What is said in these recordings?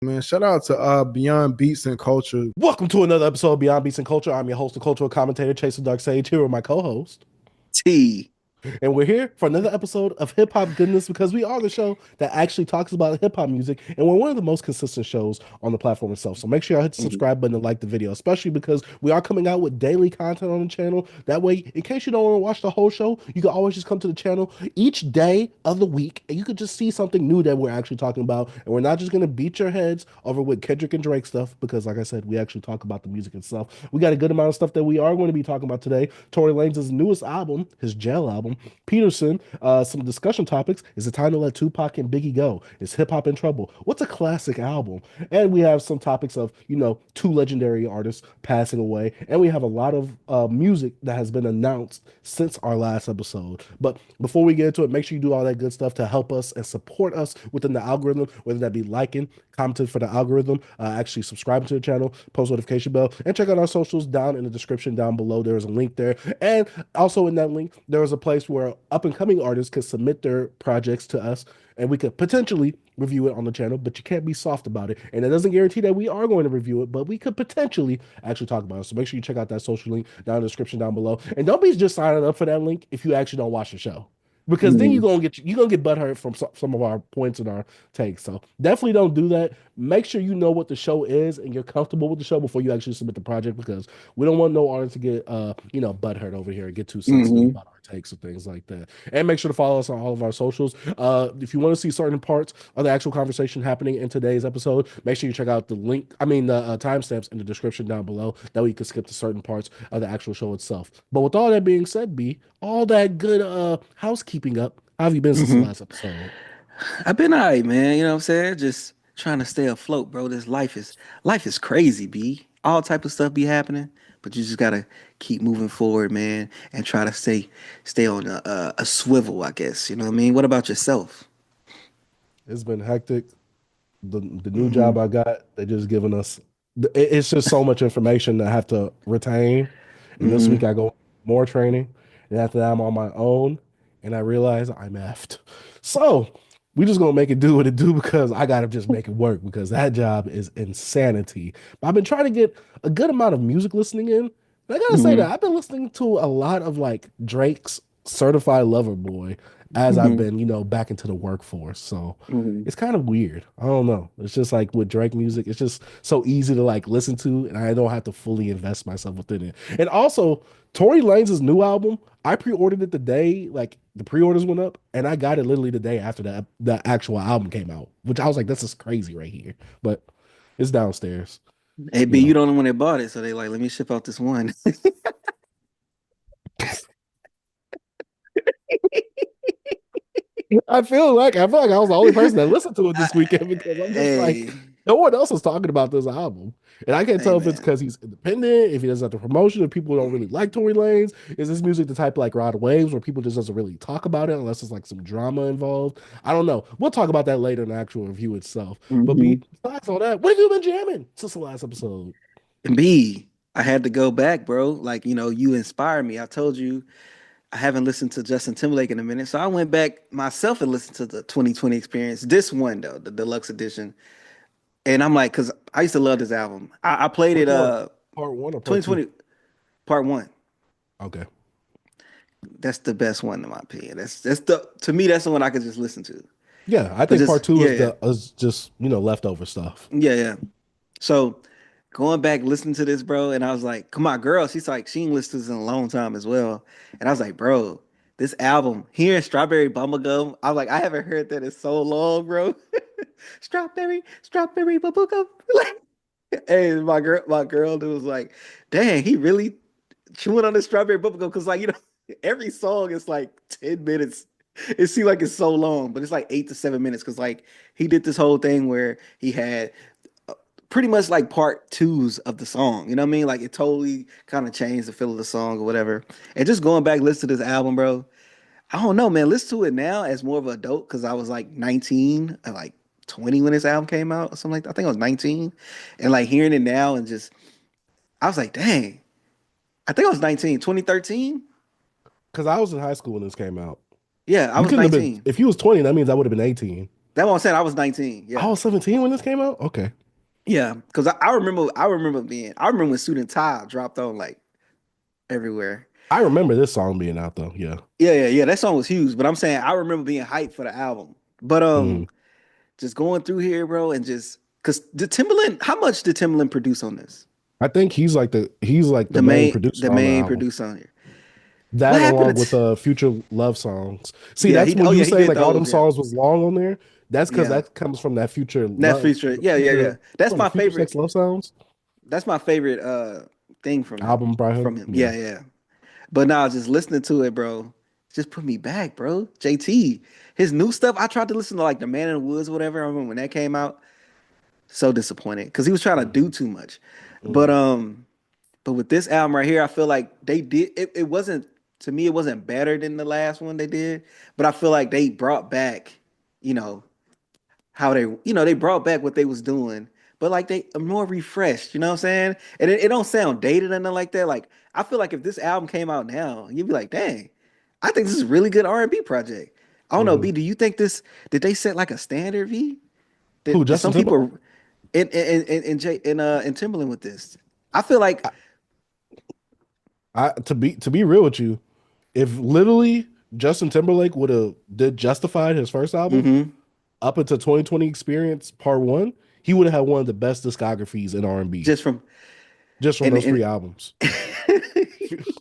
Man, shout out to Beyond Beats and Culture. Welcome to another episode of Beyond Beats and Culture. I'm your host, the cultural commentator, Chase the Dark Sage, here with my co-host. T. And we're here for another episode of Hip Hop Goodness because we are the show that actually talks about hip hop music, and we're one of the most consistent shows on the platform itself. So make sure y'all hit the subscribe button and like the video, especially because we are coming out with daily content on the channel. That way, in case you don't want to watch the whole show, you can always just come to the channel each day of the week, and you could just see something new that we're actually talking about. And we're not just going to beat your heads over with Kendrick and Drake stuff because, like I said, we actually talk about the music itself. We got a good amount of stuff that we are going to be talking about today. Tory Lanez' newest album, his Jail album, PETERSON, some discussion topics. Is it time to let Tupac and Biggie go? Is hip hop in trouble? What's a classic album? And we have some topics of, two legendary artists passing away. And we have a lot of music that has been announced since our last episode. But before we get into it, make sure you do all that good stuff to help us and support us within the algorithm, whether that be liking, commenting for the algorithm, actually subscribing to the channel, post notification bell, and check out our socials down in the description down below. There is a link there. And also in that link, there is a place where up and coming artists can submit their projects to us and we could potentially review it on the channel, but you can't be soft about it. And it doesn't guarantee that we are going to review it, but we could potentially actually talk about it. So make sure you check out that social link down in the description down below. And don't be just signing up for that link if you actually don't watch the show. Because then you're gonna get butthurt from some of our points and our takes. So definitely don't do that. Make sure you know what the show is and you're comfortable with the show before you actually submit the project, because we don't want no artists to get butthurt over here and get too sensitive about our takes and things like that. And make sure to follow us on all of our socials. If you want to see certain parts of the actual conversation happening in today's episode, make sure you check out the timestamps in the description down below. That way you can skip to certain parts of the actual show itself. But with all that being said, B, all that good housekeeping up, how have you been since the last episode? I've been all right, man. You know what I'm saying? Just trying to stay afloat, bro. This life is crazy, B. All type of stuff be happening, but you just gotta keep moving forward, man, and try to stay on a swivel, I guess. You know what I mean? What about yourself? It's been hectic. The new job I got, they just giving us it's just so much information that I have to retain. And this week I go more training, and after that I'm on my own, and I realize I'm effed. So we just gonna make it do what it do because I gotta just make it work because that job is insanity. But I've been trying to get a good amount of music listening in. And I gotta say that I've been listening to a lot of like Drake's Certified Lover Boy as I've been, back into the workforce. So it's kind of weird. I don't know. It's just like with Drake music, it's just so easy to like listen to, and I don't have to fully invest myself within it. And also, Tory Lanez' new album, I pre-ordered it the day like the pre-orders went up, and I got it literally the day after the actual album came out, which I was like, this is crazy right here. But it's downstairs. Hey, B, you the only one that bought it, so they like, let me ship out this one. I feel like I was the only person that listened to it this weekend because I'm just like, no one else is talking about this album. And I can't tell if it's because he's independent, if he doesn't have the promotion, if people don't really like Tory Lanez. Is this music the type like Rod Waves where people just doesn't really talk about it unless there's like some drama involved? I don't know. We'll talk about that later in the actual review itself. But besides all that, what have you been jamming since the last episode? And B, I had to go back, bro. Like, you inspired me. I told you I haven't listened to Justin Timberlake in a minute. So I went back myself and listened to the 2020 experience. This one, though, the deluxe edition. And I'm like, because I used to love this album. I played it part one or part 2020 two? part one. Okay. That's the best one in my opinion. To me, that's the one I could just listen to. Yeah, I think part two is just, leftover stuff. Yeah. So going back listening to this, bro, and I was like, come on, girl. She's like, she ain't listened to this in a long time as well. And I was like, bro, this album, hearing Strawberry Bubblegum, I was like, I haven't heard that in so long, bro. Strawberry Bubblegum. And my girl was like, dang, he really chewing on the strawberry bubblegum because every song is like 10 minutes. It seems like it's so long, but it's like 8 to 7 minutes because like he did this whole thing where he had pretty much like part twos of the song. You know what I mean? Like it totally kind of changed the feel of the song or whatever. And just going back, listen to this album, bro. I don't know, man. Listen to it now as more of an adult because I was like 19 and like 20 when this album came out or something like that. I think I was 19. And like hearing it now and just, I was like, dang. I think I was 19, 2013. Because I was in high school when this came out. Yeah, I was 19. If you was 20, that means I would have been 18. That's what I'm saying. I was 19. I Yeah. was 17 when this came out. Okay. Yeah. Because I remember when Student Tie dropped on like everywhere. I remember this song being out though. Yeah. Yeah. That song was huge. But I'm saying I remember being hyped for the album. But Mhm. just going through here, bro, and just because how much did Timberland produce on this? I think he's like the main producer The on the main album. producer on here. What That happened along to with future love songs. See, yeah, that's when you he say did like all them those, yeah. songs was long on there. That's because Yeah. that comes from that future That love, feature. the Yeah. future, That's from the my future favorite. sex love sounds That's my favorite thing album by him. from him. Yeah. Yeah. But now just listening to it, bro, just put me back, bro. JT, his new stuff. I tried to listen to like The Man in the Woods, or whatever. I remember when that came out. So disappointed because he was trying to Mhm. do too much. But Mhm. but with this album right here, I feel like they did it wasn't to me, it wasn't better than the last one they did, but I feel like they brought back, you know, how they brought back what they was doing, but like they are more refreshed, you know what I'm saying? And it don't sound dated or nothing like that. Like I feel like if this album came out now, you'd be like, dang, I think this is a really good R&B project. I don't know, Mhm. B, do you think did they set like a standard, V? Who, Did Justin some Timberlake? people in Timberland with this? I feel like To be real with you, if literally Justin Timberlake would have did Justified his first album mhm, up until 2020 Experience Part One, he would have had one of the best discographies in R&B just from just from those and three albums.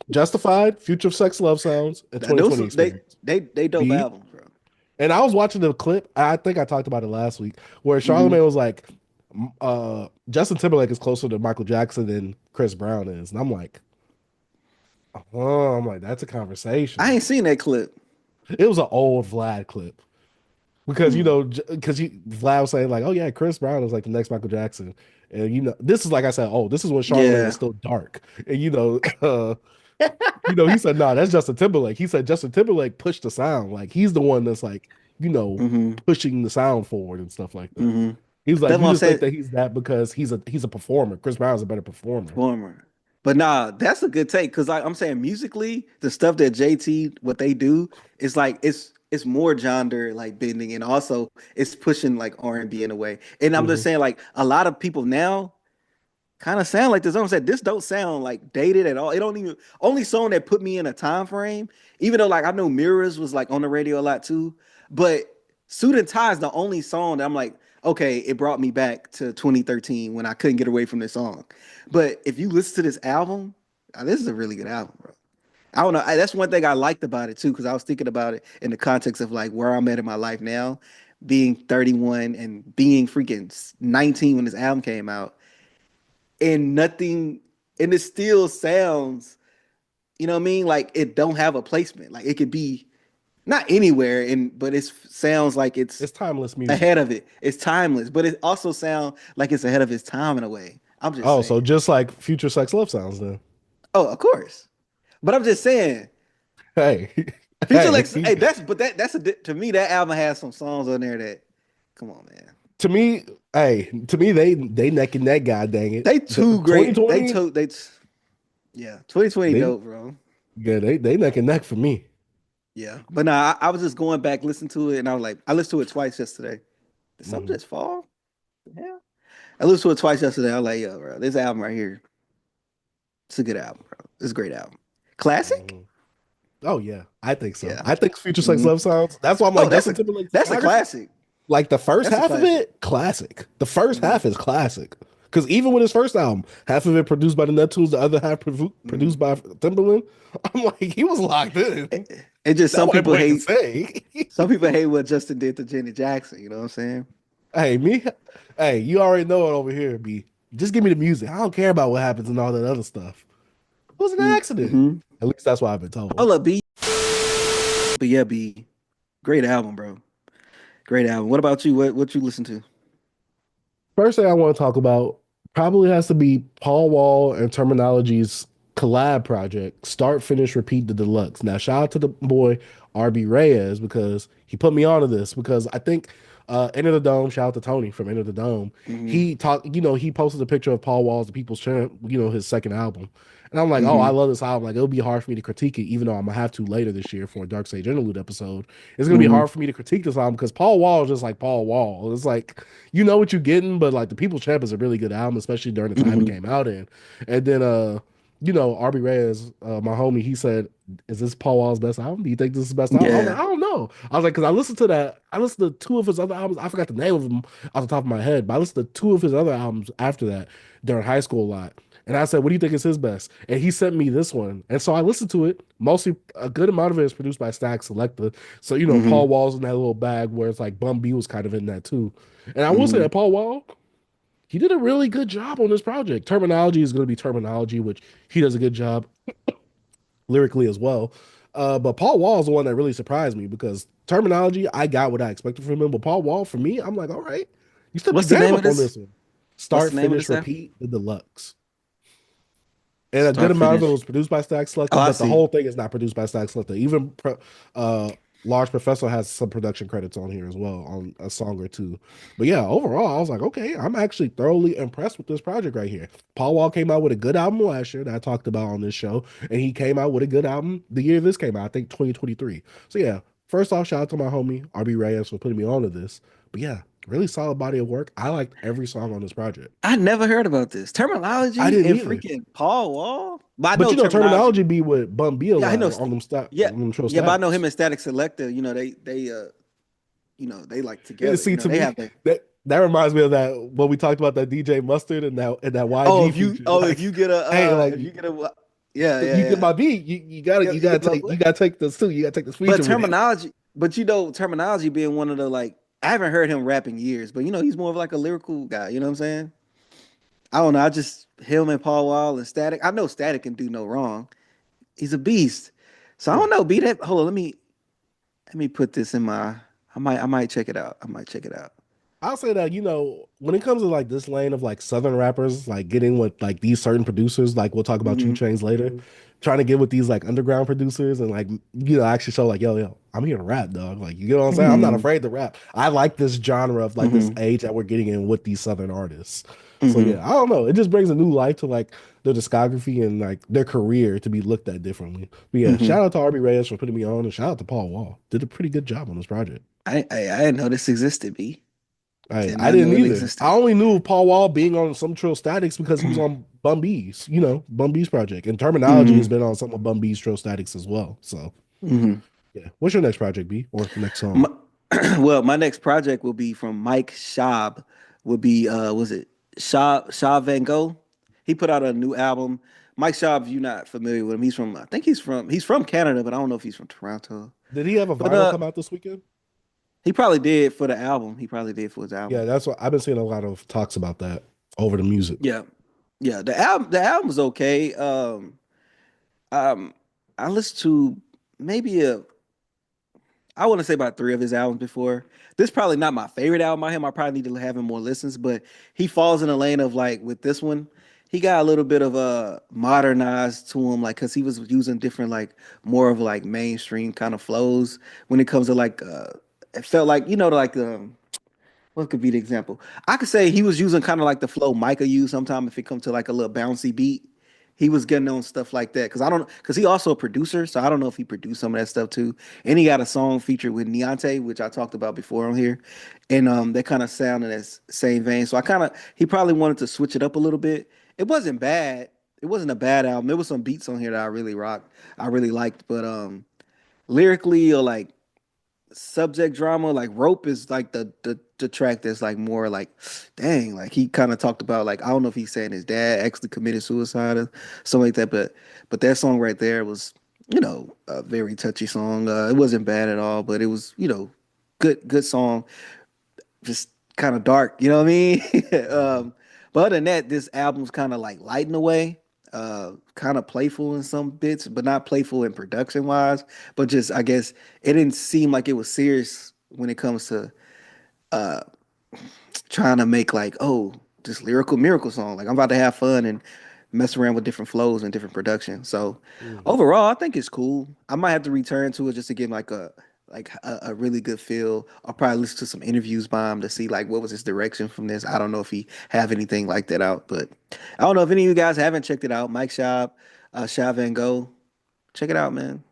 Justified, Future Sex Love Sounds, and those 2020 Experience. they dope B. albums, bro. And I was watching the clip. I think I talked about it last week, where Hmm. Charlamagne was like, Justin Timberlake is closer to Michael Jackson than Chris Brown is. And I'm like, that's a I conversation. ain't seen that clip. It was an old Vlad clip. Because Mm. Vlad was saying like, oh yeah, Chris Brown is like the next Michael Jackson, and this is like I said, oh, this is when Charlamagne was Yeah. still dark, and he said, nah, that's Justin Timberlake. He said Justin Timberlake pushed the sound, like he's the one that's like, Hmm. pushing the sound forward and stuff like that. Hmm. He's like, That's you what I'm just think saying. that he's that because he's a performer. Chris Brown's a better performer. Former. But nah, that's a good take because I'm saying musically, the stuff that JT what they do is like it's more genre like bending and also it's pushing like R&B in a way. And I'm just Hmm. saying like a lot of people now kind of sound like this. I'm saying this don't sound like dated at all. It don't even only song that put me in a time frame. Even though like I know Mirrors was like on the radio a lot too, but Suit and Tie is the only song that I'm like, okay, it brought me back to 2013 when I couldn't get away from this song. But if you listen to this album, this is a really good album, bro. I don't know. That's one thing I liked about it too, because I was thinking about it in the context of like where I'm at in my life now, being 31 and being freaking 19 when this album came out and nothing and it still sounds, you know what I mean, like it don't have a placement, like it could be not anywhere and but it sounds like it's It's timeless ahead music. of it, it's timeless, but it also sounds like it's ahead of its time in a way. I'm just Oh, so saying. just like Future Sex Love Sounds then. Oh, of course, but I'm just saying Hey, Future hey. Lex, hey, to me that album has some songs on there that, come on, man, To me, they neck and neck. God dang it, they the too great, 2020, yeah, 2020 they dope, bro. yeah they neck and neck for me. Yeah, but nah, I was just going back, listening to it, and I was like, I listened to it twice yesterday. Did something Mhm. just fall? Yeah, I listened to it twice yesterday. I was like, yo, bro, this album right here, it's a good album, bro. It's a great album. Classic? Mhm. Oh yeah, I think so. Yeah. I think Future Sex Hmm. Love Sounds. That's why I'm Oh, like Justin Timberlake's that's a discography. classic. Like the first That's a half of classic. it, classic. The first Hmm. half is classic. Because even with his first album, half of it produced by the Neptunes, the other half Hmm. produced by Timberland. I'm like, he was locked in. It just That white boy can say. some people hate what Justin did to Janet Jackson. You know what I'm saying? Hey, me. Hey, you already know it over here, B. Just give me the music. I don't care about what happens and all that other stuff. It was an accident. Mm-hmm. At least that's what I've been told. Hold up, B. But yeah, B. Great album, bro. Great album. What about you? What you listen to? First thing I want to talk about probably has to be Paul Wall and Termanology's collab project, Start, Finish, Repeat the Deluxe. Now, shout out to the boy RB Reyes because he put me onto this because I think Enter the Dome, shout out to Tony from Enter the Dome. Hmm. He talked, he posted a picture of Paul Wall's The People's Champ, his second album. And I'm like, oh, I Mm-hmm. love this album. Like, it'll be hard for me to critique it, even though I'm gonna have to later this year for a Dark Sage Interlude episode. It's gonna be Mm-hmm. hard for me to critique this album because Paul Wall is just like Paul Wall. It's like you know what you're getting, but like the People's Champ is a really good album, especially during the time it Mm-hmm. came out in. And then RB Reyes, my homie, he said, "Is this Paul Wall's best album? Do you think this is the best album?" I was like, Yeah. "I don't know." I was like, because I listened to that. I listened to two of his other albums. I forgot the name of them off the top of my head, but I listened to two of his other albums after that during high school a lot. And I said, "What do you think is his best?" And he sent me this one, and so I listened to it. Mostly, a good amount of it is produced by Stack Selecta. So Mm-hmm. Paul Wall's in that little bag where it's like Bun B was kind of in that too. And I will say Mm-hmm. that Paul Wall, he did a really good job on this project. Termanology is going to be Termanology, which he does a good job lyrically as well. But Paul Wall is the one that really surprised me because Termanology, I got what I expected from him. But Paul Wall, for me, I'm like, all right, you stepped your What's the game name of up on this? this one. What's Start, the name of finish, this album? repeat, the deluxe. And a good Start amount of it finish. was produced by Stack Oh, Selecta, I but the see. whole thing is not produced by Stack Selecta. Even Large Professor has some production credits on here as well on a song or two. But yeah, overall, I was like, okay, I'm actually thoroughly impressed with this project right here. Paul Wall came out with a good album last year that I talked about on this show, and he came out with a good album the year this came out, I think 2023. So yeah, first off, shout out to my homie RB Reyes for putting me on to this. But yeah, really solid body of work. I liked every song on this project. I never heard about this. I Terminology didn't and either. freaking Paul Wall. But I But know terminology. terminology be with Bun B a Yeah, I lot know. on them Yeah, on them show yeah, but I know him statics. and Static Selector. They like Yeah, together. see, to They me, have the. that reminds me of that when we talked about that DJ Mustard and that Oh, YG feature. if Like, you get hey, a, like yeah, yeah, you get yeah. my beat, You, you get my, you gotta take this too. You gotta take this but feature with it. terminology. But terminology being one of the like. I haven't heard him rap in years, but he's more of like a lyrical guy. You know what I'm saying? I don't know. I just him and Paul Wall and Static. I know Static can do no wrong. He's a beast. So I Yeah. don't know. Beat that. Hold on. Let me put this in my. I might check it out. I might check it out. I'll say that, when it comes to like this lane of like Southern rappers, like getting with like these certain producers, like we'll talk about Two Hmm. Chains later, trying to get with these like underground producers and like, actually show like, yo, I'm here to rap, dog. Like, you know what I'm saying? I'm not Hmm. afraid to rap. I like this genre of like this Hmm. age that we're getting in with these Southern artists. So Hmm. yeah, I don't know. It just brings a new life to like their discography and like their career to be looked at differently. But yeah, Hmm. shout out to RB Reyes for putting me on and shout out to Paul Wall. Did a pretty good job on this project. I didn't know this existed. B. Did I not know didn't it either. I existed. only knew of Paul Wall being on some Trill Statics because he was on Bun B's, Bun B's project. And Terminology has Hmm. been on some of Bun B's Trill Statics as well. So Hmm. yeah. What's your next project, B? Or next My, song? well, my next project will be from Mike Shabb. Would be was it Shabb Van Gogh? He put out a new album. Mike Shabb, if you're not familiar with him, he's from Canada, but I don't know if he's from Toronto. Did he have a But vinyl come out this weekend? he probably did for the album. He probably did for his album. Yeah, that's what I've been seeing a lot of talks about that over the music. Yeah. Yeah. The album was okay. Um I listened to maybe I want to say about three of his albums before. This is probably not my favorite album by him. I probably need to have him more listens, but he falls in the lane of like with this one, he got a little bit of a modernized to him, like because he was using different like more of like mainstream kind of flows when it comes to like it felt like like what could be the example? I could say he was using kind of like the flow Micah used sometime if it comes to like a little bouncy beat. He was getting on stuff like that because he also a producer, so I don't know if he produced some of that stuff too. And he got a song featured with Neonte, which I talked about before on here, and that kind of sounded as same vein. So he probably wanted to switch it up a little bit. It wasn't bad. It wasn't a bad album. There was some beats on here that I really rocked. I really liked, but lyrically or like subject drama like rope is like the track that's like more like dang like he kind of talked about like I don't know if he's saying his dad actually committed suicide or something like that but that song right there was a very touchy song. It wasn't bad at all, but it was good song, just kind of dark, you know what I mean? But other than that, this album's kind of like light in a way, kind of playful in some bits, but not playful in production wise. But just I guess it didn't seem like it was serious when it comes to uh trying to make like this lyrical miracle song. Like I'm about to have fun and mess around with different flows and different production. So Mhm. overall, I think it's cool. I might have to return to it just to get like a really good feel. I'll probably listen to some interviews by him to see like what was his direction from this. I don't know if he have anything like that out, but I don't know if any of you guys haven't checked it out. Mike Schaub, Shabb Check it out, man.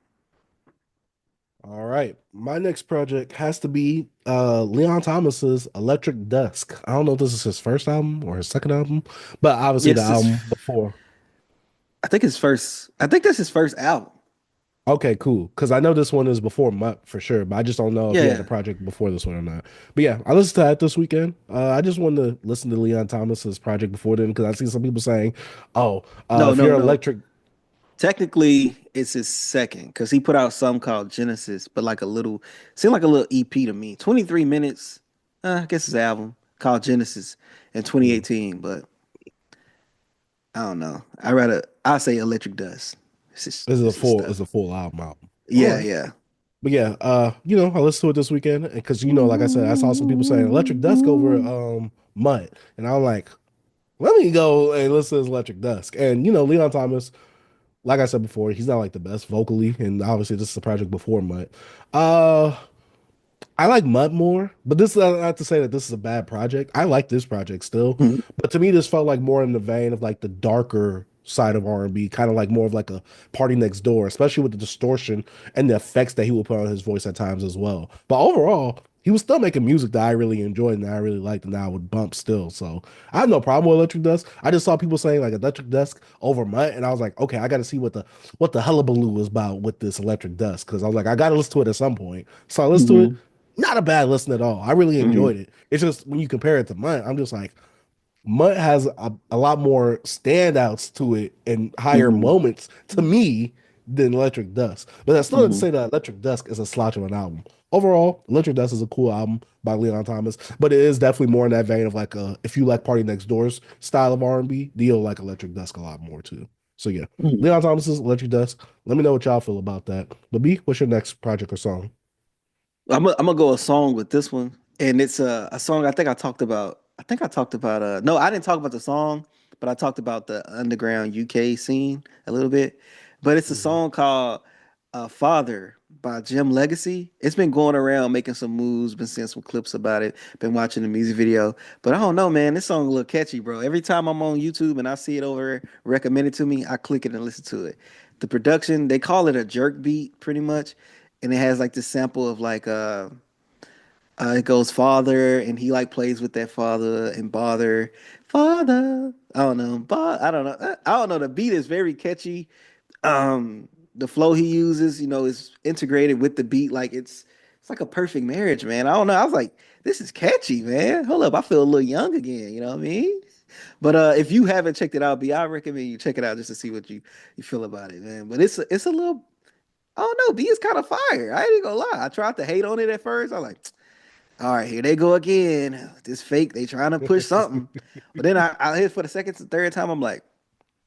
All right. My next project has to be Leon Thomas's Electric Dusk. I don't know if this is his first album or his second album, but obviously the Yes, album before. I think his first. I think that's his first album. Okay, cool. Because I know this one is before Mutt for sure, but I just don't know if he had a Yeah. project before this one or not. But yeah, I listened to that this weekend. I just wanted to listen to Leon Thomas's project before then because I see some people saying, "Oh, No, if no, you're no. electric." Technically, it's his second because he put out some called Genesis, but like a little, seemed like a little EP to me. 23 minutes, I guess his album called Genesis in Mm, 2018, but I don't know. I say Electric Dust. this is a It's his full, stuff. it's a full album. All Yeah, right. yeah. But yeah, I listened to it this weekend because like I said, I saw some people saying Electric Dusk over Mutt, and I'm like, let me go and listen to this Electric Dusk. And Leon Thomas, like I said before, he's not like the best vocally, and obviously this is a project before Mutt. Uh, I like Mud more, but this is not to say that this is a bad project. I like this project still, Mhm. but to me, this felt like more in the vein of like the darker side of R&B, kind of like more of like a Party Next Door, especially with the distortion and the effects that he would put on his voice at times as well. But overall, he was still making music that I really enjoyed and that I really liked and that I would bump still. So I have no problem with Electric Dusk. I just saw people saying like Electric Dusk over Mutt, and I was like, okay, I got to see what the hullabaloo is about with this Electric Dusk because I was like, I got to listen to it at some point. So I listened to it. Mhm. Not a bad listen at all. I really Mhm. enjoyed it. It's just when you compare it to Mutt, I'm just like, Mutt has a lot more standouts to it and higher Mhm. moments to me than Electric Dusk. But that's still not to Mhm. say that Electric Dusk is a slouch of an album. Overall, Electric Dusk is a cool album by Leon Thomas, but it is definitely more in that vein of like if you like Party Next Door's style of R&B, you'll like Electric Dusk a lot more too. So yeah, Mhm. Leon Thomas's Electric Dusk. Let me know what y'all feel about that. But B, what's your next project or song? I'm gonna go a song with this one, and it's a song I think I talked about. I think I talked about no, I didn't talk about the song, but I talked about the underground UK scene a little bit. But it's a Mhm. song called "Father" by Jim Legacy. It's been going around making some moves. Been seeing some clips about it. Been watching the music video, but I don't know, man. This song a little catchy, bro. Every time I'm on YouTube and I see it over recommended to me, I click it and listen to it. The production, they call it a jerk beat, pretty much, and it has like this sample of like it goes father and he like plays with that father and bother father. I don't know, but I don't know. I don't know. The beat is very catchy. The flow he uses, is integrated with the beat. Like it's like a perfect marriage, man. I don't know. I was like, this is catchy, man. Hold up, I feel a little young again. You know what I mean? But if you haven't checked it out, B, I recommend you check it out just to see what you feel about it, man. But it's a little. I don't know. B is kind of fire. I ain't gonna lie. I tried to hate on it at first. I'm like, all right, here they go again. This fake, they trying to push something. But then I hit for the second to third time. I'm like,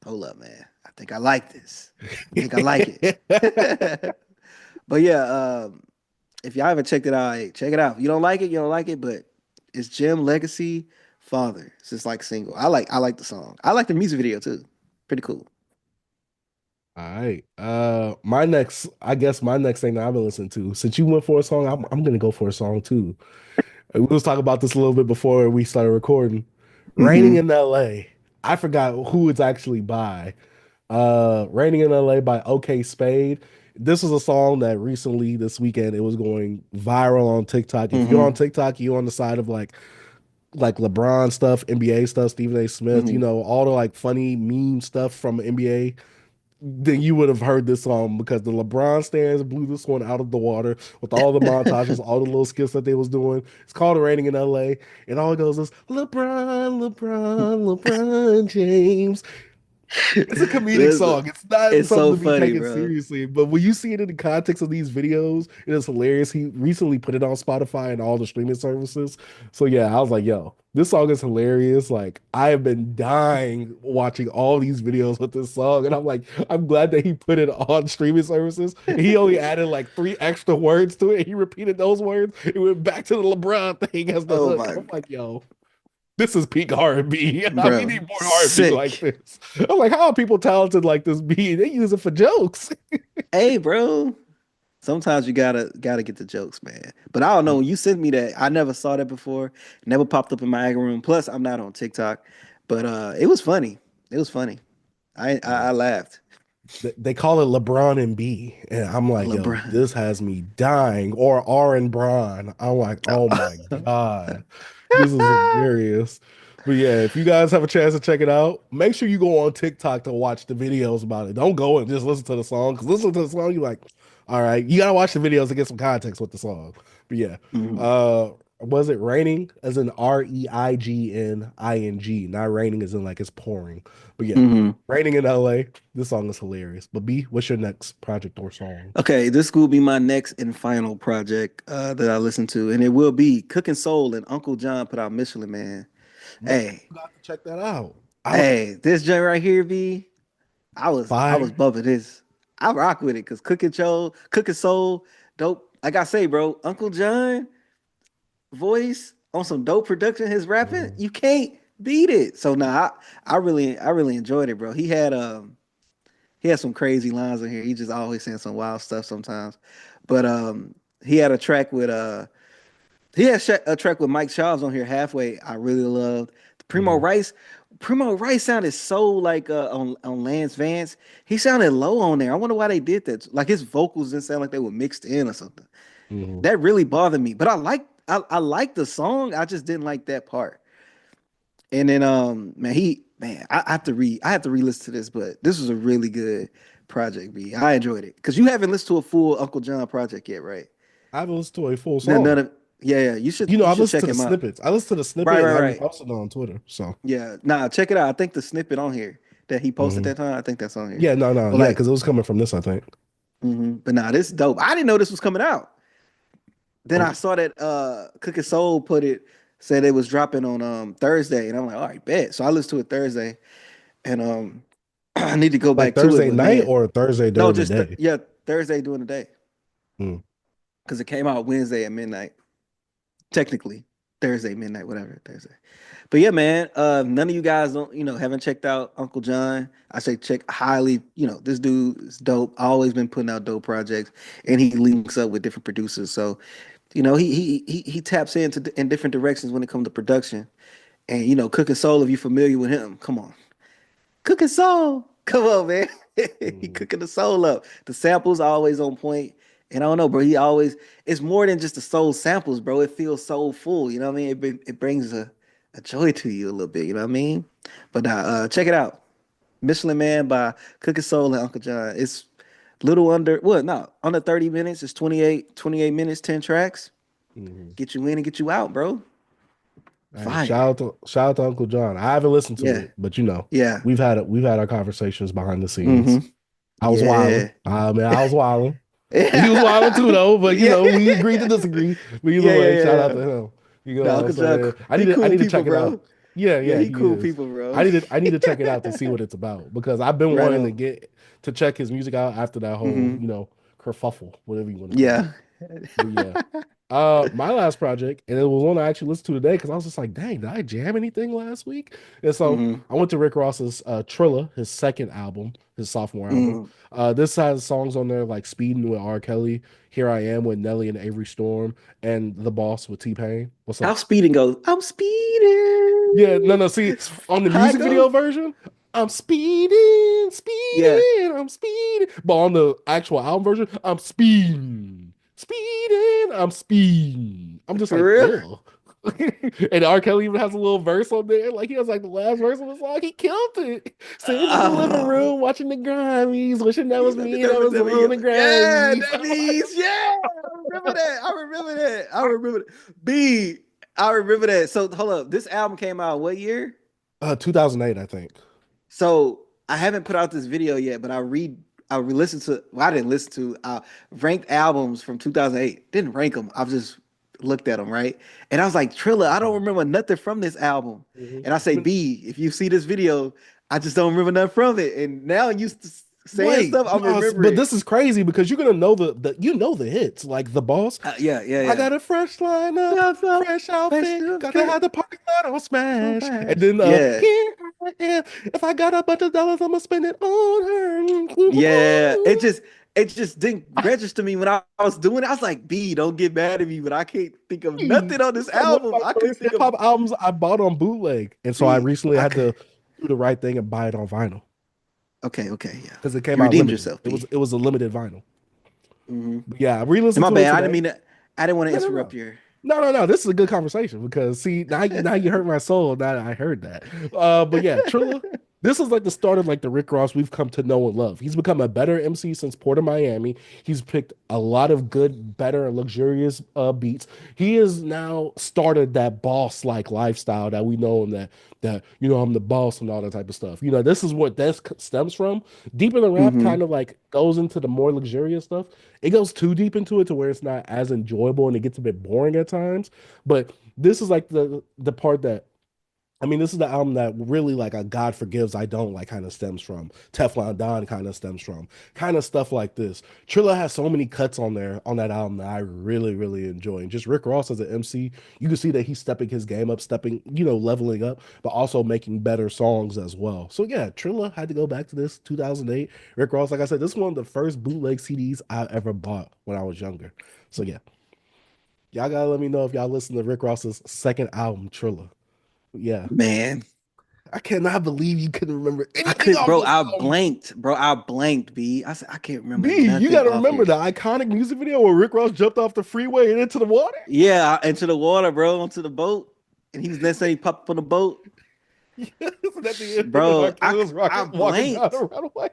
hold up, man. I think I like this. I think I like it. But yeah, if y'all haven't checked it out, hey, check it out. If you don't like it, you don't like it. But it's Jim Legacy Father. It's just like single. I like the song. I like the music video too. Pretty cool. All right. I guess my next thing that I've been listening to, since you went for a song, I'm gonna go for a song too. We was talking about this a little bit before we started recording. Raining Hmm. in LA. I forgot who it's actually by. Raining in LA by OkaySpade. This was a song that recently this weekend it was going viral on TikTok. If you're on Hmm. TikTok, you're on the side of like LeBron stuff, NBA stuff, Stephen A. Smith, Hmm. all the like funny meme stuff from NBA, then you would have heard this song because the LeBron stands blew this one out of the water with all the montages, all the little skits that they was doing. It's called Raining in LA, and all it goes is LeBron James. It's a comedic Listen, song. It's not it's something so to be funny, taken bro. seriously, but when you see it in the context of these videos, it is hilarious. He recently put it on Spotify and all the streaming services. So yeah, I was like, yo, this song is hilarious. Like I have been dying watching all these videos with this song, and I'm like, I'm glad that he put it on streaming services. He only added like three extra words to it. He repeated those words. It went back to the LeBron thing as the Oh hook. my, I'm like, yo, this is peak R&B. We bro, need more R&B like sick. this. I'm like, how are people talented like this be? They use it for jokes. Hey, bro. Sometimes you gotta get the jokes, man. But I don't know. When you sent me that, I never saw that before. Never popped up in my algorithm. Plus, I'm not on TikTok. But it was funny. It was funny. I Yeah. laughed. They call it LeBron and B, and I'm like, yo, LeBron. this has me dying. Or R and Bron. I'm like, oh my god, this is hilarious. But yeah, if you guys have a chance to check it out, make sure you go on TikTok to watch the videos about it. Don't go and just listen to the song, because listen to the song, you're like, all right, you gotta watch the videos to get some context with the song. But yeah, Mhm. was it raining as in REIGNING, not raining as in like it's pouring. But yeah, Mhm. raining in LA. This song is hilarious. But B, what's your next project or song? Okay, this will be my next and final project that I listen to, and it will be Cookin' Soul and Uncle John put out Michelin, man. Man, Hey, you got to check that out. I hey, this joint right here, B. I was fire. bumping this. I rock with it because Cooking Soul, dope. Like I say, bro, Uncle John voice on some dope production, his rapping, Mhm. you can't beat it. So nah, I really enjoyed it, bro. He had some crazy lines in here. He just always saying some wild stuff sometimes. But he had a track with a track with Mike Shabbs on here halfway. I really loved Primo Mhm. Rice. Primo Rice sounded so like on Lance Vance. He sounded low on there. I wonder why they did that. Like his vocals didn't sound like they were mixed in or something. Mhm. That really bothered me. But I like the song. I just didn't like that part. And then man, I have to re-listen to this, but this was a really good project, B. I enjoyed it. Because you haven't listened to a full Uncle John project yet, right? I haven't listened to a full None song. of yeah, you should You know, you I've should listened check to the him out. snippets. I listened to the snippet Right, and right, I right. reposted it on Twitter. So, Yeah, nah, check it out. I think the snippet on here that he posted mhm. that time, I think that's on here. Yeah, no, But yeah, like, because it was coming from this, I think. but nah, this is dope. I didn't know this was coming out. Then Oh, I saw that Cooking Soul said it was dropping on Thursday, and I'm like, all right, bet. So I listened to it Thursday, and I need to go like back to it, Thursday but night man, or Thursday no, during the just day? yeah, Thursday during the day Mm. because it came out Wednesday at midnight. Technically, Thursday midnight, whatever Thursday. But yeah, man, none of you guys don't, haven't checked out Uncle John. I say check highly. This dude is dope. Always been putting out dope projects, and he links up with different producers. So, he taps in different directions when it comes to production. And Cooking Soul, if you're familiar with him, come on, Cooking Soul, come on, man. He Mhm. cooking the soul up. The samples are always on point. And I don't know, bro. It's more than just the soul samples, bro. It feels soulful. You know what I mean? It brings a joy to you a little bit. You know what I mean? But check it out. Michelin Man by Cooking Soul and Uncle John. It's little under, what, no, under 30 minutes. It's 28 minutes, 10 tracks. Mhm. Get you in and get you out, bro. Hey, Fire. shout out to Uncle John. I haven't listened to Yeah. it, but you know, Yeah. we've had our conversations behind the scenes. Mm-hmm. I was wilding. Yeah. Man, I was wilding. He was wilding too, Yeah. though. But you know, we agreed to disagree. But either Yeah, yeah, way, yeah, shout out yeah. to him. You know No, what I'm Uncle John, saying? he I cool need to people, check it bro. out. Yeah, Yeah, yeah, he he cool is. people, bro. I need to check it out to see what it's about because I've been Right wanting on. to check his music out after that whole, Hmm. kerfuffle, whatever you want to call it. Yeah. But yeah. My last project, and it was one I actually listened to today because I was just like, dang, did I jam anything last week? And so Hmm. I went to Rick Ross's Trilla, his second album, his sophomore album. Hmm. This has songs on there like Speeding with R. Kelly, Here I Am with Nelly and Avery Storm, and The Boss with T-Pain. What's How up? speeding goes? I'm Yeah, speeding. no, see, on the How it music video goes? version, I'm speeding, Yeah, speeding, I'm speeding. But on the actual album version, I'm speeding, speeding, I'm speeding. I'm just for like, real. ugh. And R. Kelly even has a little verse on there. Like he has like the last verse of the song. He killed it. Sitting in the living Oh, room watching the Grammys, wishing that was me that was on the yeah, Grammys. that I'm like, means yeah. I remember that. I remember that. I remember that. B. I remember that. So hold up. This album came out what year? 2008, I think. So I haven't put out this video yet, but I re-listened to. Well, I didn't listen to ranked albums from 2008. Didn't rank them. I've just looked at them, right? And I was like, Trilla, I don't remember nothing from this album. Mhm. And I say, B, if you see this video, I just don't remember nothing from it. And now you saying Wait, stuff, I'm no, but remembering. this is crazy because you're gonna know the hits like the boss. Yeah, yeah, I yeah. got a fresh lineup, No, no, fresh fresh outfit, stuff, gotta have the parking lot on so smash. And fast. then Yeah. here I am. If I got a bunch of dollars, I'ma spend it on Yeah, it her. just it just didn't register me when I was doing it. I was like, B, don't get mad at me, but I can't think of nothing on this It's like one of album. my I couldn't first think hip of hop albums I bought on bootleg. And so I B. recently I had could to do the right thing and buy it on vinyl. Okay, yeah. because it came You out redeemed limited. yourself, It was B. it was a limited vinyl. Mm-hmm. But yeah, I re-listened My to it bad. I didn't today. mean to. I didn't want to No, no, interrupt no. your. No. This is a good conversation because see now you hurt my soul. Now that I heard that. But yeah, Trilla. This is like the start of like the Rick Ross we've come to know and love. He's become a better MC since Port of Miami. He's picked a lot of good, better, and luxurious beats. He has now started that boss like lifestyle that we know, and that I'm the boss and all that type of stuff. This is what that stems from. Deep in the rap, Mm-hmm. kind of like goes into the more luxurious stuff. It goes too deep into it to where it's not as enjoyable and it gets a bit boring at times. But this is like the part that this is the album that really like a God Forgives I Don't like kind of stems from. Teflon Don kind of stems from. Kind of stuff like this. Trilla has so many cuts on there on that album that I really, really enjoy. And just Rick Ross as an MC, you can see that he's stepping his game up, leveling up, but also making better songs as well. So yeah, Trilla had to go back to this 2008. Rick Ross, like I said, this is one of the first bootleg CDs I ever bought when I was younger. So yeah. Y'all gotta let me know if y'all listen to Rick Ross's second album, Trilla. Yeah. Man, I cannot believe you couldn't remember I anything could, off bro. this I album. blanked, bro. I blanked, B. I said I can't remember B, you nothing gotta off remember here. the iconic music video where Rick Ross jumped off the freeway and into the water. Yeah, into the water, bro, onto the boat, and he was necessarily popped up on the boat, Isn't that the end? And R. bro. Kelly was I walking down blanked. the runway.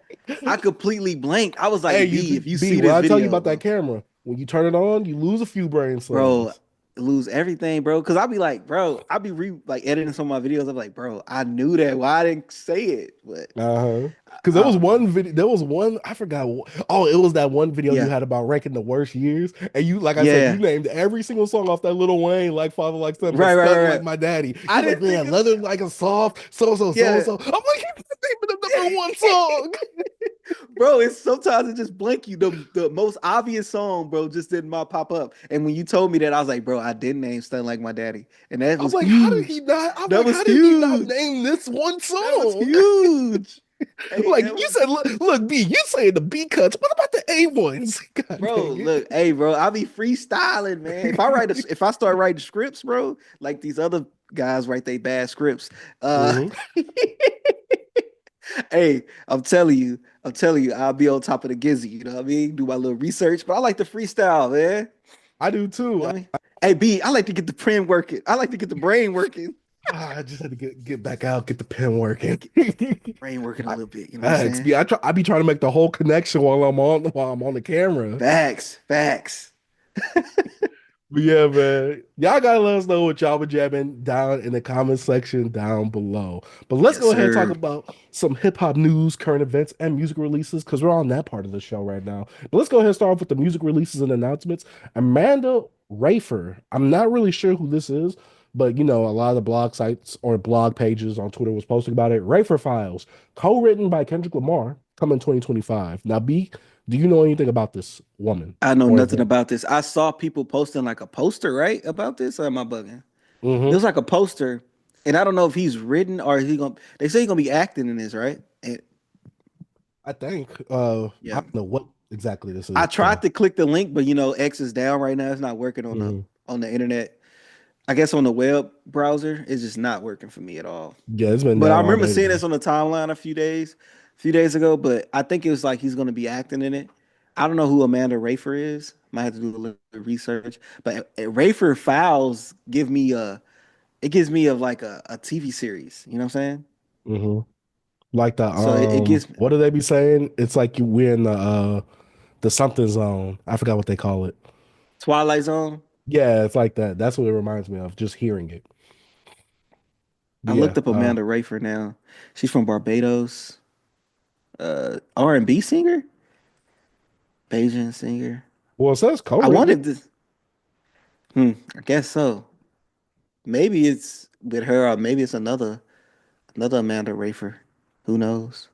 I completely blanked. I was Hey, like, B, if you B, see what this I tell you video, about that bro, camera, when you turn it on, you lose a few brain bro, cells. lose everything, bro. Cause I'll be like, bro, I'll be editing some of my videos. I'm like, bro, I knew that. Why I didn't say it? But Uh-huh. Because there I was don't know. one video, there was one, I forgot. Oh, it was that one video you Yeah, had about ranking the worst years. And you, like I said, you yeah, named every single song off that Lil Wayne, like Father Like Son, but right, Stunting Like right. My Daddy. I You're like, didn't think man, it's Leather Like a Soft, yeah. so. I'm like, he's naming the number one song. Bro, it's sometimes it just blank you. The most obvious song, bro, just didn't pop up. And when you told me that, I was like, bro, I didn't name Stun Like My Daddy. And that I'm was like, how did he huge. not? I'm That like, was how did he not huge. name this one That was song? huge. Hey, Like that you was said, look, B, you saying the B cuts. What about the A ones? God bro, dang look, hey, bro, I be freestyling, man. it. If I start writing scripts, bro, like these other guys write they bad scripts. Mhm. Hey, I'm telling you, I'll be on top of the gizzy, you know what I mean? Do my little research, but I like to freestyle, man. I do too. You know what I mean? Hey, B, I like to get the pen working. I like to get the brain working. I just had to get back out, get the pen working. Brain working a I, little bit, you know what I'm saying? I be trying to make the whole connection while I'm on the camera. Facts. But yeah, man, y'all gotta let us know what y'all been jamming down in the comment section down below. But let's Yes, go ahead and talk sir. about some hip hop news, current events, and music releases because we're on that part of the show right now. But let's go ahead and start off with the music releases and announcements. Amanda Rafer, I'm not really sure who this is, but a lot of the blog sites or blog pages on Twitter was posting about it. Rafer Files, co-written by Kendrick Lamar, coming 2025. Now, B, do you know anything about this woman I know or nothing event? about this. I saw people posting like a poster, right, about this. Or am I bugging? It Mm-hmm. was like a poster, and I don't know if he's written or is he gonna. They say he's gonna be acting in this, right? And I think. I yeah, don't know what exactly this I is. tried to click the link, but X is down right now. It's not working Mhm. on the internet. I guess on the web browser, it's just not working for me at all. Yeah, it's been But I down all remember day seeing today. this on the timeline a few days ago. But I think it was like he's going to be acting in it. I don't know who Amanda Rafer is. Might have to do a little research. But Rafer Files it gives me of like a TV series. You know what I'm saying? Hmm. Like the So it gives what do they be saying? It's like we're in the something zone. I forgot what they call it. Twilight Zone. Yeah, it's like that. That's what it reminds me of, just hearing it. I But yeah, looked up Amanda Rafer now. She's from Barbados. R&B singer, Bayesian singer. well, it says I co-written. wanted this. I guess so. Maybe it's with her, or maybe it's another Amanda Rafer. Who knows?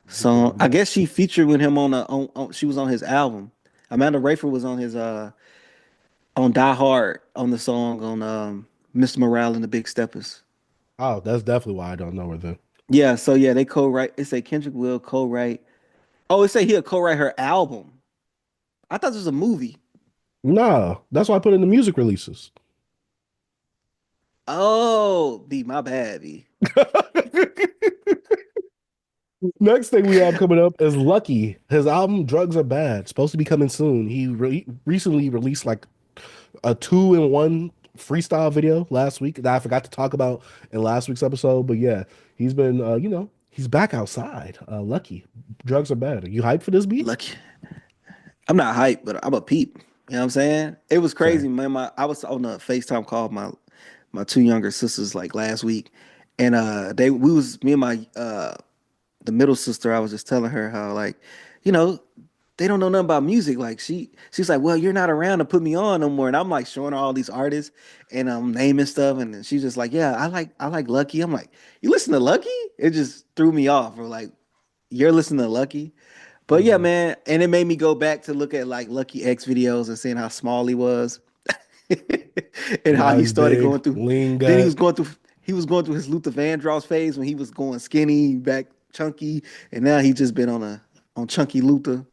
So I guess she featured with him she was on his album. Amanda Rafer was on his on Die Hard on the song on Mr. Morale and the Big Steppers. Oh, that's definitely why I don't know her then. Yeah, so yeah, they co-write. It say Kendrick will co-write. Oh, it say he'll co-write her album. I thought this was a movie. Nah, that's why I put in the music releases. Oh, B, my bad, B. Next thing we have coming up is Lucky. His album Drugs Are Bad, supposed to be coming soon. He recently released like a 2-in-1 freestyle video last week that I forgot to talk about in last week's episode. But yeah, he's been he's back outside. Lucky. Drugs Are Bad. Are you hyped for this beat? Lucky. I'm not hyped, but I'm a peep. You know what I'm saying? It was Same. crazy, man. I was on a FaceTime call with my two younger sisters like last week, and we was me and my the middle sister. I was just telling her how like, you know, they don't know nothing about music. Like she's like, well, you're not around to put me on no more. And I'm like showing her all these artists and naming stuff, and then she's just like, yeah, I like Lucky. I'm like, you listen to Lucky? It just threw me off. Or like, you're listening to Lucky? But yeah, Mhm. man, and it made me go back to look at like Lucky X videos and seeing how small he was, and how Now he he's started big, going through. lean Then gut. he was going through his Luther Vandross phase when he was going skinny, back chunky, and now he just been on chunky Luther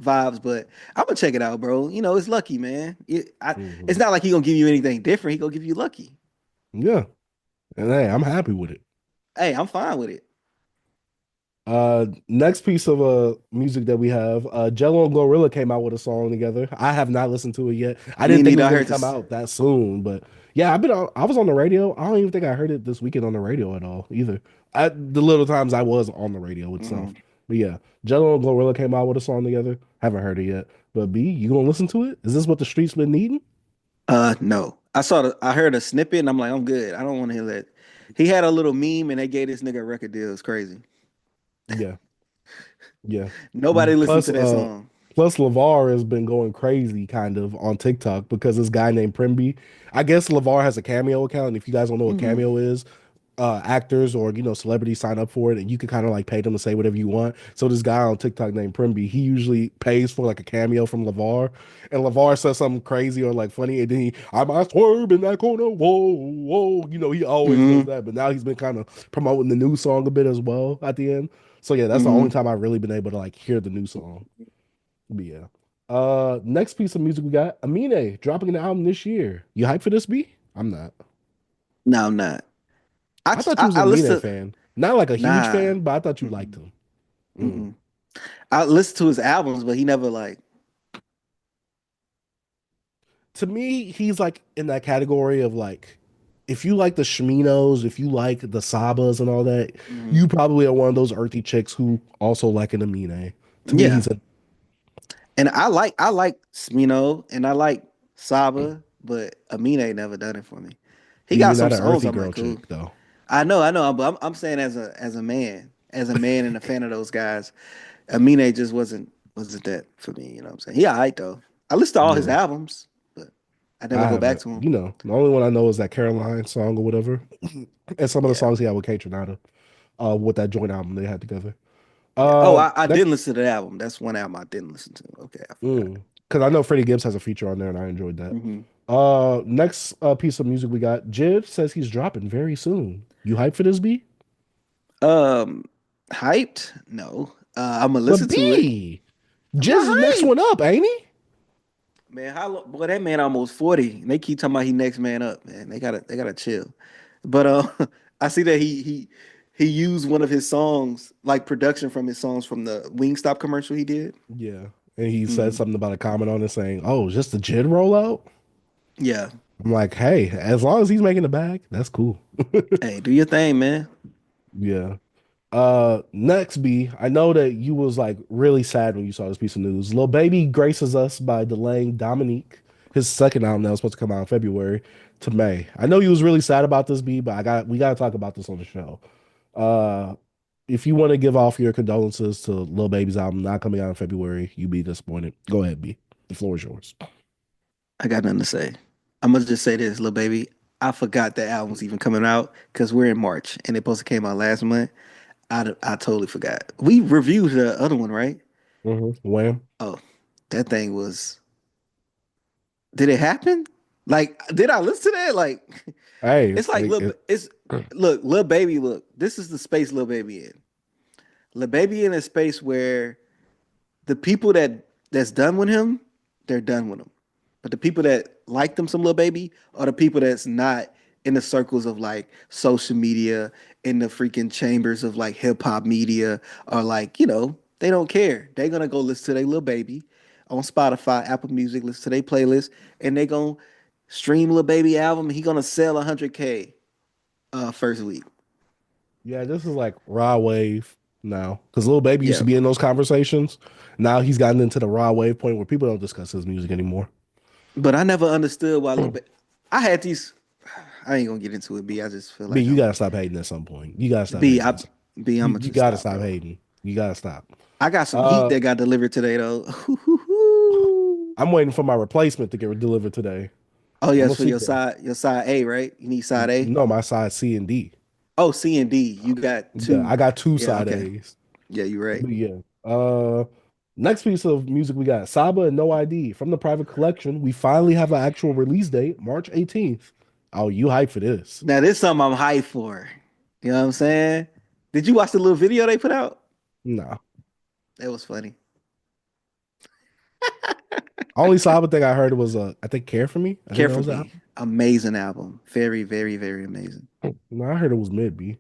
vibes. But I'm gonna check it out, bro. You know, it's Lucky, man. It's Mhm. not like he gonna give you anything different. He gonna give you Lucky. Yeah. And hey, I'm happy with it. Hey, I'm fine with it. Next piece of music that we have, Jello and Glorilla came out with a song together. I have not listened to it yet. I Me didn't think it neither. was I gonna heard come this. out that soon, but yeah, I was on the radio. I don't even think I heard it this weekend on the radio at all either. The little times I was on the radio itself. Mhm. But yeah, Jello and Glorilla came out with a song together. Haven't heard it yet. But B, you gonna listen to it? Is this what the streets been needing? No. I heard a snippet and I'm like, I'm good. I don't want to hear that. He had a little meme and they gave this nigga a record deal. It's crazy. Yeah, yeah. Nobody listened Plus, to that song. plus LeVar has been going crazy kind of on TikTok because this guy named Primby. I guess LeVar has a Cameo account, and if you guys don't know what Hmm. Cameo is, actors or celebrities sign up for it, and you can kind of like pay them to say whatever you want. So this guy on TikTok named Primby, he usually pays for like a cameo from LeVar, and LeVar says something crazy or like funny, and then I might swerve in that corner, whoa, whoa. He always does Hmm. that, but now he's been kind of promoting the new song a bit as well at the end. So yeah, that's the only Hmm. time I've really been able to like hear the new song. But yeah. Next piece of music we got Amine dropping an album this year. You hyped for this B? I'm not. No, I'm not. I thought you was I an Amine listen to fan. Not like a huge nah. fan, but I thought you liked Mm-mm. him. Mm. Mm-mm. I listened to his albums, but he never like. To me, he's like in that category of like, if you like the Shminos, if you like the Sabas and all that, Mhm. you probably are one of those earthy chicks who also like an Amine. To me, Yeah, he's a and I like Smino and I like Saba, but Amin ain't never done it for me. He got you're some not an songs earthy I'm like, girl cool. chick though. I know, but I'm saying as a man and a fan of those guys, Amine just wasn't that for me. You know what I'm saying? He alright though. I listen to all his Yeah, albums, but I never I go back haven't. to him. The only one I know is that Caroline song or whatever, and some of the Yeah, songs he had with Kate Renata, with that joint album they had together. yeah. Oh, Uh, I next, didn't listen to that album. That's one album I didn't listen to. Okay, I forgot. because I know Freddie Gibbs has a feature on there, and I enjoyed that. Hmm. Next piece of music we got. Jid says he's dropping very soon. You hyped for this B? Um, Hyped? No. I'm gonna listen But to it. B, I'm Jizz not is next hyped. one up, ain't he? Man, boy, that man almost 40. And they keep talking about he next man up, man. They gotta chill. But I see that he used one of his songs, like production from his songs from the Wingstop commercial he did. Yeah, and he said Hmm. something about a comment on it saying, "Oh, just the Jid rollout." Yeah. I'm like, hey, as long as he's making the bag, that's cool. Hey, do your thing, man. Yeah. Next B, I know that you was like really sad when you saw this piece of news. Lil Baby graces us by delaying Dominique, his second album that was supposed to come out in February to May. I know you was really sad about this B, but we gotta talk about this on the show. Uh, if you want to give off your condolences to Lil Baby's album not coming out in February, you be disappointed. Go ahead, B. The floor is yours. I got nothing to say. I'm gonna just say this, little baby. I forgot that album's even coming out because we're in March and it supposed to came out last month. I totally forgot. We reviewed the other one, right? Wham. Oh, that thing was. Did it happen? Like, did I listen to that? Like, Hey, it's like, look, little baby, look. This is the space little baby in. Little baby in a space where the people that's done with him, they're done with him. But the people that like them, some little baby, are the people that's not in the circles of like social media in the freaking chambers of like hip hop media are like, they don't care. They're gonna go listen to their little baby on Spotify, Apple Music, listen to their playlist, and they gonna stream Lil Baby album. He gonna sell 100K first week. Yeah, this is like raw wave now. Because Lil Baby used Yeah. to be in those conversations. Now he's gotten into the raw wave point where people don't discuss his music anymore. But I never understood why Lil Baby. I had these. I ain't gonna get into it, B. I just feel B, like you gotta stop hating at some point. You gotta stop B. hating. B. I'm You gonna gotta stop, stop bro. hating. You gotta stop. I got some heat that got delivered today though. I'm waiting for my replacement to get delivered today. Oh I'm yes, gonna for see your that. side A, right? You need side A. No, my side C and D. Oh, C and D. You got Yeah, two. I got two Yeah, side okay. A's. Yeah, you're right. But yeah. Next piece of music we got Saba and No ID from the private collection. We finally have an actual release date, March 18th. Oh, you hyped for this? Now this is something I'm hyped for. You know what I'm saying? Did you watch the little video they put out? No. That was funny. Only Saba thing I heard was I think Care for Me. I think Care that for was the Me. Amazing album. Very, very, very amazing. album. No, I heard it was mid B.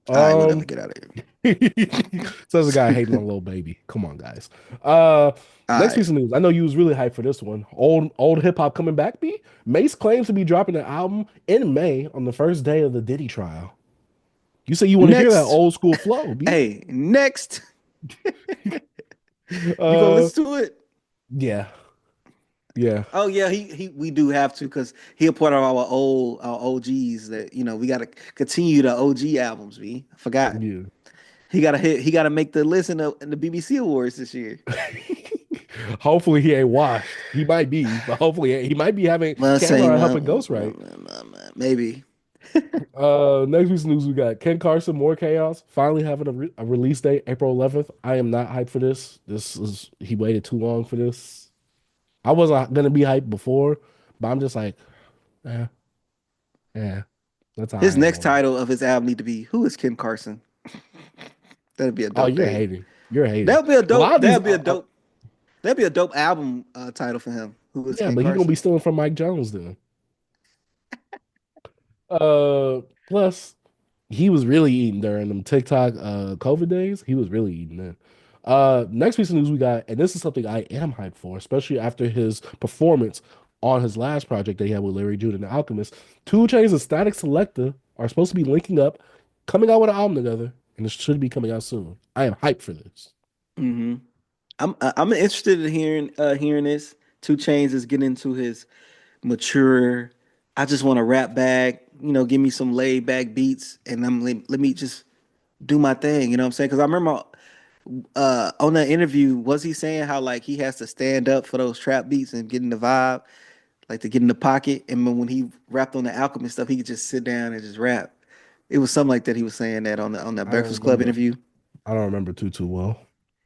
All right, whatever. Get out of here. Says a guy hating on Lil Baby. Come on, guys. All Next right. piece of news. I know you was really hyped for this one. Old hip hop coming back. B. Mace claims to be dropping an album in May on the first day of the Diddy trial. You say you want to hear that Next. old school flow, B. Hey, next. You gonna Uh, listen to it? yeah, yeah, Oh yeah, we do have to because he a part of our OGs that we gotta continue the OG albums. I forgot. yeah. He gotta make the list in the BBC Awards this year. Hopefully he ain't washed. He might be, but hopefully he might be having Cameron helping Ghostwrite. Maybe. Next week's news we got Ken Carson, More Chaos, finally having a release date, April 11th. I am not hyped for this. He waited too long for this. I wasn't gonna be hyped before, but I'm just like, yeah, that's how I His am next on it. title of his album need to be "Who is Ken Carson?" That'd be a Oh, dope you're thing. hating. You're hating. That'd be a A lot dope. of these, That'd be a dope album title for him. Who is yeah, Ken but he's gonna be Carson? stealing from Mike Jones then. Plus, he was really eating during them TikTok COVID days. He was really eating then. Next piece of news we got, and this is something I am hyped for, especially after his performance on his last project that he had with Larry June and the Alchemist. 2 Chainz and Static Selector are supposed to be linking up, coming out with an album together, and it should be coming out soon. I am hyped for this. Mm-hmm. I'm interested in hearing this. 2 Chainz is getting into his mature. I just want to rap back. Give me some laid back beats, and let me just do my thing. You know what I'm saying? Because I remember on that interview, was he saying how like he has to stand up for those trap beats and get in the vibe, like to get in the pocket. And when he rapped on the Alchemist stuff, he could just sit down and just rap. It was something like that. He was saying that on the I don't Breakfast Club remember. interview. I don't remember too well.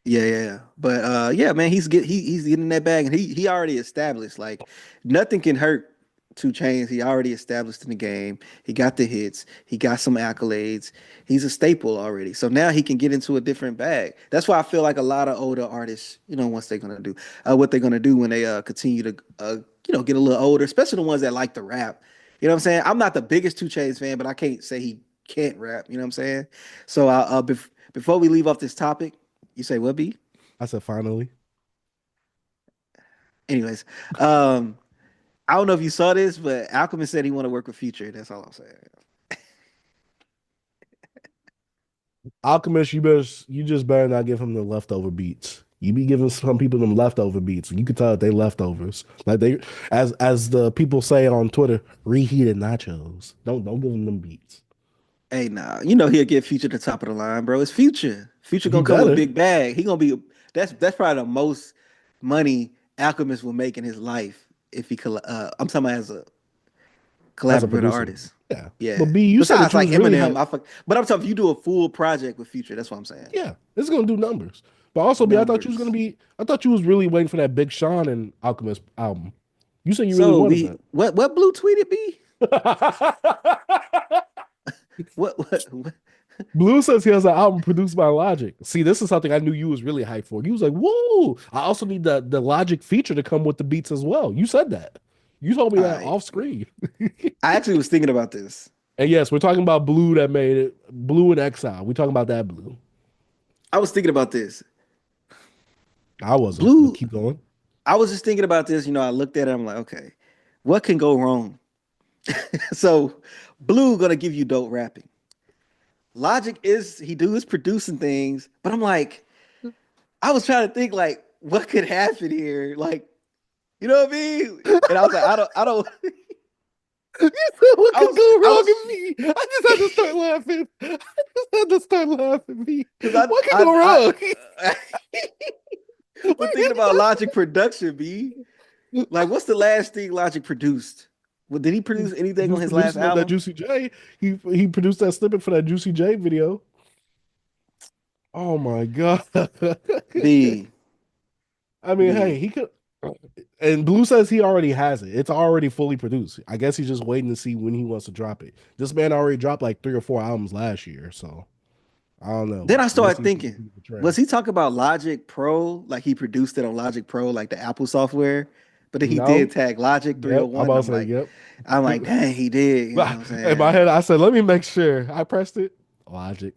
Yeah. But yeah, man, he's getting that bag, and he already established like nothing can hurt 2 Chainz. He already established in the game. He got the hits. He got some accolades. He's a staple already. So now he can get into a different bag. That's why I feel like a lot of older artists, once they're gonna do what they're gonna do when they continue to get a little older, especially the ones that like to rap. You know what I'm saying? I'm not the biggest 2 Chainz fan, but I can't say he can't rap. You know what I'm saying? So before we leave off this topic, you say what, B? I said finally. Anyways, I don't know if you saw this, but Alchemist said he want to work with Future. That's all I'm saying. Alchemist, you just better not give him the leftover beats. You be giving some people them leftover beats, and you can tell that they leftovers. Like they, as the people say on Twitter, reheated nachos. Don't give them beats. Hey, nah, he'll get Future to the top of the line, bro. It's Future. Future He gonna come with a better. big bag. He gonna be that's probably the most money Alchemist will make in his life if he I'm talking about as a As a collaborator producer. artist. Yeah. Yeah. But B, you said that Besides you like was really Eminem, hyped. but I'm talking if you do a full project with Future, that's what I'm saying. Yeah, it's gonna do numbers. But also, B, Numbers. I thought you was really waiting for that Big Sean and Alchemist album. You said you really So wanted what Blue tweeted B? that. What? Blue says he has an album produced by Logic. See, this is something I knew you was really hyped for. You was like, "Woo!" I also need the Logic feature to come with the beats as well. You said that. You told me that I off screen. I actually was thinking about this. And yes, we're talking about Blue that made it. Blue in Exile. We're talking about that Blue. I was thinking about this. I wasn't, but Blue, keep going. I was just thinking about this. I looked at it. I'm like, okay, what can go wrong? So, Blue gonna give you dope rapping. Logic he do is producing things, but I'm like, I was trying to think like, what could happen here? Like, you know what I mean? And I was like, I don't. What I could was, go I wrong was, in me? I just had to start laughing. I just had to start laughing. Me. because What could go wrong? but thinking about Logic production, B. Like, what's the last thing Logic produced? Well, did he produce He anything on was his last producing on that album? Juicy J. He produced that snippet for that Juicy J video. Oh my god. B. I mean, hey, B. he could. And Blue says he already has it. It's already fully produced. I guess he's just waiting to see when he wants to drop it. This man already dropped like 3 or 4 albums last year, so I don't know. Then I We'll started see if he thinking, can the trend. was he talking about Logic Pro? Like he produced it on Logic Pro, like the Apple software? But then he did No. tag Logic Yep. I'm 301. And about to say yep. I'm like, dang, he did. You know what I'm In my saying? head, I said, let me make sure. I pressed it. Logic.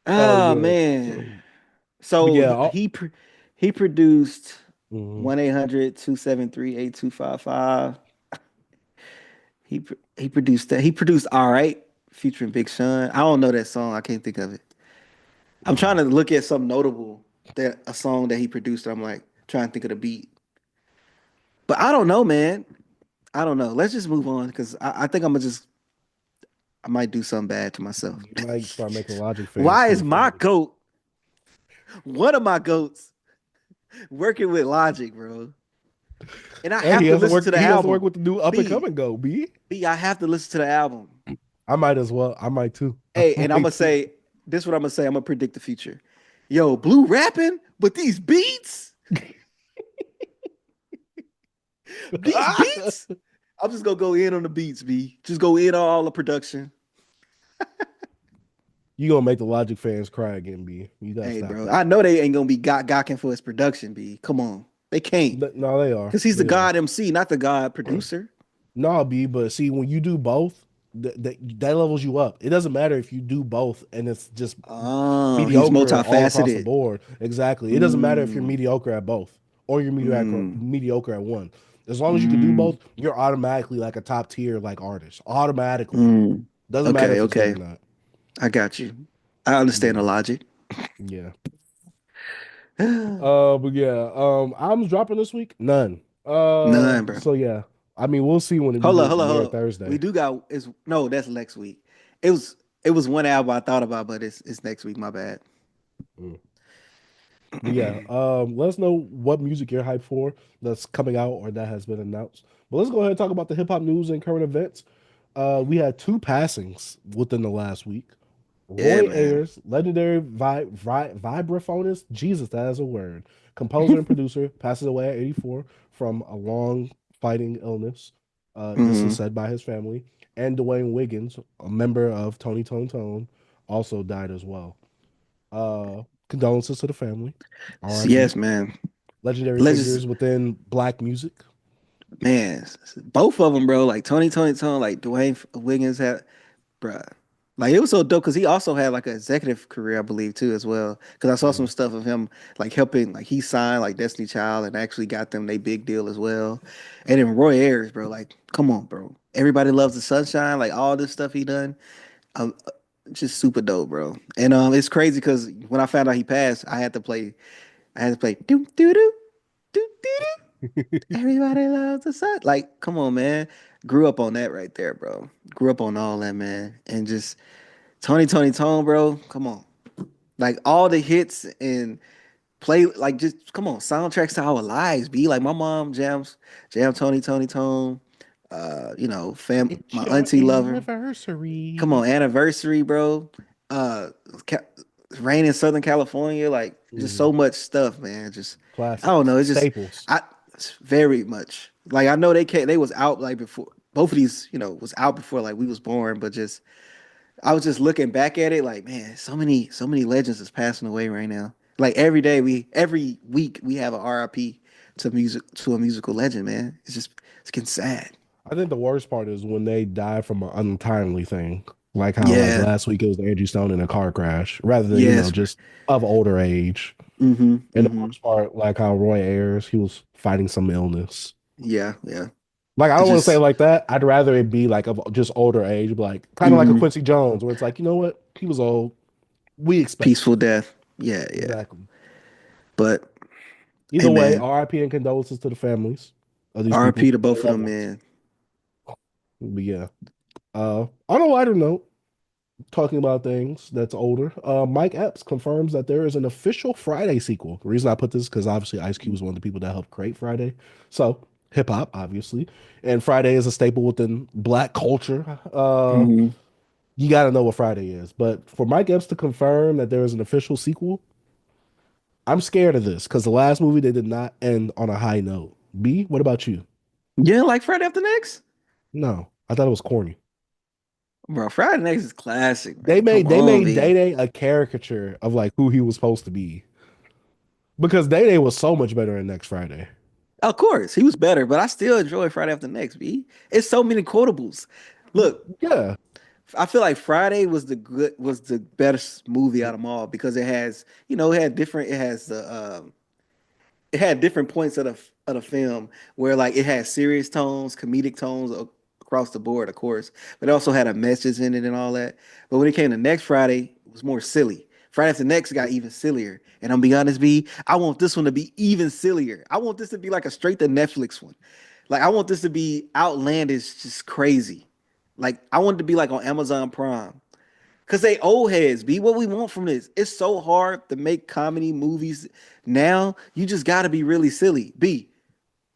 Oh Oh yeah. man. But So yeah. he produced Mhm. 1-800-273-8255. He produced that. He produced All Right featuring Big Sean. I don't know that song. I can't think of it. I'm trying to look at some notable that a song that he produced. I'm like trying to think of the beat. But I don't know, man. I don't know. Let's just move on because I think I might do something bad to myself. You might start making Logic fans Why feel is my offended. goat, one of my goats, working with Logic, bro? And I Hey, have to listen to the he has to work album. with the new up and B, coming go, B. B, I have to listen to the album. I might as well. I might too. I Hey, and I'm might gonna too. say this is what I'm gonna say. I'm gonna predict the future. Yo, Blue rapping, but these beats, I'm just gonna go in on the beats, B. Just go in on all the production. You gonna make the Logic fans cry again, B. You gotta Hey, stop bro, that. I know they ain't gonna be gawking for his production, B. Come on, they can't, No, they are. because he's the They are. God MC, not the God producer. No, B. But see, when you do both, that levels you up. It doesn't matter if you do both and it's just Oh, he's mediocre all across the multifaceted. board. Exactly. It doesn't matter if you're Mm, mediocre at both or you're mm, mediocre at one. As long as you can do mm, both, you're automatically like a top tier like artist. Automatically. mm. Doesn't matter Okay, if it's good okay, or not. I got you. I understand the Yeah. logic. Yeah. None, But yeah, albums dropping this week? None. bro. So yeah. I mean, we'll see when we Hold up, get hold up, near hold up. We Thursday. do got is no, that's next week. It was one album I thought about, but it's next week. My bad. Mm. But yeah, let us know what music you're hyped for that's coming out or that has been announced. But let's go ahead and talk about the hip hop news and current events. We had 2 passings within the last week. Yeah, Roy man. Ayers, legendary vibraphonist, Jesus, that is a word, composer and producer, passes away at 84 from a long fighting illness. This is Hmm. said by his family. And Dwayne Wiggins, a member of Tony Tone Tone, also died as well. Uh, Condolences to the family. R.I.P. Yes, man. Legendary Let's just figures within black music. man, both of them, bro. Like Tony Tone, like Dwayne Wiggins had, bruh. Like it was so dope because he also had like an executive career, I believe, too, as well. Because I saw some Mm. stuff of him like helping, like he signed like Destiny Child and actually got them they big deal as well. And then Roy Ayers, bro. Like, come on, bro. Everybody loves the sunshine. Like all this stuff he done. Just super dope, bro. And it's crazy because when I found out he passed, I had to play do do do do do. Everybody loves the sun. Like, come on, man. Grew up on that right there, bro. Grew up on all that, man. And just Tony Tone, bro. Come on. Like all the hits and play, like just come on, soundtracks to our lives, be like my mom jam Tony Tone. It's My your auntie love her. Come anniversary. on, anniversary, bro. Uh, Ca- Rain in Southern California, like just Mhm. so much stuff, man. Just I don't Classics, know. It's just staples. I very much like I know they was out like before both of these, was out before like we was born, but just I was just looking back at it like, man, so many legends is passing away right now. Like every week we have a RIP to a musical legend, man. It's getting sad. I think the worst part is when they die from an untimely thing, like how like Yeah. last week it was Angie Stone in a car crash, rather than Yes. just of older age. Mm-hmm. And the Mm-hmm. worst part, like how Roy Ayers, he was fighting some illness. Yeah. Yeah. Like I It don't want to say it just like that. I'd rather it be like of just older age, but like kind of like a mm-hmm. Quincy Jones, where it's like, you know what, he was old. We expect it. Peaceful death. Yeah. Yeah. Exactly. But hey, Either way, man, RIP and condolences to the families of these RP people, to their both of loved them, ones. man. But yeah. On a lighter note, talking about things that's older, Mike Epps confirms that there is an official Friday sequel. The reason I put this is because obviously Ice Cube is one of the people that helped create Friday. So hip hop, obviously. And Friday is a staple within black culture. Mm-hmm. You got to know what Friday is. But for Mike Epps to confirm that there is an official sequel, I'm scared of this because the last movie they did not end on a high note. B, what about you? Yeah, like Friday After Next, No, I thought it was corny. bro. Friday Next is classic, They man. Come made they on, made Day B. Day a caricature of like who he was supposed to be because Day Day was so much better in Next Friday. Of course, he was better, but I still enjoy Friday After Next, B. It's so many quotables. Look, Yeah, I feel like Friday was the best movie out of them all because it has, it had different it has the it had different points of the film where like it had serious tones, comedic tones across the board, of course, but it also had a message in it and all that. But when it came to next Friday, it was more silly. Friday After Next got even sillier. And I'm be honest, B, I want this one to be even sillier. I want this to be like a straight to Netflix one. Like I want this to be outlandish, just crazy. Like I want it to be like on Amazon Prime. Cause they old heads, be what we want from this. It's so hard to make comedy movies now. You just gotta be really silly. B,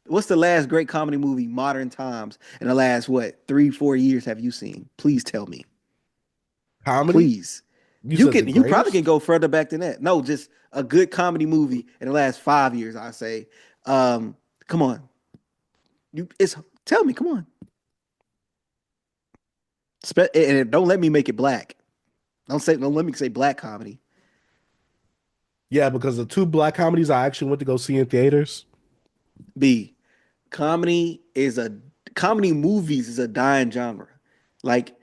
what's the last great comedy movie modern times in the last what 3, 4 years have you seen? Please tell me. comedy. Please. You said the You probably can greatest. go further back than that. No, just a good comedy movie in the last 5 years, I say. Um, come on. It's tell me, come on. And don't let me make it black. Don't let me say black comedy. Yeah, because the two black comedies I actually went to go see in theaters. B. Comedy is a comedy movies is a dying genre. Like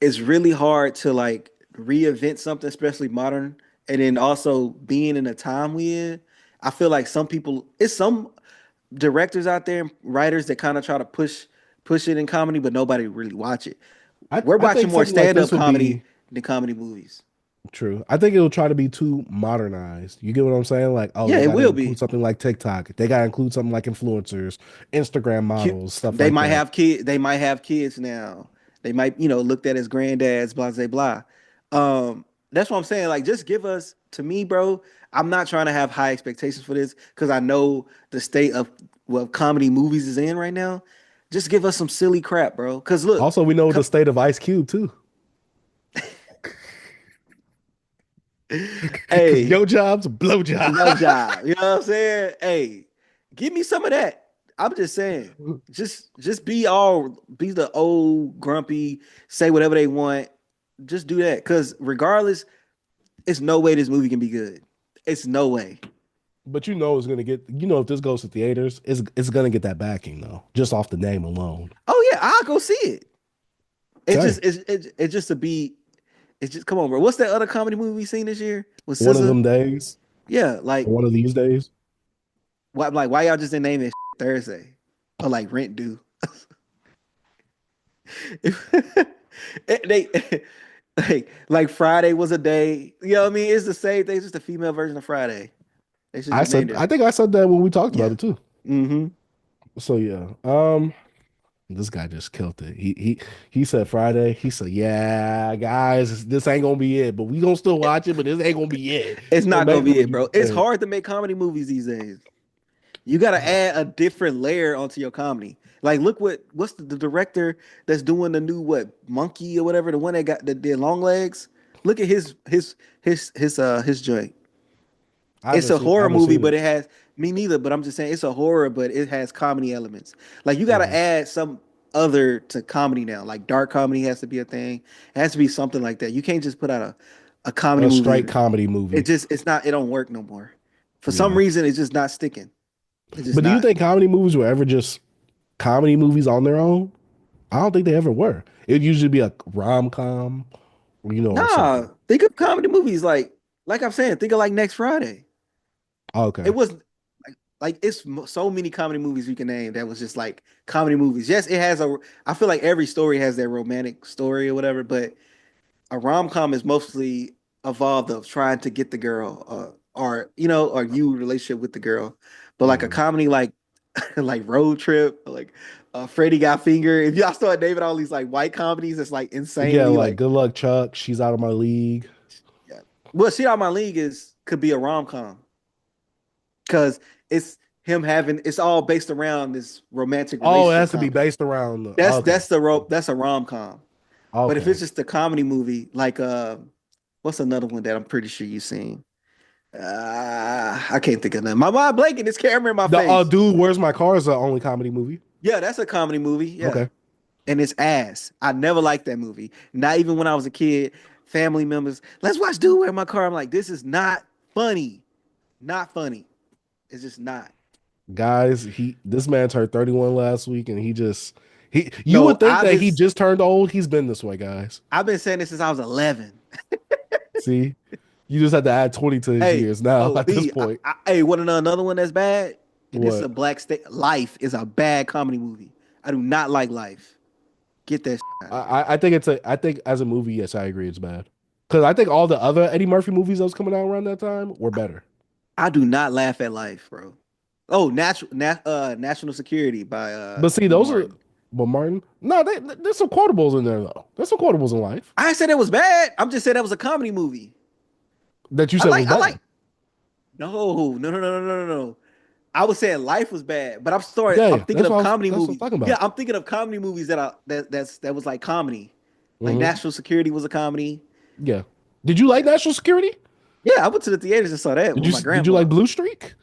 it's really hard to like reinvent something, especially modern, and then also being in the time we in. I feel like it's some directors out there and writers that kind of try to push it in comedy, but nobody really watch it. We're I think watching more something like stand this up would comedy be than comedy movies. true. I think it'll try to be too modernized. You get what I'm saying? Like, oh, Yeah, they it got to will include be. something like TikTok. They got to include something like influencers, Instagram models, stuff They like might that. have kids. They might have kids now. They might, looked at as granddads, blah, blah, blah. That's what I'm saying. Like, just give us, to me, bro. I'm not trying to have high expectations for this because I know the state of what comedy movies is in right now. Just give us some silly crap, bro. Because look, Also, we know the state of Ice Cube too, because hey, your job's a blow job. no job. You know what I'm saying? Hey, give me some of that. I'm just saying. Just be the old grumpy, say whatever they want. Just do that. Cause regardless, it's no way this movie can be good. It's no way. But you know it's gonna get. You know if this goes to theaters, it's gonna get that backing though, just off the name alone. Oh yeah, I'll go see it. It's Same. just it's just to be it's just come on, bro. What's that other comedy movie we seen this year with One of SZA? them days, Yeah, like one of these days. why y'all just didn't name it Thursday or like Rent Due? they like Friday was a day. You know what I mean? It's the same thing, it's just a female version of Friday. They should I just named said, it. I think I said that when we talked about Yeah. it too. Mm-hmm. So yeah, this guy just killed it. He said Friday. He said, "Yeah, guys, this ain't gonna be it, but we gonna still watch it, but this ain't gonna be it." It's So not gonna maybe be what it, you bro. It's said. hard to make comedy movies these days. You got to add a different layer onto your comedy. Like, look what's the director that's doing the new what Monkey or whatever, the one that got the did Long Legs. Look at his joint. It's a I horror haven't movie, seen but it. it has me neither. But I'm just saying it's a horror, but it has comedy elements. Like you got to Mhm. add some other to comedy now. Like dark comedy has to be a thing. It has to be something like that. You can't just put out a comedy A straight movie. comedy movie. It don't work no more. For some Yeah, reason, it's just not sticking. It's just But do you not. think comedy movies were ever just comedy movies on their own? I don't think they ever were. It would usually be a rom-com, or Nah, something. think of comedy movies like I'm saying, think of like Next Friday. It Okay. was like it's so many comedy movies you can name that was just like comedy movies. Yes, it has a. I feel like every story has their romantic story or whatever, but a rom com is mostly evolved of trying to get the girl, or you relationship with the girl. But like a Mhm. comedy like like Road Trip, like Freddie Got Finger. If y'all start naming all these like white comedies, it's like Yeah, insanely like like Good Luck Chuck, She's Out of My League. yeah. Well, Shit Out My League is could be a rom com because it's him having it's all based around this romantic Oh, it relationship has to be comedy. based around the That's okay. that's the ro that's a rom com. But if Okay. it's just a comedy movie, like what's another one that I'm pretty sure you've seen? I can't think of none. My mind blanking. This camera in my The face. Dude, Where's My Car is the only comedy movie. Yeah, that's a comedy movie. Yeah, Okay. and it's ass. I never liked that movie. Not even when I was a kid. Family members, let's watch Dude Where My Car. I'm like, this is not funny. Not funny. It's just not. Guys, this man turned 31 last week and you No, would think that he just turned old. He's been this way, guys. I've been saying this since I was 11. See? You just had to add 20 to his Hey, years now oh at this B, point. hey, want to know another one that's bad? And this is a What? black state. Life is a bad comedy movie. I do not like Life. Get that out of here. I think as a movie, yes, I agree it's bad. Because I think all the other Eddie Murphy movies that was coming out around that time were better. I do not laugh at Life, bro. Oh, National Security by But see, Steve those are Martin. but Martin. No, there's some quotables in there though. There's some quotables in life I said it was bad. I'm just saying that was a comedy movie. that you I said was like. I bad. like. No. I was saying Life was bad, but Yeah, I'm yeah, thinking of comedy that's what I'm movies. talking Yeah, about. I'm thinking of comedy movies that was like comedy. Like Hmm. National Security was a comedy. Yeah. Did you like National Security? Yeah, I went to the theaters and saw that with my Did you like grandpa. Blue Streak?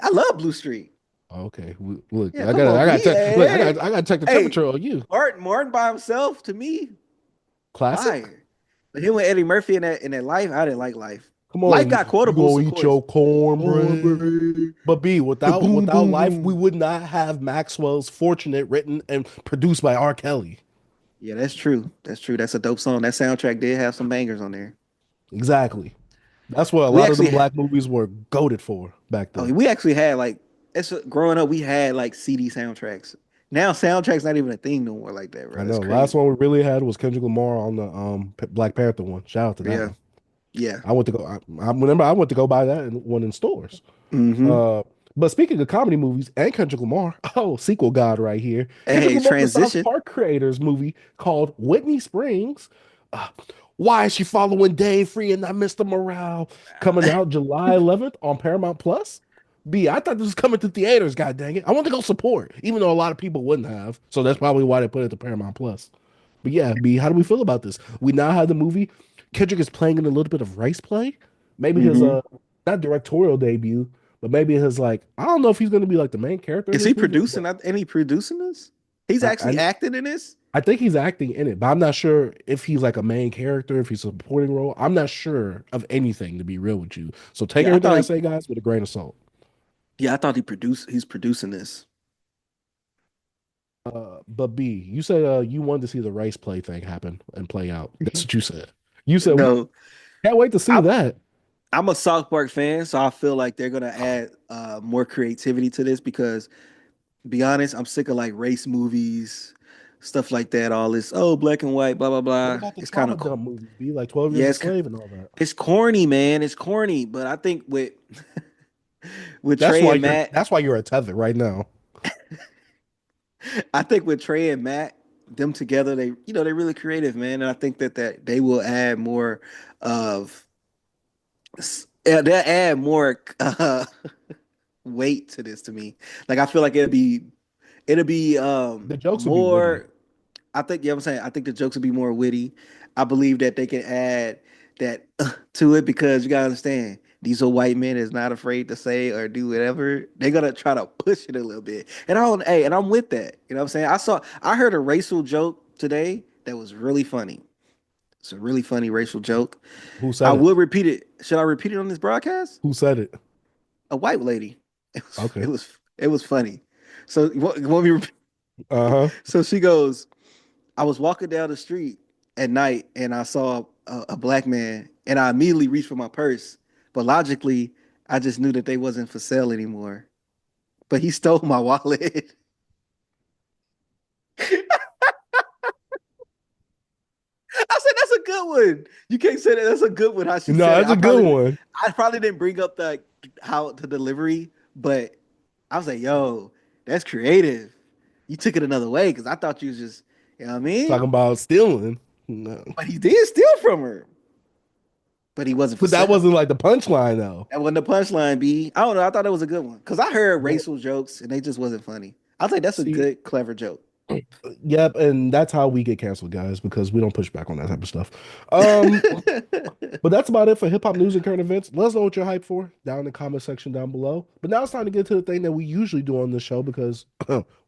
I love Blue Street. Okay, look, Yeah, come on, B. I gotta check the Hey, temperature on you. Martin by himself to me, Classic. fire. But him with Eddie Murphy in that Life, I didn't like Life. Come Life on, got you gonna quotables, of eat course. your cornbread. Cornbread. But B, The boom without boom life, we boom. would not have Maxwell's Fortunate written and produced by R. Kelly. Yeah, that's true. That's true. That's a dope song. That soundtrack did have some bangers on there. Exactly. That's what a We lot of them actually, black movies were goaded for back oh, then. we actually had like, it's growing up. We had like CD soundtracks. Now soundtracks not even a thing no more like that, I bro. That's know. Last crazy. one we really had was Kendrick Lamar on the Black Panther one. Shout out to that Yeah, one. yeah. I went to go. I remember I went to go buy one in stores. Mm-hmm. Uh, but speaking of comedy movies and Kendrick Lamar, oh, sequel god right here. Kendrick Hey, Lamar, the South transition. Park creators movie called Whitney Springs. Uh, why is she following Dave Free and not Mr. Morale? Coming out July 11th on Paramount Plus. B, I thought this was coming to theaters. God dang it! I want to go support, even though a lot of people wouldn't have. So that's probably why they put it to Paramount Plus. But yeah, B, how do we feel about this? We now have the movie. Kendrick is playing in a little bit of Rice Play. Maybe his Mm-hmm. not directorial debut, but maybe his like I don't know if he's going to be like the main character in Is he this movie. producing? Any producing this? He's I, actually I acting in this. I think he's acting in it, but I'm not sure if he's like a main character, if he's a supporting role. I'm not sure of anything to be real with you. So take Yeah, I everything thought. I say, guys, with a grain of salt. Yeah, I thought He's producing this. But B, you said you wanted to see the Rice Play thing happen and play out. That's what you said. You said No, can't wait to see I, that. I'm a South Park fan, so I feel like they're gonna add more creativity to this because, to be honest, I'm sick of like race movies, stuff like that. All this, oh, black and white, blah blah What blah. about the It's kind trauma of, dump movies? Be like 12 yeah, Years a Slave and all that. it's corny, man. It's corny. But I think with with Trey and Matt, That's why you're a tether right now. I think with Trey and Matt, them together, they're really creative, man. And I think that they will add more of, yeah, they'll add more weight to this to me. Like I feel like it'll be The jokes will be witty. more. I think, yeah, I'm saying I think the jokes will be more witty. I believe that they can add that to it because you gotta understand these are white men is not afraid to say or do whatever. They're gonna try to push it a little bit. And and I'm with that. You know what I'm saying? I heard a racial joke today that was really funny. It's a really funny racial joke. Who I said it? would repeat it. Should I repeat it on this broadcast? Who said it? A white lady. It was Okay. it was It was funny. So when we Uh-huh. so she goes, I was walking down the street at night and I saw a black man and I immediately reached for my purse. But logically, I just knew that they wasn't for sale anymore. But he stole my wallet. I said that's a good one. You can't say that. That's a good one. How she No, said it. that's a good one. I probably didn't bring up the how the delivery, but I was like, "Yo, that's creative. You took it another way because I thought you was just, you know what I mean." Talking about stealing. No. But he did steal from her, but he wasn't for But that sale. wasn't like the punchline though. That wasn't the punchline. B. I don't know. I thought that was a good one because I heard racial jokes and they just wasn't funny. I was like, that's a See, good, clever joke. yep, and that's how we get canceled, guys, because we don't push back on that type of stuff. Um, but that's about it for hip hop news and current events. Let us know what you're hyped for down in the comment section down below. But now it's time to get to the thing that we usually do on this show because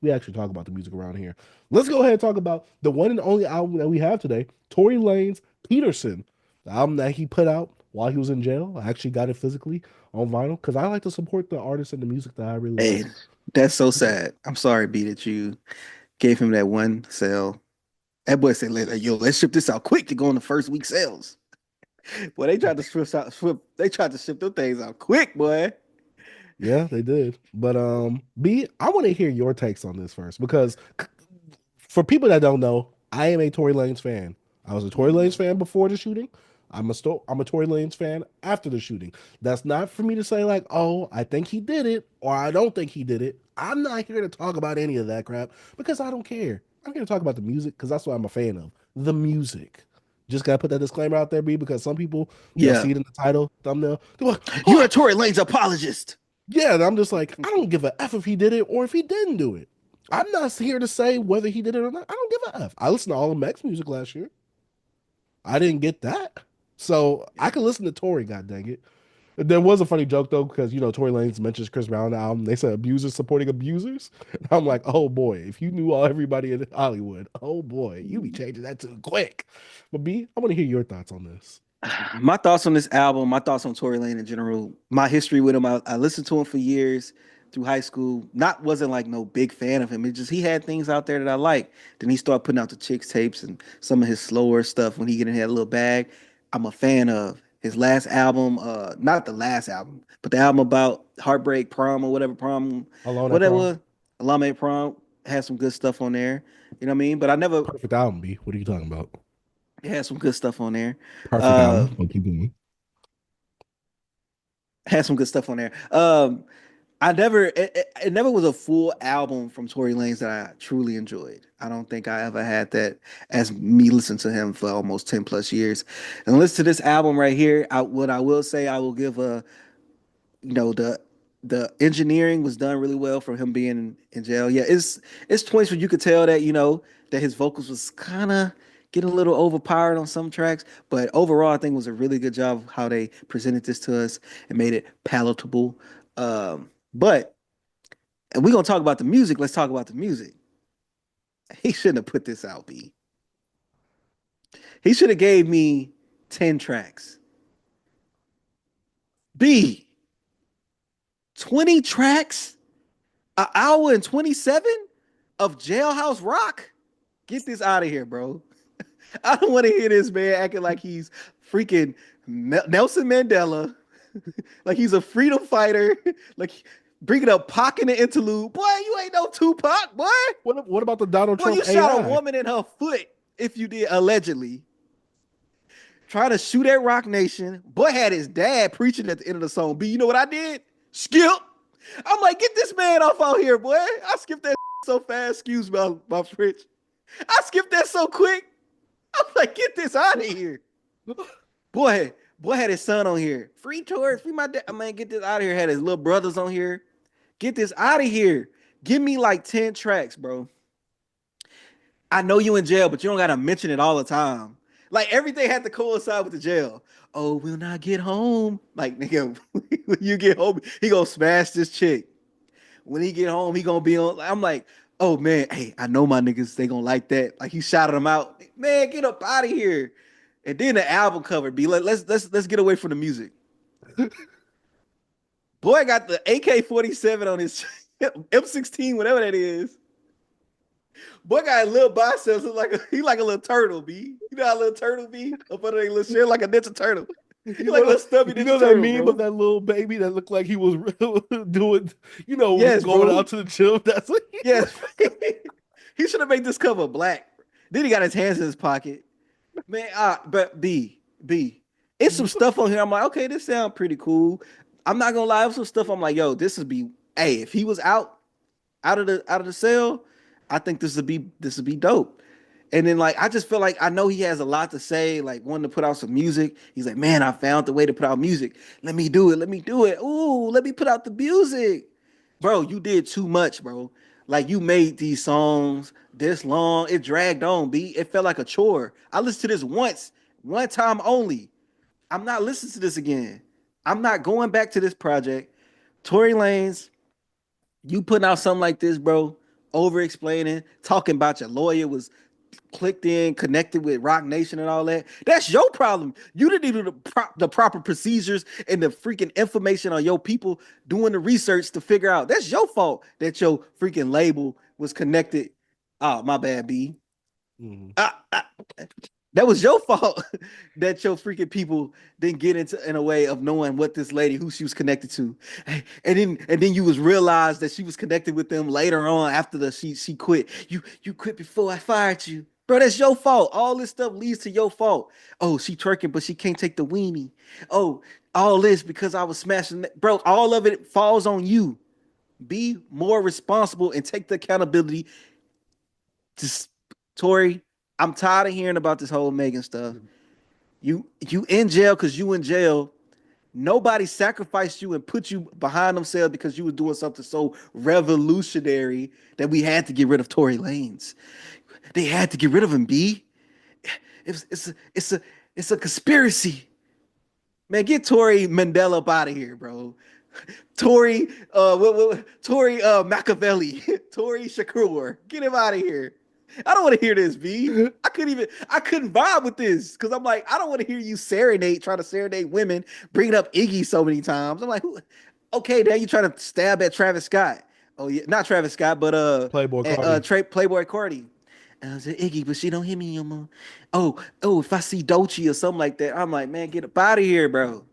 we actually talk about the music around here. Let's go ahead and talk about the one and only album that we have today, Tory Lanez Peterson, the album that he put out while he was in jail. I actually got it physically on vinyl because I like to support the artists and the music that I really Hey, like. that's so sad. I'm sorry, B, that you gave him that one sale. That boy said, "Yo, let's ship this out quick to go on the first week sales." Boy, they tried to they tried to ship them things out quick, boy. Yeah, they did. But B, I want to hear your takes on this first because for people that don't know, I am a Tory Lanez fan. I was a Tory Lanez fan before the shooting. I'm a Tory Lanez fan after the shooting. That's not for me to say like, oh, I think he did it or I don't think he did it. I'm not here to talk about any of that crap because I don't care. I'm here to talk about the music because that's what I'm a fan of. The music. Just gotta put that disclaimer out there, B, because some people, Yeah, see it in the title, thumbnail. They're like, you're a oh, Tory Lanez apologist. yeah, and I'm just like, I don't give a F if he did it or if he didn't do it. I'm not here to say whether he did it or not. I don't give a F. I listened to all of Mac's music last year. I didn't get that. So I could listen to Tory, god dang it. There was a funny joke though, because Tory Lanez mentions Chris Brown in the album. They said abusers supporting abusers. And I'm like, oh boy, if you knew all everybody in Hollywood, oh boy, you be changing that too quick. But B, I want to hear your thoughts on this. My thoughts on this album, my thoughts on Tory Lanez in general, my history with him. I listened to him for years through high school. Wasn't like no big fan of him. It just he had things out there that I like. Then he started putting out the chicks tapes and some of his slower stuff when he get in that little bag. I'm a fan of his last album, not the last album, but the album about Heartbreak Prom or whatever prom, Alone at whatever Prom, was. Alame Prom had some good stuff on there. You know what I mean? But I never perfect album. B, what are you talking about? it had some good stuff on there. Perfect Uh, album. What keep going? had some good stuff on there. It never was a full album from Tory Lanez that I truly enjoyed. I don't think I ever had that as me listening to him for almost 10 plus years. And listen to this album right here. What I will say, I will give a you know the engineering was done really well for him being in jail. Yeah, it's points where you could tell that that his vocals was kind of getting a little overpowered on some tracks, but overall I think it was a really good job of how they presented this to us and made it palatable. But we're gonna talk about the music. Let's talk about the music. He shouldn't have put this out, B. He should have gave me 10 tracks. B, 20 tracks? An hour and 27 of Jailhouse Rock? Get this out of here, bro. I don't want to hear this man acting like he's freaking Nelson Mandela, like he's a freedom fighter, like bringing up Pac in the interlude. Boy, you ain't no Tupac, boy. What about the Donald Boy, Trump you shot a AI? woman in her foot if you did, allegedly. Trying to shoot at Rock Nation. Boy had his dad preaching at the end of the song. B, you know what I did? Skip. I'm like, get this man off out here, boy. I skipped that so fast. Excuse my French. I skipped that so quick. I'm like, get this out of here. Boy had his son on here. Free Tory, free my dad. I mean, get this out of here. Had his little brothers on here. Get this out of here. Give me like 10 tracks, bro. I know you in jail, but you don't gotta mention it all the time. Like everything had to coincide with the jail. Oh, we'll not get home. Like nigga, when you get home, he gonna smash this chick. When he get home, he gonna be on. I'm like, oh man, hey, I know my niggas. They gonna like that. Like he shouted them out. Man, get up out of here. And then the album cover be like, let's get away from the music. Boy got the AK-47 on his M16, whatever that is. Boy got little biceps. He like a little turtle, B. You know how a little turtle be? Up under their little shell like a Ninja Turtle. He like a little stubby Ninja that Turtle, meme bro. of that little baby that looked like he was doing, Yes, going bro. out to the gym. That's what Yes. He should have made this cover black. Then he got his hands in his pocket. Man, but it's some stuff on here. I'm like, okay, this sounds pretty cool. I'm not gonna lie, there's some stuff I'm like, yo, this would be, hey, if he was out of the cell, I think this would be dope. And then like I just feel like I know he has a lot to say, like wanting to put out some music. He's like, man, I found the way to put out music. Let me do it. Let me do it. Ooh, let me put out the music. Bro, you did too much, bro. Like you made these songs this long. It dragged on, B. It felt like a chore. I listened to this once, one time only. I'm not listening to this again. I'm not going back to this project. Tory Lanez, you putting out something like this, bro, over explaining, talking about your lawyer was clicked in, connected with Rock Nation and all that. That's your problem. You didn't do the proper procedures and the freaking information on your people doing the research to figure out. That's your fault that your freaking label was connected. Oh, my bad, B. Mm-hmm. That was your fault that your freaking people didn't get in a way of knowing what this lady who she was connected to, and then you was realized that she was connected with them later on after she quit. You quit before I fired you, bro. That's your fault. All this stuff leads to your fault. Oh, she twerking, but she can't take the weenie. Oh, all this because I was smashing, bro. All of it falls on you. Be more responsible and take the accountability. Just Tory, I'm tired of hearing about this whole Megan stuff. You in jail because you in jail. Nobody sacrificed you and put you behind themselves because you were doing something so revolutionary that we had to get rid of Tory Lanez. They had to get rid of him, B. It's a conspiracy. Man, get Tory Mandela up out of here, bro. Tory Tory Machiavelli, Tory Shakur. Get him out of here. I don't want to hear this, B. I couldn't vibe with this because I'm like, I don't want to hear you trying to serenade women, bringing up Iggy so many times. I'm like, okay, now you're trying to stab at Travis Scott. Oh yeah, not Travis Scott, but Playboy Cardi. Playboy Cardi. And I said, Iggy, but she don't hit me no more. Oh, if I see Doechii or something like that, I'm like, man, get up out of here, bro.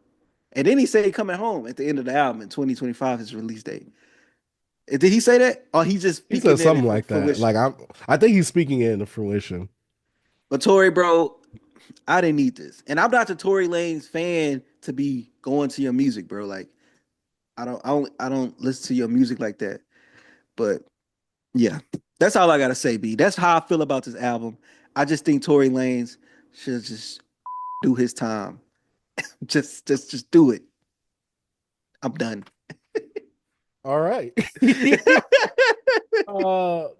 And then he said he coming home at the end of the album in 2025, his release date. Did he say that? Or he just He speaking said that something in like that. fruition? Like I think he's speaking it into fruition. But Tory, bro, I didn't need this. And I'm not the Tory Lanez fan to be going to your music, bro. Like, I don't listen to your music like that. But yeah, that's all I gotta say, B. That's how I feel about this album. I just think Tory Lanez should just do his time. just do it. I'm done. All right.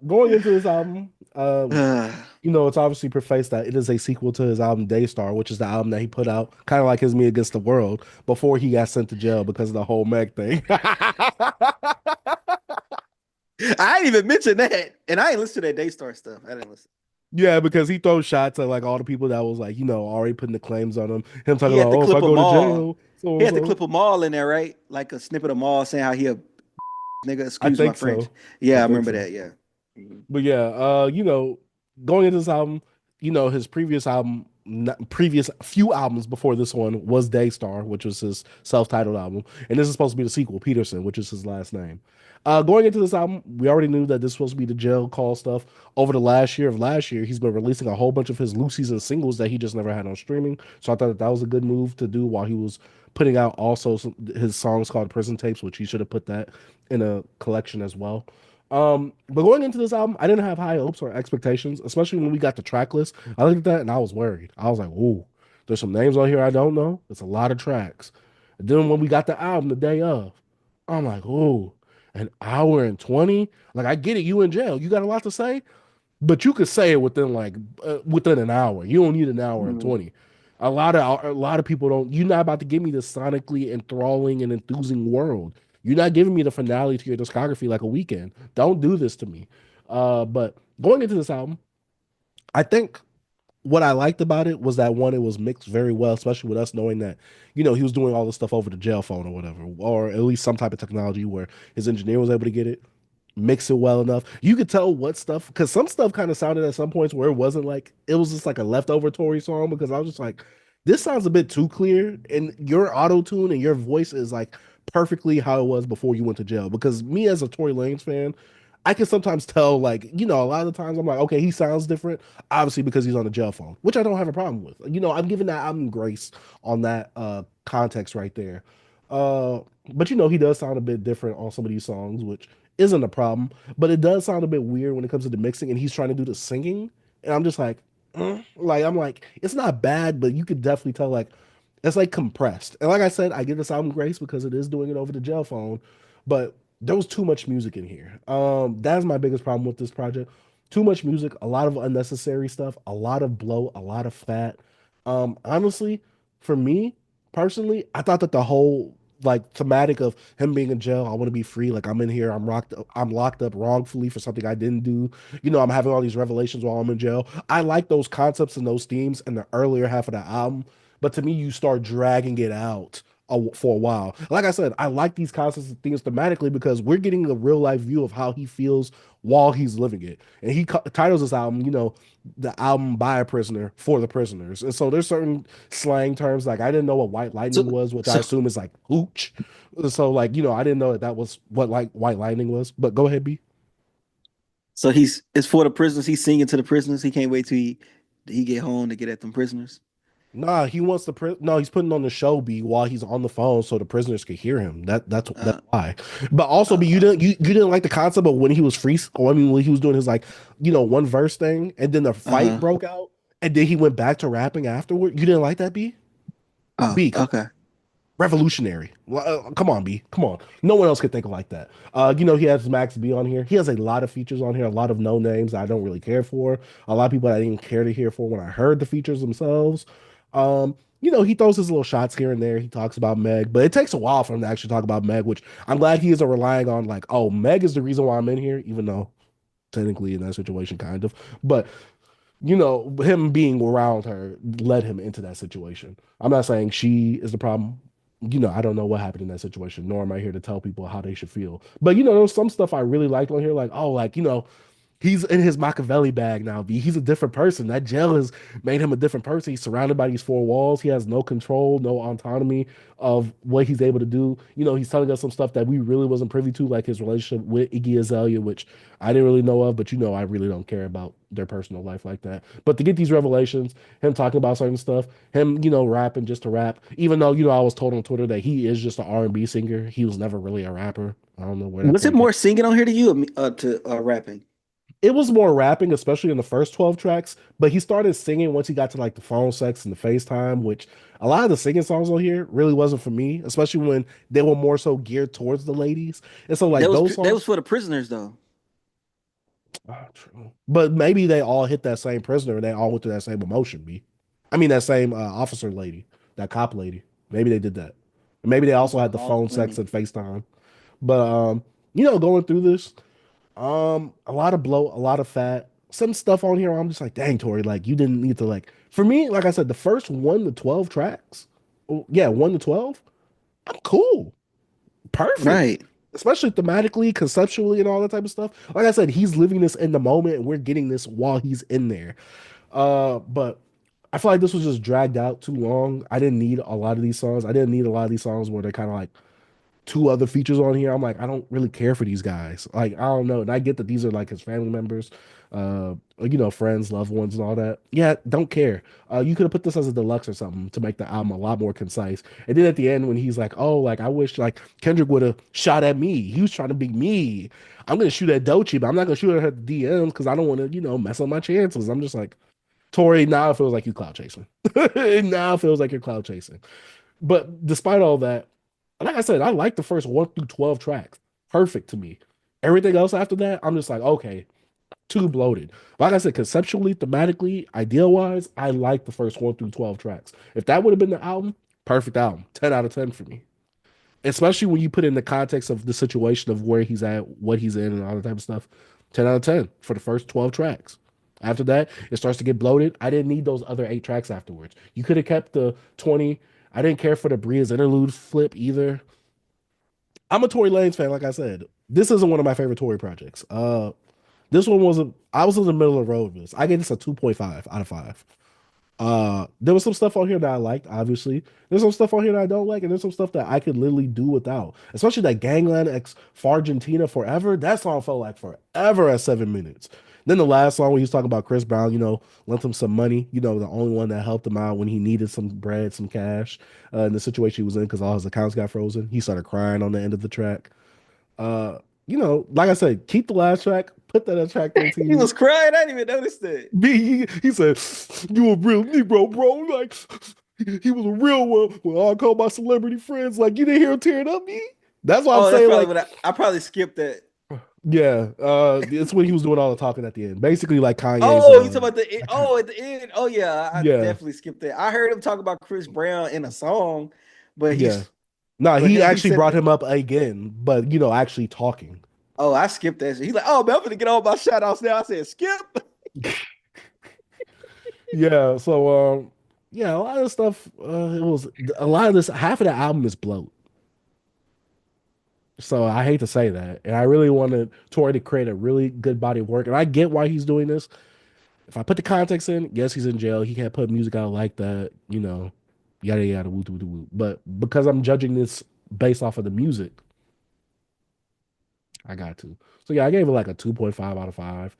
Going into this album, it's obviously prefaced that it is a sequel to his album Daystar, which is the album that he put out, kind of like his Me Against the World, before he got sent to jail because of the whole Meg thing. I ain't even mentioned that, and I ain't listened to that Daystar stuff. I didn't listen. Yeah, because he throws shots at like all the people that was like, already putting the claims on him. Him talking He had about, to oh, if clip I go them to all. jail, so He and had to so. clip them all in there, right? Like a snippet of them all saying how he a nigga. I Excuse my think French. so. Yeah, I think remember so. that. Yeah. But yeah, going into this album, his previous album, previous few albums before this one was Daystar, which was his self-titled album, and this is supposed to be the sequel, Peterson, which is his last name. Going into this album, we already knew that this was supposed to be the jail call stuff. Over the last year, he's been releasing a whole bunch of his loosies and singles that he just never had on streaming. So I thought that was a good move to do while he was putting out also his songs called Prison Tapes, which he should have put that in a collection as well. But going into this album, I didn't have high hopes or expectations, especially when we got the track list. I looked at that and I was worried. I was like, "Ooh, there's some names on here I don't know. It's a lot of tracks." And then when we got the album the day of, I'm like, "Ooh, an hour and 20? Like, I get it. You in jail. You got a lot to say, but you could say it within an hour. You don't need an hour and 20. A lot of people don't. You're not about to give me the sonically enthralling and enthusing world. You're not giving me the finale to your discography like a weekend. Don't do this to me. But going into this album, I think what I liked about it was that one, it was mixed very well, especially with us knowing that, he was doing all this stuff over the jail phone or whatever, or at least some type of technology where his engineer was able to get it. mix it well enough. You could tell what stuff, because some stuff kind of sounded at some points where it wasn't like, it was just like a leftover Tory song, because I was just like, this sounds a bit too clear. And your auto tune and your voice is like perfectly how it was before you went to jail. Because me as a Tory Lanez fan, I can sometimes tell, like, a lot of the times I'm like, okay, he sounds different, obviously because he's on the jail phone, which I don't have a problem with. I'm giving that album grace on that context right there. Uh, but he does sound a bit different on some of these songs, which isn't a problem. But it does sound a bit weird when it comes to the mixing, and he's trying to do the singing, and I'm just like, like I'm like, it's not bad, but you could definitely tell like it's like compressed. And like I said, I give this album grace because it is doing it over the jail phone, but there was too much music in here. That's my biggest problem with this project. Too much music, a lot of unnecessary stuff, a lot of blow, a lot of fat. Honestly, for me personally, I thought that the whole like thematic of him being in jail, I want to be free. Like I'm in here, I'm locked up wrongfully for something I didn't do. I'm having all these revelations while I'm in jail. I like those concepts and those themes in the earlier half of the album, but to me, you start dragging it out for a while. Like I said, I like these concepts and themes thematically because we're getting a real life view of how he feels while he's living it. And he titles this album, the album by a prisoner for the prisoners. And so there's certain slang terms like I didn't know what white lightning So, was, which I so, assume is like hooch. So like, I didn't know that was what like white lightning was. But go ahead, B. so it's for the prisoners. He's singing to the prisoners. He can't wait till he get home to get at them prisoners. Nah, he wants no, he's putting on the show B while he's on the phone so the prisoners could hear him. That's Uh, why. But also B, uh, you didn't like the concept of when he was free, or I mean when he was doing his like, one verse thing and then the fight uh-huh. broke out and then he went back to rapping afterward. You didn't like that, B? Oh, B, come on. okay. Revolutionary. Come on, B. Come on. No one else could think of like that. He has Max B on here. He has a lot of features on here, a lot of no names I don't really care for. A lot of people I didn't care to hear for when I heard the features themselves. He throws his little shots here and there. He talks about Meg, but it takes a while for him to actually talk about Meg, which I'm glad he isn't relying on like, oh, Meg is the reason why I'm in here, even though technically in that situation, kind of. But him being around her led him into that situation. I'm not saying she is the problem. I don't know what happened in that situation, nor am I here to tell people how they should feel. But there's some stuff I really liked on here, like, oh, like, he's in his Machiavelli bag now, B. He's a different person. That jail has made him a different person. He's surrounded by these four walls. He has no control, no autonomy of what he's able to do. He's telling us some stuff that we really wasn't privy to, like his relationship with Iggy Azalea, which I didn't really know of, but I really don't care about their personal life like that. But to get these revelations, him talking about certain stuff, him, rapping just to rap, even though, I was told on Twitter that he is just an R&B singer. He was never really a rapper. I don't know where that Was it thing came. more singing on here to you, or to rapping? It was more rapping, especially in the first 12 tracks, but he started singing once he got to like the phone sex and the FaceTime, which a lot of the singing songs on here really wasn't for me, especially when they were more so geared towards the ladies. And so like those That songs, was for the prisoners though. true. But maybe they all hit that same prisoner and they all went through that same emotion, B. I mean that same officer lady, that cop lady. Maybe they did that. Maybe they also had the All phone sex women. and FaceTime. But going through this, a lot of bloat, a lot of fat. Some stuff on here I'm just like, dang, Tori, like you didn't need to like. For me, like I said, the first 1 to 12 tracks, oh, yeah, 1 to 12, I'm cool, perfect, Right. especially thematically, conceptually, and all that type of stuff. Like I said, he's living this in the moment, and we're getting this while he's in there. But I feel like this was just dragged out too long. I didn't need a lot of these songs. I didn't need a lot of these songs where they're kind of like two other features on here. I'm like, I don't really care for these guys. Like, I don't know. And I get that these are like his family members, friends, loved ones, and all that. Yeah, don't care. You could have put this as a deluxe or something to make the album a lot more concise. And then at the end, when he's like, oh, like I wish like Kendrick would have shot at me. He was trying to be me. I'm gonna shoot at Doechii, but I'm not gonna shoot at her DMs because I don't want to, mess up my chances. I'm just like, Tory, now it feels like you cloud chasing. Now it feels like you're cloud chasing. But despite all that, like I said, I like the first 1 through 12 tracks. Perfect to me. Everything else after that, I'm just like, okay, too bloated. Like I said, conceptually, thematically, idea wise, I like the first 1 through 12 tracks. If that would have been the album, perfect album. 10 out of 10 for me. Especially when you put in the context of the situation of where he's at, what he's in, and all that type of stuff. 10 out of 10 for the first 12 tracks. After that, it starts to get bloated. I didn't need those other 8 tracks afterwards. You could have kept the 20. I didn't care for the Bria's interlude flip either. I'm a Tory Lanez fan, like I said. This isn't one of my favorite Tory projects. This one was I was in the middle of the road with this. I gave this a 2.5 out of 5. There was some stuff on here that I liked, obviously. There's some stuff on here that I don't like, and there's some stuff that I could literally do without. Especially that Gangland X Fargentina Forever. That song felt like forever at 7 minutes. Then the last song when he was talking about Chris Brown, lent him some money, the only one that helped him out when he needed some bread, some cash, in the situation he was in because all his accounts got frozen. He started crying on the end of the track. Uh, like I said, keep the last track, put that at track He 13. was crying. I didn't even notice that. He said, "You a real Negro, bro." Like he was a real one. When I call my celebrity friends, like you didn't hear him tearing up me. That's why I'm Oh, that's saying, probably like, what I probably skipped that. yeah, it's when he was doing all the talking at the end, basically like Kanye's. Oh, you talking about the oh at the end? Oh yeah, I Yeah, definitely skipped that. I heard him talk about Chris Brown in a song, but yeah. No, but he he actually said brought that, him up again, but actually talking. oh, I skipped that shit. He's like, oh man, I'm gonna get all my shout outs now. I said skip. Yeah, so yeah, a lot of stuff. It was a lot of this. Half of the album is bloat. So I hate to say that. And I really wanted Tory to create a really good body of work. And I get why he's doing this. If I put the context in, yes, he's in jail. He can't put music out like that, yada yada woo woo woo. But because I'm judging this based off of the music, I got to. So yeah, I gave it like a 2.5 out of 5.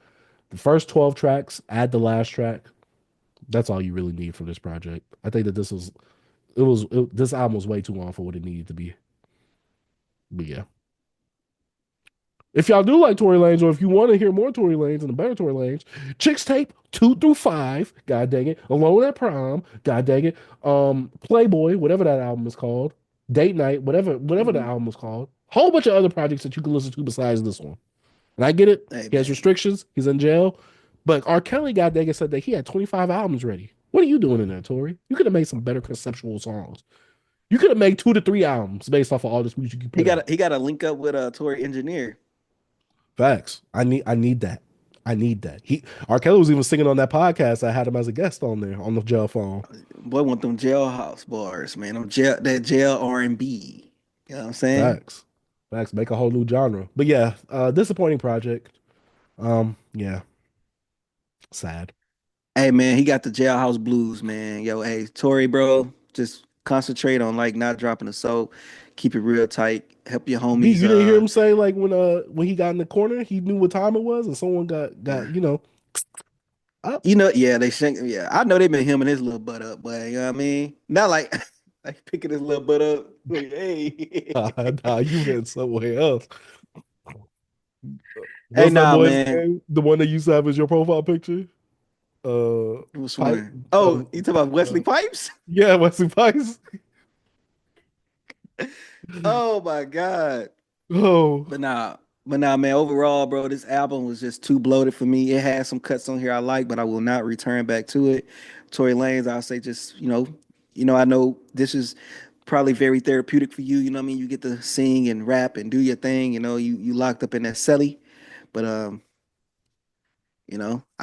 The first 12 tracks, add the last track. That's all you really need from this project. I think that this album was way too long for what it needed to be. But yeah. If y'all do like Tory Lanez, or if you want to hear more Tory Lanez and a better Tory Lanez, Chicks Tape 2 through 5, god dang it, Alone at Prom, god dang it, Playboy, whatever that album is called, Date Night, whatever the album was called, whole bunch of other projects that you can listen to besides this one. And I get it, Hey he has man, restrictions, he's in jail, but R. Kelly, god dang it, said that he had 25 albums ready. What are you doing in there, Tory? You could have made some better conceptual songs. You could have made 2 to 3 albums based off of all this music you he put out. got to link up with a Tory engineer. Facts. I need that. I need that. R. Kelly was even singing on that podcast. I had him as a guest on there on the jail phone. Boy, want them jailhouse bars, man. That jail R&B. You know what I'm saying? Facts. Facts. Make a whole new genre. But yeah, disappointing project. Yeah. Sad. Hey man, he got the jailhouse blues, man. Yo, hey, Tory, bro, just concentrate on like not dropping the soap. Keep it real tight. Help your B, homies. you didn't hear him say like when he got in the corner, he knew what time it was, and someone got up. Yeah, they shank. Yeah, I know they been hemming his little butt up, but you know what I mean. Not like like picking his little butt up. Like, hey, Nah, you went somewhere else. hey, What's that nah, boy's man. name? The one that used to have as your profile picture? Which Pipe. one? Oh, you talking about Uh, Wesley Pipes? yeah, Wesley Pipes. Oh my God. Oh, But nah, man. Overall, bro, this album was just too bloated for me. It had some cuts on here I like, but I will not return back to it. Tory Lanez, I'll say just, I know this is probably very therapeutic for you. You know what I mean? You get to sing and rap and do your thing. You locked up in that celly. But I'm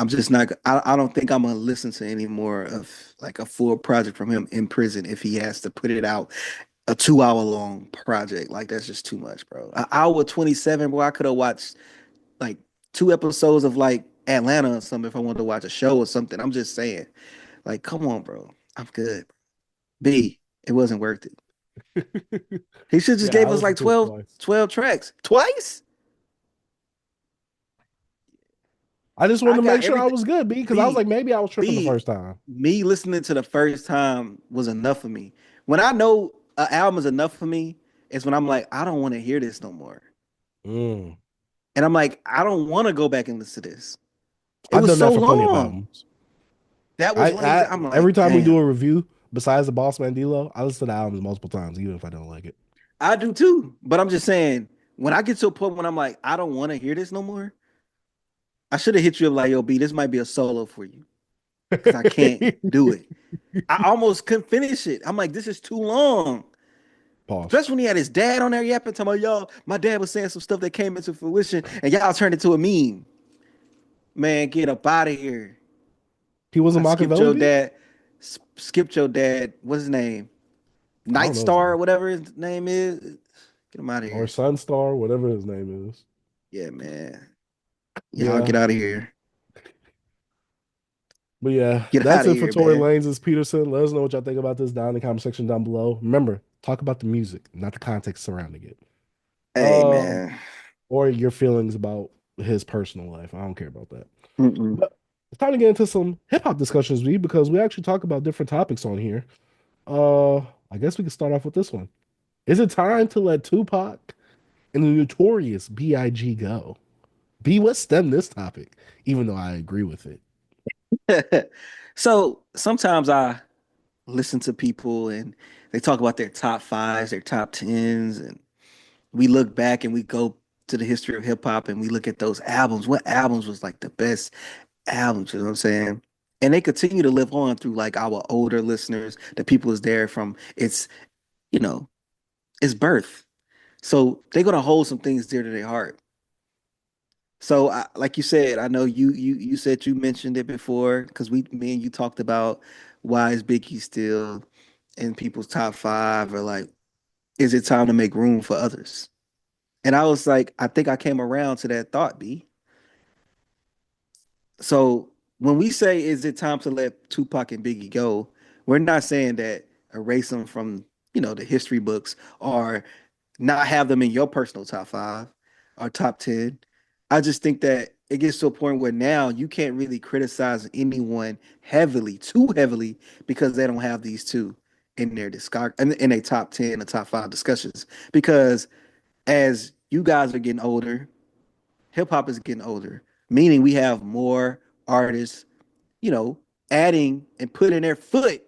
just not. I don't think I'm gonna listen to any more of like a full project from him in prison if he has to put it out a 2 hour long project. Like that's just too much, bro. An hour 27, bro. I could have watched like 2 episodes of like Atlanta or something if I wanted to watch a show or something. I'm just saying, like, come on, bro. I'm good. B, it wasn't worth it. He should just yeah, I gave us listened like to it 12, twice. 12 tracks. Twice? I just wanted I to make got sure I everything. was good, because I was B, like, maybe I was tripping the B, first time. me listening to the first time was enough for me. When I know an album is enough for me, it's when I'm like, I don't want to hear this no more. Mm. And I'm like, I don't want to go back and listen to this. It I've was done so that for plenty of long. albums. That was one of I the, I'm every like, time we do a damn. review, besides the Boss Man D-Lo, I listen to the albums multiple times, even if I don't like it. I do too. But I'm just saying, when I get to a point when I'm like, I don't want to hear this no more, I should have hit you up like, yo, B, this might be a solo for you. Because I can't do it. I almost couldn't finish it. I'm like, this is too long. Pause. Especially when he had his dad on there yapping, talking about, y'all, my dad was saying some stuff that came into fruition, and y'all turned it to a meme. Man, get up out of here. He was a I skipped your Machiavelli? dad. Skipped your dad. What's his name? I Night don't know his Star or name. whatever his name is. Get him out of Or here. Sunstar, whatever his name is. Yeah, man. Y'all Yeah. get out of here. But yeah, Get that's out of it for here, Tory man. Lanez' Peterson. Let us know what y'all think about this down in the comment section down below. Remember, talk about the music, not the context surrounding it. Hey, Uh, man. or your feelings about his personal life. I don't care about that. Mm-mm. But it's time to get into some hip hop discussions, V, because we actually talk about different topics on here. I guess we can start off with this one. Is it time to let Tupac and the notorious B.I.G. go? B, what stemmed this topic? Even though I agree with it. So sometimes I listen to people and they talk about their top fives, their top tens, and we look back and we go to the history of hip hop and we look at those albums. What albums was like the best albums? You know what I'm saying? And they continue to live on through like our older listeners, the people is there from you know, its birth. So they're gonna hold some things dear to their heart. So, like you said, I know you said you mentioned it before because me and you talked about why is Biggie still in people's top five, or like, is it time to make room for others? And I was like, I think I came around to that thought, B. So when we say is it time to let Tupac and Biggie go, we're not saying that erase them from the history books or not have them in your personal top five or top 10. I just think that it gets to a point where now you can't really criticize anyone too heavily, because they don't have these two in their discog in a top 10 or top five discussions. Because as you guys are getting older, hip hop is getting older, meaning we have more artists, you know, adding and putting their foot,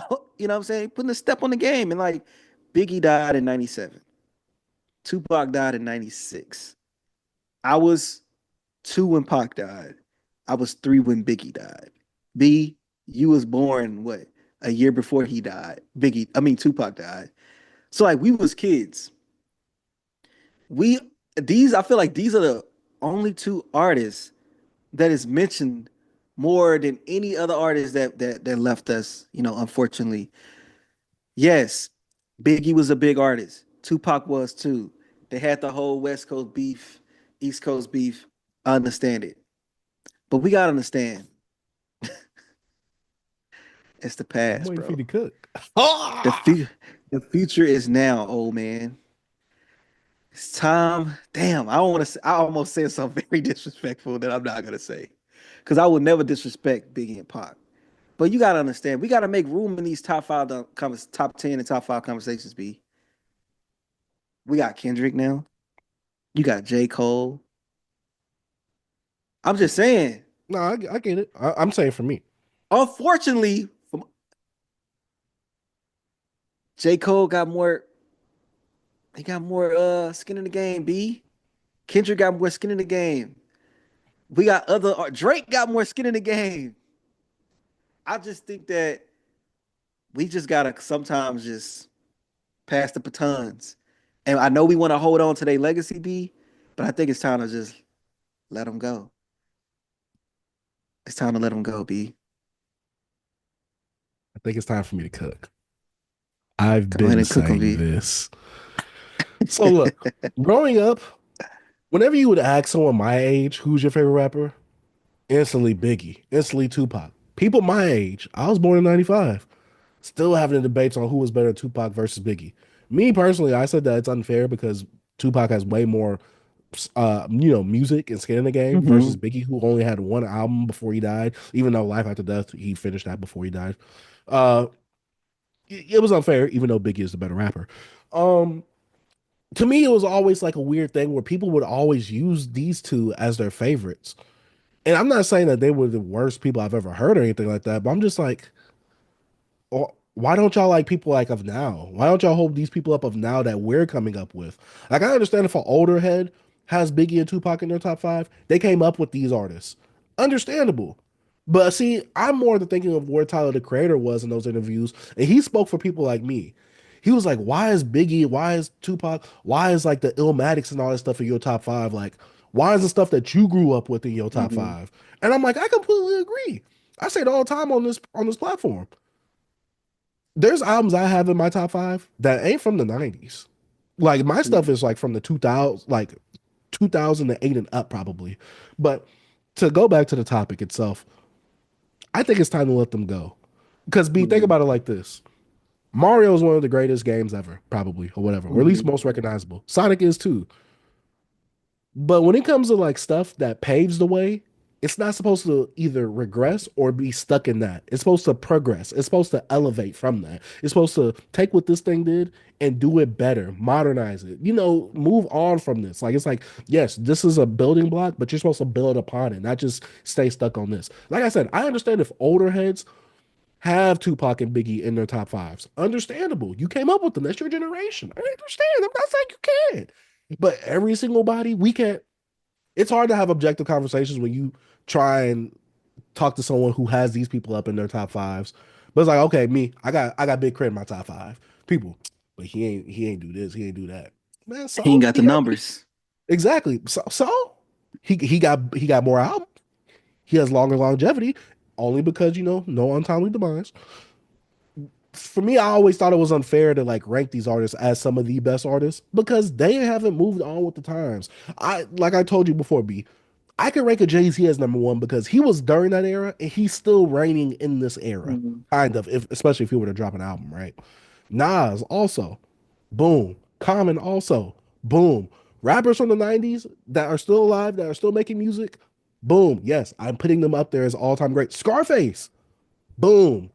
what I'm saying, putting a step on the game. And like Biggie died in 97. Tupac died in 96. I was 2 when Pac died. I was 3 when Biggie died. B, you was born what? A year before he died. Tupac died. So like we was kids. We I feel like these are the only two artists that is mentioned more than any other artist that left us, unfortunately. Yes, Biggie was a big artist. Tupac was too. They had the whole West Coast beef, East Coast beef. I understand it. But we gotta understand it's the I'm past, waiting for you bro. to cook. The fu- the future is now, old man. It's time. Damn, I don't want to. I almost said something very disrespectful that I'm not gonna say, because I would never disrespect Biggie and Pac. But you gotta understand, we gotta make room in these top five, top 10 and top five conversations. B. We got Kendrick now. You got J. Cole. I'm just saying. No, I get it. I'm saying for me. Unfortunately, J. Cole got more. He got more skin in the game. B. Kendrick got more skin in the game. We got Drake got more skin in the game. I just think that we just gotta sometimes just pass the batons. And I know we want to hold on to their legacy, B, but I think it's time to just let them go. It's time to let them go, B. I think it's time for me to cook. I've Go ahead been and cook them, saying B. this. So look, growing up, whenever you would ask someone my age, who's your favorite rapper? Instantly Biggie, instantly Tupac. People my age, I was born in 95, still having debates on who was better, Tupac versus Biggie. Me personally, I said that it's unfair because Tupac has way more music and skin in the game versus Mm-hmm. Biggie, who only had one album before he died, even though Life After Death, he finished that before he died. Uh it was unfair, even though Biggie is the better rapper. Um, to me, it was always like a weird thing where people would always use these two as their favorites. And I'm not saying that they were the worst people I've ever heard or anything like that, but I'm just like, why don't y'all like people like of now? Why don't y'all hold these people up of now that we're coming up with? Like, I understand if an older head has Biggie and Tupac in their top five, they came up with these artists. Understandable. But see, I'm more than thinking of where Tyler the Creator was in those interviews, and he spoke for people like me. He was like, why is Biggie, why is Tupac, why is like the Illmatics and all that stuff in your top five? Like, why is the stuff that you grew up with in your top Mm-hmm. five? And I'm like, I completely agree. I say it all the time on this platform. There's albums I have in my top five that ain't from the 90s. Like my stuff is like from the 2000, like 2008 and up probably. But to go back to the topic itself, I think it's time to let them go. Because think about it like this. Mario is one of the greatest games ever, probably, or whatever, or at least most recognizable. Sonic is too. But when it comes to like stuff that paves the way, it's not supposed to either regress or be stuck in that. It's supposed to progress. It's supposed to elevate from that. It's supposed to take what this thing did and do it better, modernize it, move on from this. Like, it's like, yes, this is a building block, but you're supposed to build upon it, not just stay stuck on this. Like I said, I understand if older heads have Tupac and Biggie in their top fives. Understandable. You came up with them. That's your generation. I understand. I'm not saying you can't. But every single body, we can't. It's hard to have objective conversations when you try and talk to someone who has these people up in their top fives. But it's like, okay, I got Big Crit in my top five. People, but he ain't do this, he ain't do that. Man, so he ain't got the numbers. Exactly. So he got more albums. He has longer longevity, only because no untimely demise. For me, I always thought it was unfair to like rank these artists as some of the best artists because they haven't moved on with the times. Like I told you before, B, I can rank a Jay-Z as number one because he was during that era and he's still reigning in this era, kind of, especially if he were to drop an album, right? Nas also, boom. Common also, boom. Rappers from the 90s that are still alive, that are still making music, boom. Yes, I'm putting them up there as all-time great. Scarface, boom.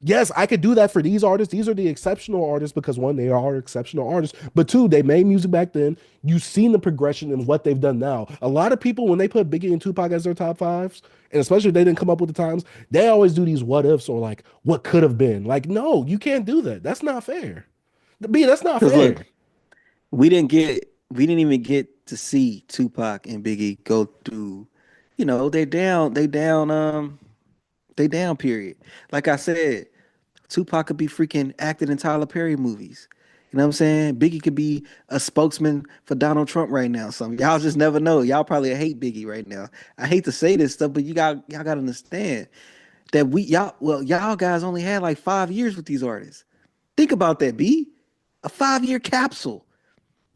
Yes, I could do that for these artists. These are the exceptional artists because one, they are exceptional artists, but two, they made music back then. You've seen the progression in what they've done now. A lot of people, when they put Biggie and Tupac as their top fives, and especially if they didn't come up with the times, they always do these what ifs or like what could have been. Like, no, you can't do that. That's not fair. B, that's not fair. Look, we didn't even get to see Tupac and Biggie go through, they down period. Like I said, Tupac could be freaking acting in Tyler Perry movies. You know what I'm saying? Biggie could be a spokesman for Donald Trump right now. Y'all just never know. Y'all probably hate Biggie right now. I hate to say this stuff, but y'all gotta understand that y'all guys only had like 5 years with these artists. Think about that, B. A 5-year capsule.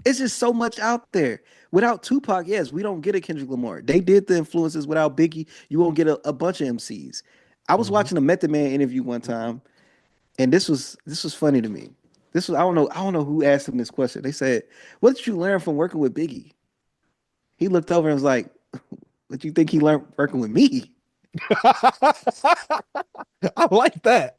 It's just so much out there. Without Tupac, yes, we don't get a Kendrick Lamar. They did the influences. Without Biggie, you won't get a bunch of MCs. I was watching a Method Man interview one time, and this was funny to me. This was I don't know who asked him this question. They said, "What did you learn from working with Biggie?" He looked over and was like, "What do you think he learned working with me?" I like that.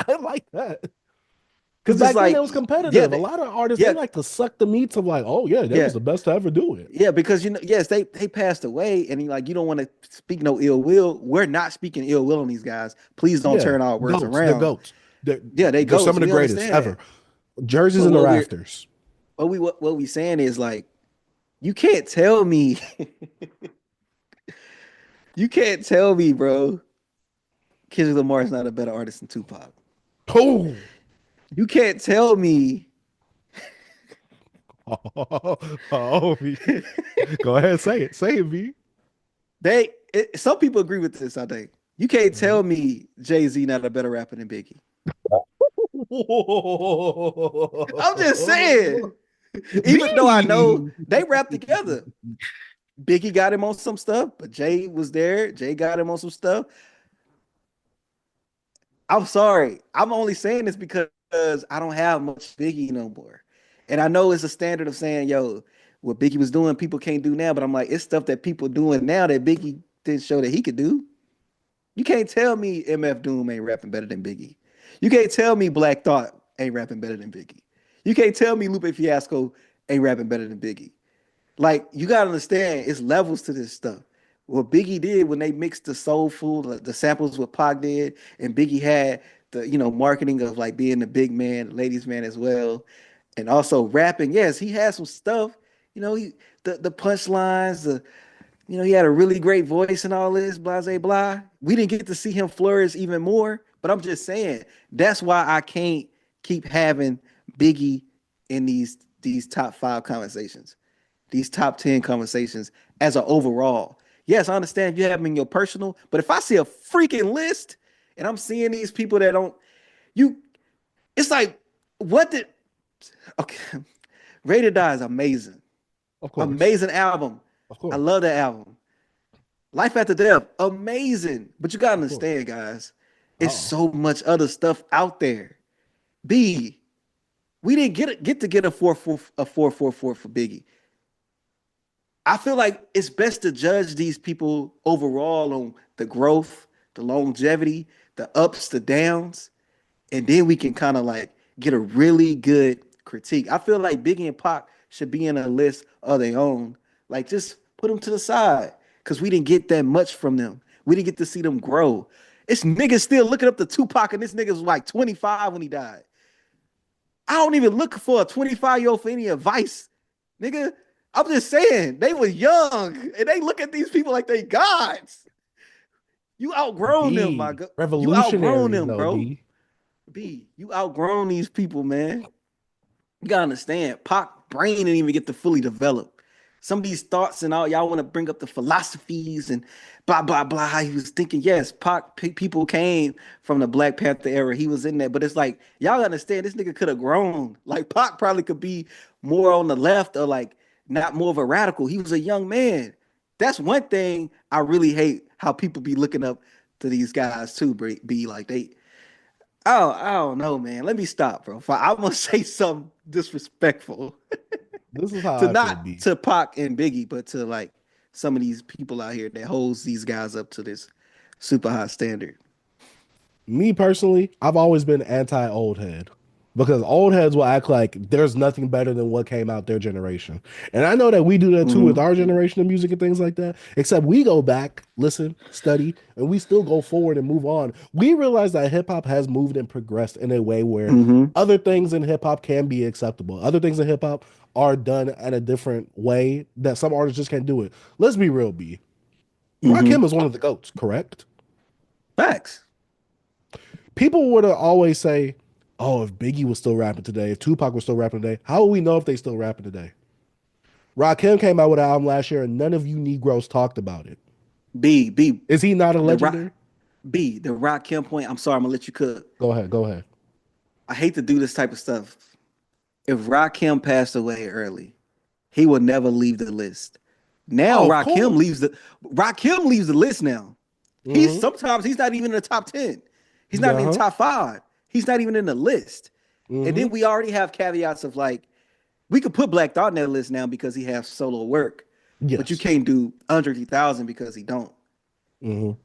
Because back then it was competitive. Yeah, a lot of artists, they like to suck the meats of like, oh yeah, that was the best to ever do it. Yeah, because yes, they passed away, and you don't want to speak no ill will. We're not speaking ill will on these guys. Please don't turn our words around. They're goats. They're goats. Some of the greatest ever. Jerseys in the rafters. What we saying is like, you can't tell me, bro, Kendrick Lamar is not a better artist than Tupac. Oh. You can't tell me. Go ahead, say it. Say it, V. Some people agree with this, I think. You can't tell me Jay-Z not a better rapper than Biggie. I'm just saying. Even though I know they rap together. Biggie got him on some stuff, but Jay was there. Jay got him on some stuff. I'm sorry. I'm only saying this because I don't have much Biggie no more. And I know it's a standard of saying, yo, what Biggie was doing, people can't do now. But I'm like, it's stuff that people doing now that Biggie didn't show that he could do. You can't tell me MF Doom ain't rapping better than Biggie. You can't tell me Black Thought ain't rapping better than Biggie. You can't tell me Lupe Fiasco ain't rapping better than Biggie. Like, you got to understand, it's levels to this stuff. What Biggie did when they mixed the soulful, the samples with Pac did, and Biggie had the, marketing of like being the big man, ladies man as well, and also rapping. Yes, he had some stuff, the punchlines, he had a really great voice and all this, blah, blah, blah. We didn't get to see him flourish even more, but I'm just saying, that's why I can't keep having Biggie in these top 5 conversations, these top 10 conversations as an overall. Yes, I understand you have them in your personal, but if I see a freaking list and I'm seeing these people that don't, it's like, okay, Ready to Die is amazing. Of course. Amazing album. Of course. I love that album. Life After Death, amazing. But you gotta understand, guys, it's so much other stuff out there. B, we didn't get a 444 for Biggie. I feel like it's best to judge these people overall on the growth, the longevity, the ups, the downs, and then we can kind of like get a really good critique. I feel like Biggie and Pac should be in a list of their own. Like, just put them to the side because we didn't get that much from them. We didn't get to see them grow. It's niggas still looking up to Tupac, and this nigga was like 25 when he died. I don't even look for a 25-year-old for any advice, nigga. I'm just saying, they were young, and they look at these people like they gods. You outgrown them, my God. You outgrown them, bro. B, you outgrown these people, man. You gotta understand, Pac brain didn't even get to fully develop. Some of these thoughts and all, y'all want to bring up the philosophies and blah, blah, blah, how he was thinking. Yes, Pac, people came from the Black Panther era. He was in that. But it's like, y'all understand, this nigga could have grown. Like, Pac probably could be more on the left or like not more of a radical. He was a young man. That's one thing I really hate, how people be looking up to these guys too, be like I don't know, man. Let me stop, bro. I'm gonna say something disrespectful. This is how to not to Pac and Biggie, but to like some of these people out here that holds these guys up to this super high standard. Me personally, I've always been anti-old head because old heads will act like there's nothing better than what came out their generation. And I know that we do that too with our generation of music and things like that, except we go back, listen, study, and we still go forward and move on. We realize that hip hop has moved and progressed in a way where other things in hip hop can be acceptable. Other things in hip hop are done in a different way that some artists just can't do it. Let's be real, B. Rakim is one of the GOATs, correct? Facts. People would always say, oh, if Biggie was still rapping today, if Tupac was still rapping today, how will we know if they still rapping today? Rakim came out with an album last year and none of you Negroes talked about it. B. Is he not a legendary? The Rakim point, I'm sorry, I'm going to let you cook. Go ahead. I hate to do this type of stuff. If Rakim passed away early, he would never leave the list. Now Rakim leaves the list now. Sometimes he's not even in the top 10. He's not in the top 5. He's not even in the list. And then we already have caveats of like, we could put Black Thought in that list now because he has solo work. Yes. But you can't do Andre 3000 because he don't. We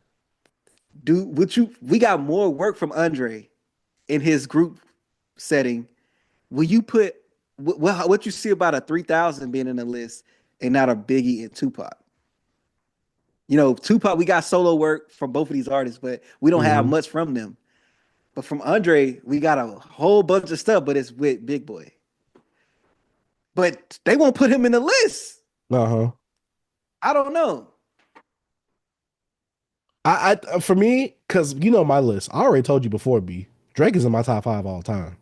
got more work from Andre in his group setting. Will you put what you see about a 3000 being in the list and not a Biggie and Tupac? You know, Tupac, we got solo work from both of these artists, but we don't have much from them. But from Andre, we got a whole bunch of stuff, but it's with Big Boy. But they won't put him in the list. I don't know. I for me, because you know my list. I already told you before, B. Drake is in my top 5 all time.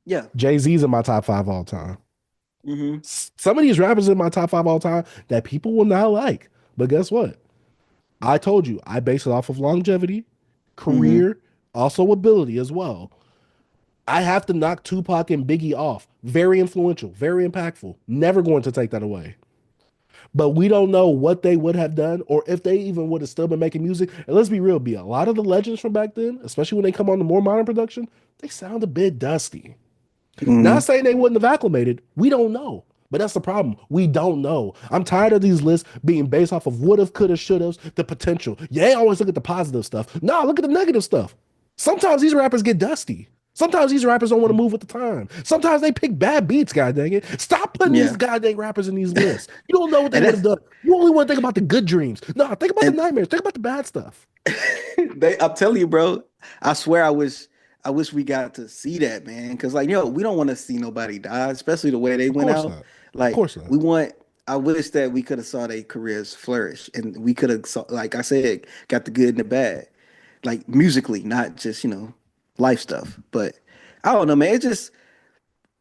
Yeah. Jay-Z's in my top 5 all time. Some of these rappers in my top 5 all time that people will not like. But guess what? I told you, I base it off of longevity, career, also ability as well. I have to knock Tupac and Biggie off. Very influential, very impactful. Never going to take that away. But we don't know what they would have done or if they even would have still been making music. And let's be real, B. A lot of the legends from back then, especially when they come on the more modern production, they sound a bit dusty. Not saying they wouldn't have acclimated. We don't know. But that's the problem. We don't know. I'm tired of these lists being based off of would have, could have, should have, the potential. You ain't always look at the positive stuff. No, look at the negative stuff. Sometimes these rappers get dusty. Sometimes these rappers don't want to move with the time. Sometimes they pick bad beats, god dang it. Stop putting these goddamn rappers in these lists. You don't know what they would have done. You only want to think about the good dreams. No, think about the nightmares. Think about the bad stuff. I'm telling you, bro. I swear I wish we got to see that, man. Because like, we don't want to see nobody die, especially the way they went out. Like, of course not. I wish that we could have saw their careers flourish, and we could have, like I said, got the good and the bad, like musically, not just life stuff. But I don't know, man.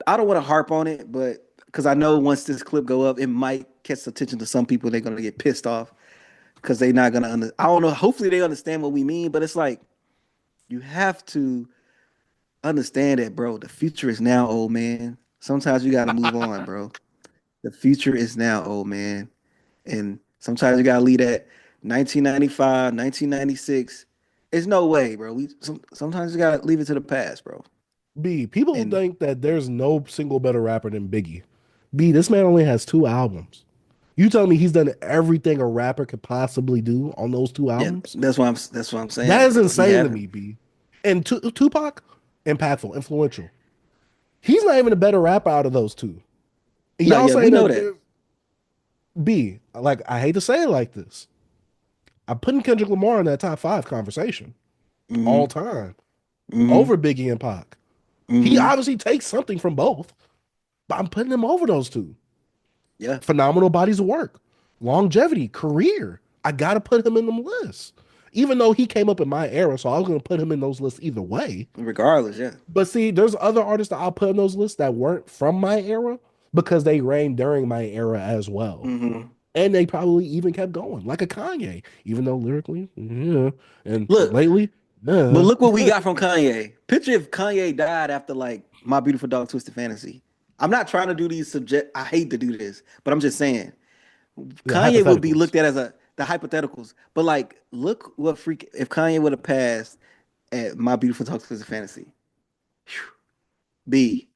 I don't want to harp on it, but because I know once this clip go up, it might catch attention to some people. They're gonna get pissed off because they're not gonna. I don't know. Hopefully, they understand what we mean. But it's like you have to understand that, bro. The future is now, old man. Sometimes you gotta move on, bro. The future is now, old man. And sometimes you gotta leave that 1995, 1996. There's no way, bro. Sometimes you gotta leave it to the past, bro. B, people And think that there's no single better rapper than Biggie. B, this man only has 2 albums. You telling me he's done everything a rapper could possibly do on those two yeah, albums? that's what I'm saying, That is bro. He insane to haven't. me, B. And Tupac, impactful, influential. He's not even a better rapper out of those two. No, Y'all yeah, we saying know that that. B, like, I hate to say it like this. I'm putting Kendrick Lamar in that top 5 conversation all Hmm. time Hmm. over Biggie and Pac. He Hmm. obviously takes something from both, but I'm putting him over those two. Yeah, Phenomenal bodies of work, longevity, career. I got to put him in them lists. Even though he came up in my era, so I was going to put him in those lists either way. regardless, yeah. But see, there's other artists that I'll put in those lists that weren't from my era because they reigned during my era as well. Hmm. And they probably even kept going, like a Kanye, even though lyrically, yeah. And Look, lately, but yeah. look what we got from Kanye. Picture if Kanye died after like My Beautiful Dog Twisted Fantasy. I'm not trying to do these subject. I hate to do this, but I'm just saying The Kanye would be hypotheticals. looked at as the hypotheticals. But like, look what freak if Kanye would have passed at My Beautiful Dog Twisted Fantasy. Phew. B.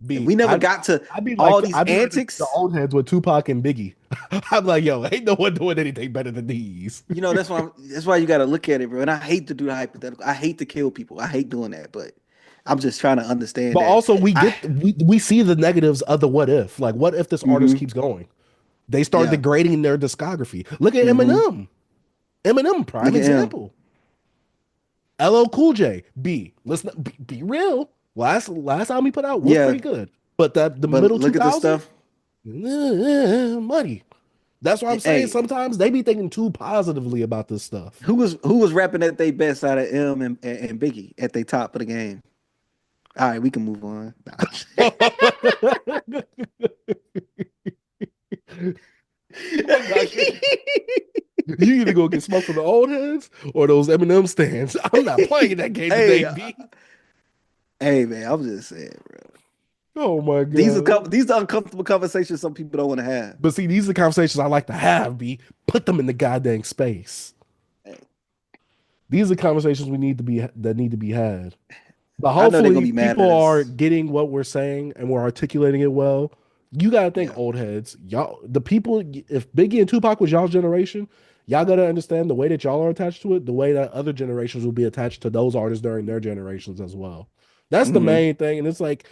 If B, we never got to all these I'd be like the antics, old heads with Tupac and Biggie. I'm like, yo, ain't no one doing anything better than these. that's why you got to look at it, bro. And I hate to do the hypothetical. I hate to kill people. I hate doing that, but I'm just trying to understand But that. also I we see the negatives of the what if. Like, what if this artist hmm keeps going? They start yeah. degrading their discography. Look at hmm Eminem. Eminem, Look prime at him. example. LL Cool J. B. Let's not be real. Last album he put out was Yeah, pretty good. But that the but middle look at the 2000, stuff. money. That's why I'm saying Hey, sometimes they be thinking too positively about this stuff. who was rapping at their best out of M and Biggie at the top of the game? All right, we can move on. Oh God, you either go get smoked from the old heads or those Eminem stands. I'm not playing that game today, hey, B. hey, man, I'm just saying, bro. Oh my God. These are uncomfortable conversations some people don't want to have. But see, these are the conversations I like to have, B. Put them in the goddamn space. Hey, These are conversations we need to be that need to be had. But I know they're gonna hopefully be mad at people are us. getting what we're saying and we're articulating it well. You gotta think, Yeah. old heads. Y'all, the people, if Biggie and Tupac was y'all's generation, y'all gotta understand the way that y'all are attached to it, the way that other generations will be attached to those artists during their generations as well. That's the Hmm. main thing. And it's like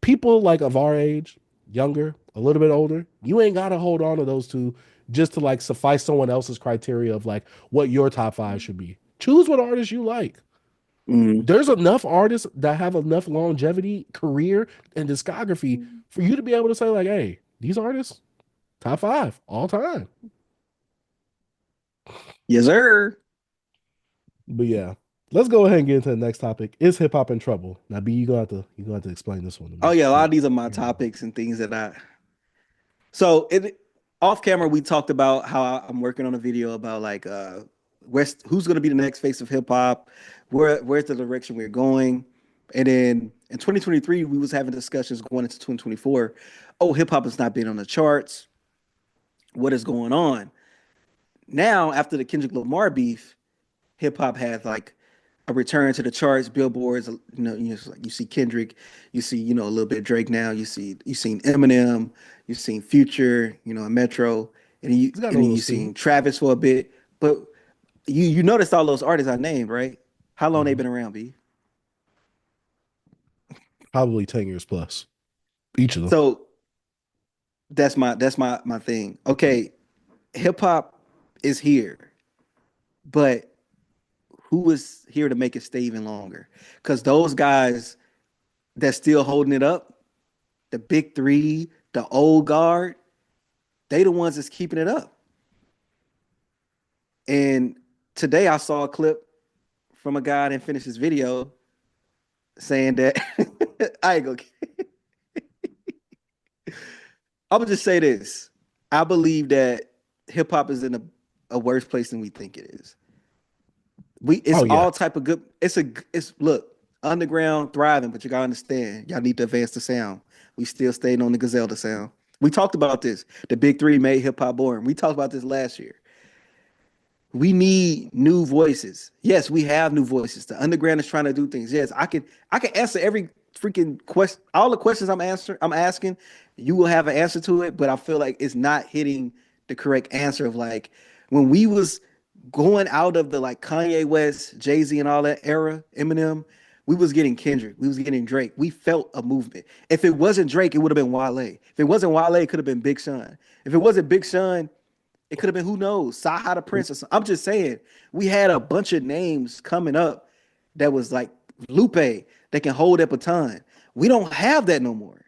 people like of our age, younger, a little bit older, you ain't gotta hold on to those two just to like suffice someone else's criteria of like what your top 5 should be. Choose what artists you like. Hmm. There's enough artists that have enough longevity, career, and discography for you to be able to say, like, hey, these artists, top 5 all time. Yes, sir. But yeah, let's go ahead and get into the next topic. Is hip hop in trouble? Now, B, you gonna have to explain this one to Oh me. yeah, a lot of these are my topics and things that I. So it off camera we talked about how I'm working on a video about like who's gonna be the next face of hip hop, where's the direction we're going, and then in 2023 we was having discussions going into 2024. Oh, hip hop has not been on the charts. What is going on now after the Kendrick Lamar beef? Hip hop has like a return to the charts, billboards. Like you see Kendrick, you see a little bit of Drake now. You seen Eminem, you seen Future, and Metro, and He's got a then little you steam. seen Travis for a bit. But you noticed all those artists I named, right? How long they Mhm. been around, B? Probably 10 years plus, each of them. So that's my thing. Okay, hip hop is here, but who is here to make it stay even longer? Because those guys that's still holding it up, the big three, the old guard, they the ones that's keeping it up. And today I saw a clip from a guy that finished his video saying that I ain't gonna. I would just say this: I believe that hip hop is in a worse place than we think it is. It's Oh, yeah. all type of good. It's look underground thriving, but you gotta understand, y'all need to advance the sound. We still staying on the Griselda sound. We talked about this. The big three made hip hop born. We talked about this last year. We need new voices. Yes, we have new voices. The underground is trying to do things. Yes, I can answer every freaking question, all the questions I'm asking. You will have an answer to it, but I feel like it's not hitting the correct answer of like when we was going out of the like Kanye West, Jay-Z and all that era, Eminem, we was getting Kendrick, we was getting Drake. We felt a movement. If it wasn't Drake, it would have been Wale. If it wasn't Wale, it could have been Big Sean. If it wasn't Big Sean, it could have been who knows, Saha the Prince or something. I'm just saying, we had a bunch of names coming up that was like Lupe that can hold that baton. We don't have that no more.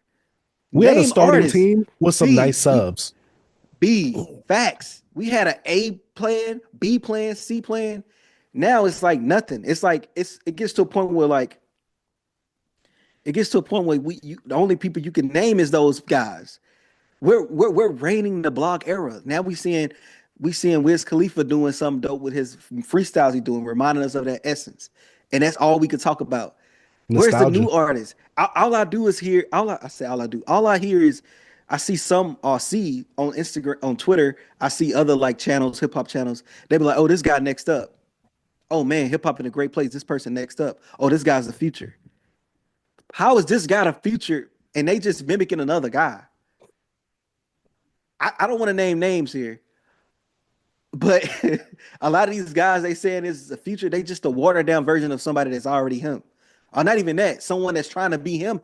We had a Name starting artists. team with some nice subs. Facts. We had an A plan, B plan, C plan. Now it's like nothing. It's like it gets to a point where like the only people you can name is those guys. We're reigning the blog era. Now we seeing Wiz Khalifa doing something dope with his freestyles he doing, reminding us of that essence. And that's all we could talk about. Nostalgia. Where's the new artist? All I do is hear. All I do. All I hear is I see some or see on Instagram, on Twitter. I see other like channels, hip hop channels. They be like, "Oh, this guy next up. Oh man, hip hop in a great place. This person next up. Oh, this guy's the future. How is this guy the future?" And they just mimicking another guy. I don't want to name names here, but a lot of these guys they saying is the future. They just a watered down version of somebody that's already him, or not even that. Someone that's trying to be him,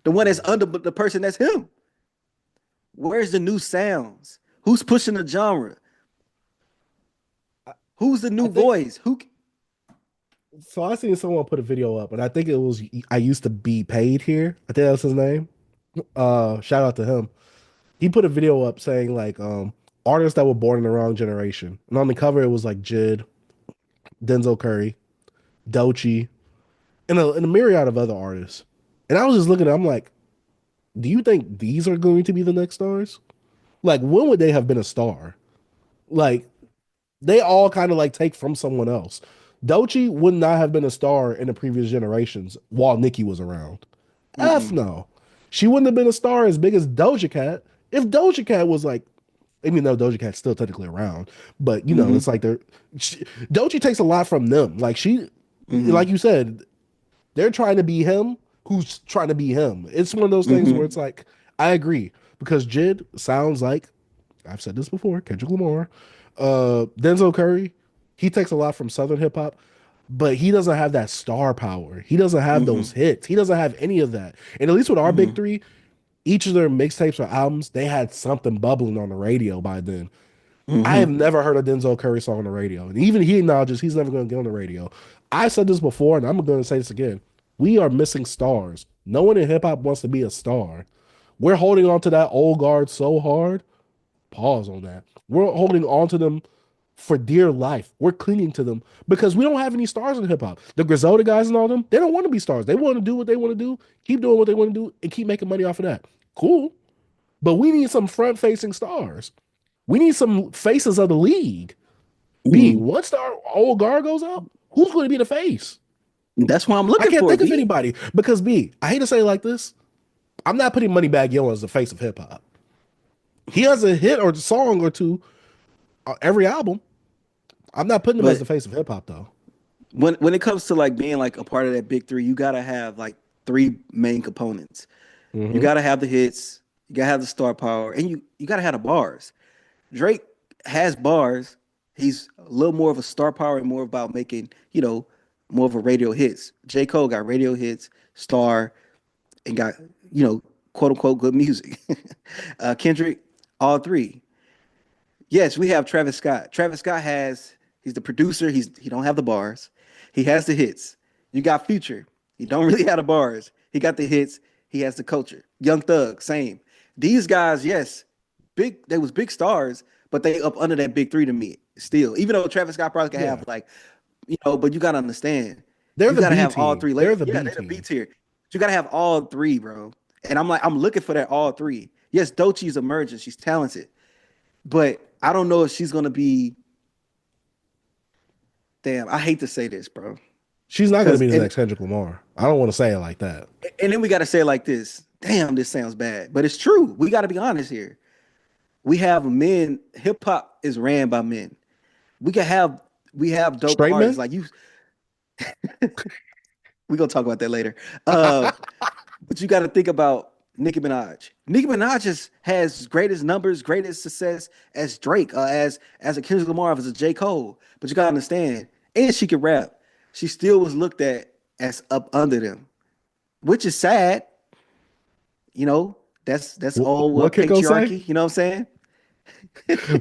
the one that's under the person that's him. Where's the new sounds? Who's pushing the genre? Who's the new voice? Who? So I seen someone put a video up, and I think it was I used to be paid here. I think that's his name. Shout out to him. He put a video up saying like artists that were born in the wrong generation. And on the cover it was like Jid, Denzel Curry, Doechii, and a myriad of other artists. And I was just looking at it, I'm like, do you think these are going to be the next stars? Like, when would they have been a star? Like, they all kind of like take from someone else. Doechii would not have been a star in the previous generations while Nicki was around. F no. She wouldn't have been a star as big as Doja Cat if Doja Cat was like, even though Doja Cat's still technically around, but you know, it's like Doechii takes a lot from them. Like like you said, they're trying to be him who's trying to be him. It's one of those things where it's like, I agree, because Jid sounds like, I've said this before, Kendrick Lamar, Denzel Curry, he takes a lot from Southern hip hop, but he doesn't have that star power. He doesn't have those hits. He doesn't have any of that. And at least with our big three, each of their mixtapes or albums, they had something bubbling on the radio by then. I have never heard a Denzel Curry song on the radio. And even he acknowledges he's never going to get on the radio. I said this before, and I'm going to say this again. We are missing stars. No one in hip hop wants to be a star. We're holding on to that old guard so hard. Pause on that. We're holding on to them for dear life. We're clinging to them because we don't have any stars in hip hop. The Griselda guys and all them, they don't want to be stars. They want to do what they want to do, keep doing what they want to do, and keep making money off of that. Cool. But we need some front-facing stars. We need some faces of the league. B, once our old guard goes out, who's going to be the face? That's why I'm looking for. I can't think of anybody. Because B, I hate to say it like this, I'm not putting Moneybagg Yo as the face of hip-hop. He has a hit or a song or two every album. I'm not putting him as the face of hip-hop, though. When it comes to like being like a part of that big three, you got to have like three main components. You got to have the hits, you got to have the star power, and you got to have the bars. Drake has bars. He's a little more of a star power and more about making, more of a radio hits. J. Cole got radio hits, star, and got, quote unquote good music. Kendrick, all three. Yes, we have Travis Scott. Travis Scott he's the producer. He don't have the bars. He has the hits. You got Future. He don't really have the bars. He got the hits. He has the culture. Young Thug, same. These guys, yes, they was big stars, but they up under that big three to me still. Even though Travis Scott probably can have like, but you gotta understand. They're you gotta B have team. all three. They're the B tier. You gotta have all three, bro. And I'm looking for that all three. Yes, Doechii's emerging. She's talented, but I don't know if she's gonna be. Damn, I hate to say this, bro. She's not gonna be the next Kendrick Lamar. I don't want to say it like that. And then we gotta say it like this. damn, this sounds bad, but it's true. We got to be honest here. We have men. Hip hop is ran by men. We can have we have dope Straight artists men? like you. We're gonna talk about that later. But you got to think about Nicki Minaj. Nicki Minaj has greatest numbers, greatest success as Drake, as a Kendrick Lamar, as a J. Cole. But you gotta understand, and she can rap. She still was looked at as up under them, which is sad. You know, that's all What could go say? patriarchy. You know what I'm saying?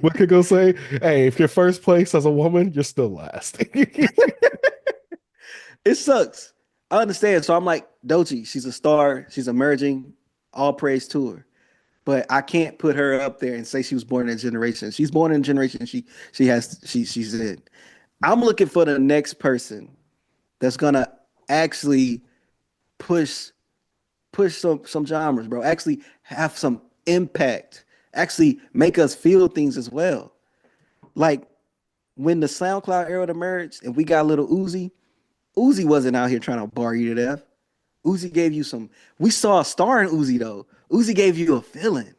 What could go say? Hey, if you're first place as a woman, you're still last. It sucks. I understand. So I'm like, Doechii, she's a star, she's emerging, all praise to her. But I can't put her up there and say she was born in a generation. She's born in a generation she's in. I'm looking for the next person that's gonna actually push some genres, bro. Actually have some impact. Actually make us feel things as well. Like when the SoundCloud era emerged and we got little Uzi, Uzi wasn't out here trying to bar you to death. Uzi gave you some. We saw a star in Uzi though. Uzi gave you a feeling.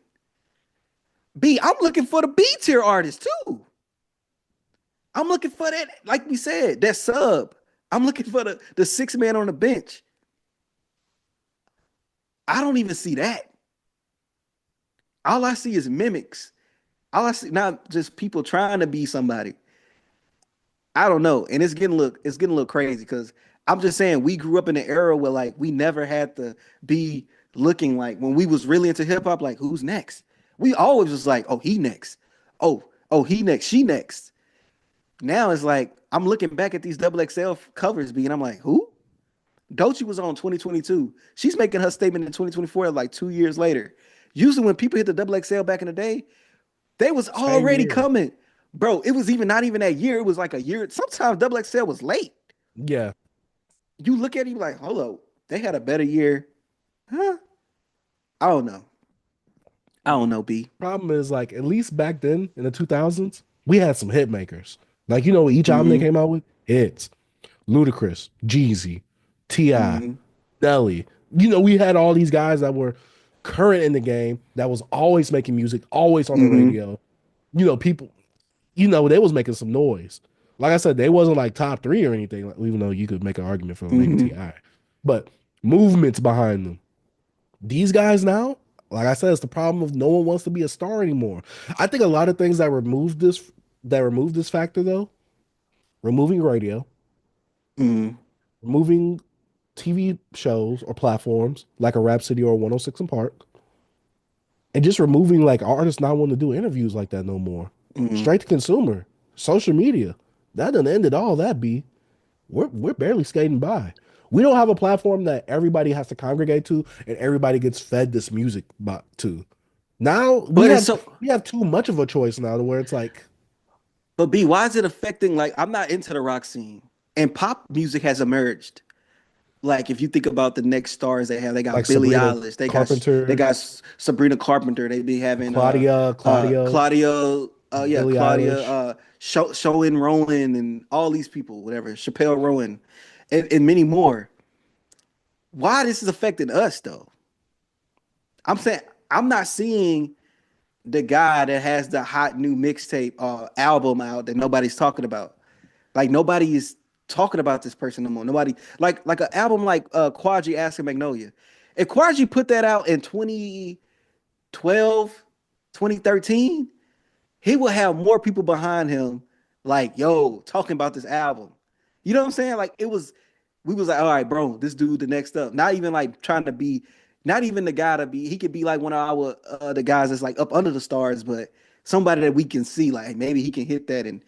I'm looking for the B tier artist too. I'm looking for that, like we said, that sub. I'm looking for the six man on the bench. I don't even see that. All I see is mimics. All I see not just people trying to be somebody. I don't know, and it's getting a little crazy because I'm just saying we grew up in an era where like we never had to be looking like when we was really into hip hop. Like who's next? We always was like, oh he next, oh he next, she next. Now it's like I'm looking back at these double XL covers, and I'm like, who? Doechii was on 2022. She's making her statement in 2024, like 2 years later. Usually when people hit the double XL back in the day, they was Same already year. coming. Bro, it was even not even that year. It was like a year. Sometimes double XL was late. Yeah. You look at it, you like, hold up, they had a better year. Huh? I don't know. I don't know, B. Problem is, like, at least back then in the 2000s, we had some hit makers. Like, you know, each album they Mm-hmm. came out with, hits. Ludacris, Jeezy, T.I., Mm-hmm. Nelly. You know, we had all these guys that were current in the game that was always making music, always on the Mm-hmm. radio. You know, people, you know, they was making some noise. Like I said, they wasn't like top three or anything, even though you could make an argument for maybe Mm-hmm. T.I. But movements behind them. These guys now, like I said, it's the problem of no one wants to be a star anymore. I think a lot of things that remove this factor though, removing radio, Mm-hmm. removing TV shows or platforms like a Rhapsody or 106 in Park, and just removing like artists not wanting to do interviews like that no more. Mm-hmm. Straight to consumer, social media. That done ended all that, B. We're barely skating by. We don't have a platform that everybody has to congregate to and everybody gets fed this music to. Now we But it's have so we have too much of a choice now to where it's like but B, why is it affecting like I'm not into the rock scene and pop music has emerged. Like if you think about the next stars they got Billie Sabrina Eilish, they Carpenter, got Sabrina Carpenter, they be having Claudia, Claudia, yeah, Billie Claudia, Eilish. Showin Rowan and all these people, whatever, Chappelle Rowan, and many more. Why this is affecting us though? I'm saying I'm not seeing the guy that has the hot new mixtape album out that nobody's talking about. Like nobody is talking about this person no more. Nobody like an album like Quadri Asking Magnolia. If Quadri put that out in 2012, 2013, he will have more people behind him, like, yo, talking about this album. You know what I'm saying? Like we was like, all right, bro, this dude the next up. Not even like trying to be, not even the guy to be, he could be like one of our the guys that's like up under the stars, but somebody that we can see, like maybe he can hit that and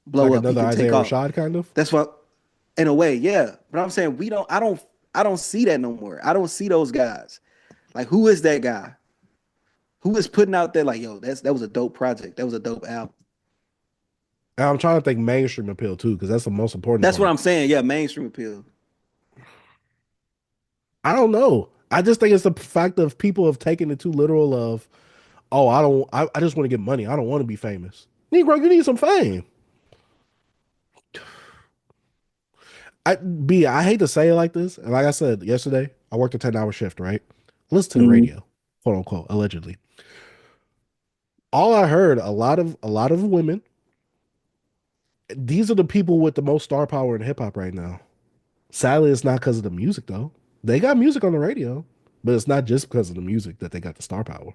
blow Like up. He another can Isaiah take off. Rashad kind of. That's what, in a way, yeah. But I'm saying I don't see that no more. I don't see those guys. Like, who is that guy? Who is putting out there like, yo, that was a dope project. That was a dope album. And I'm trying to think mainstream appeal too, because that's the most important That's what part. I'm saying. Yeah, mainstream appeal. I don't know. I just think it's the fact of people have taken it too literal of, oh, I just want to get money. I don't want to be famous. Negro, you need some fame. I hate to say it like this. And like I said yesterday, I worked a 10-hour shift, right? listen to the radio, quote unquote, allegedly. All I heard, a lot of women. These are the people with the most star power in hip hop right now. Sadly, it's not because of the music though. They got music on the radio, but it's not just because of the music that they got the star power.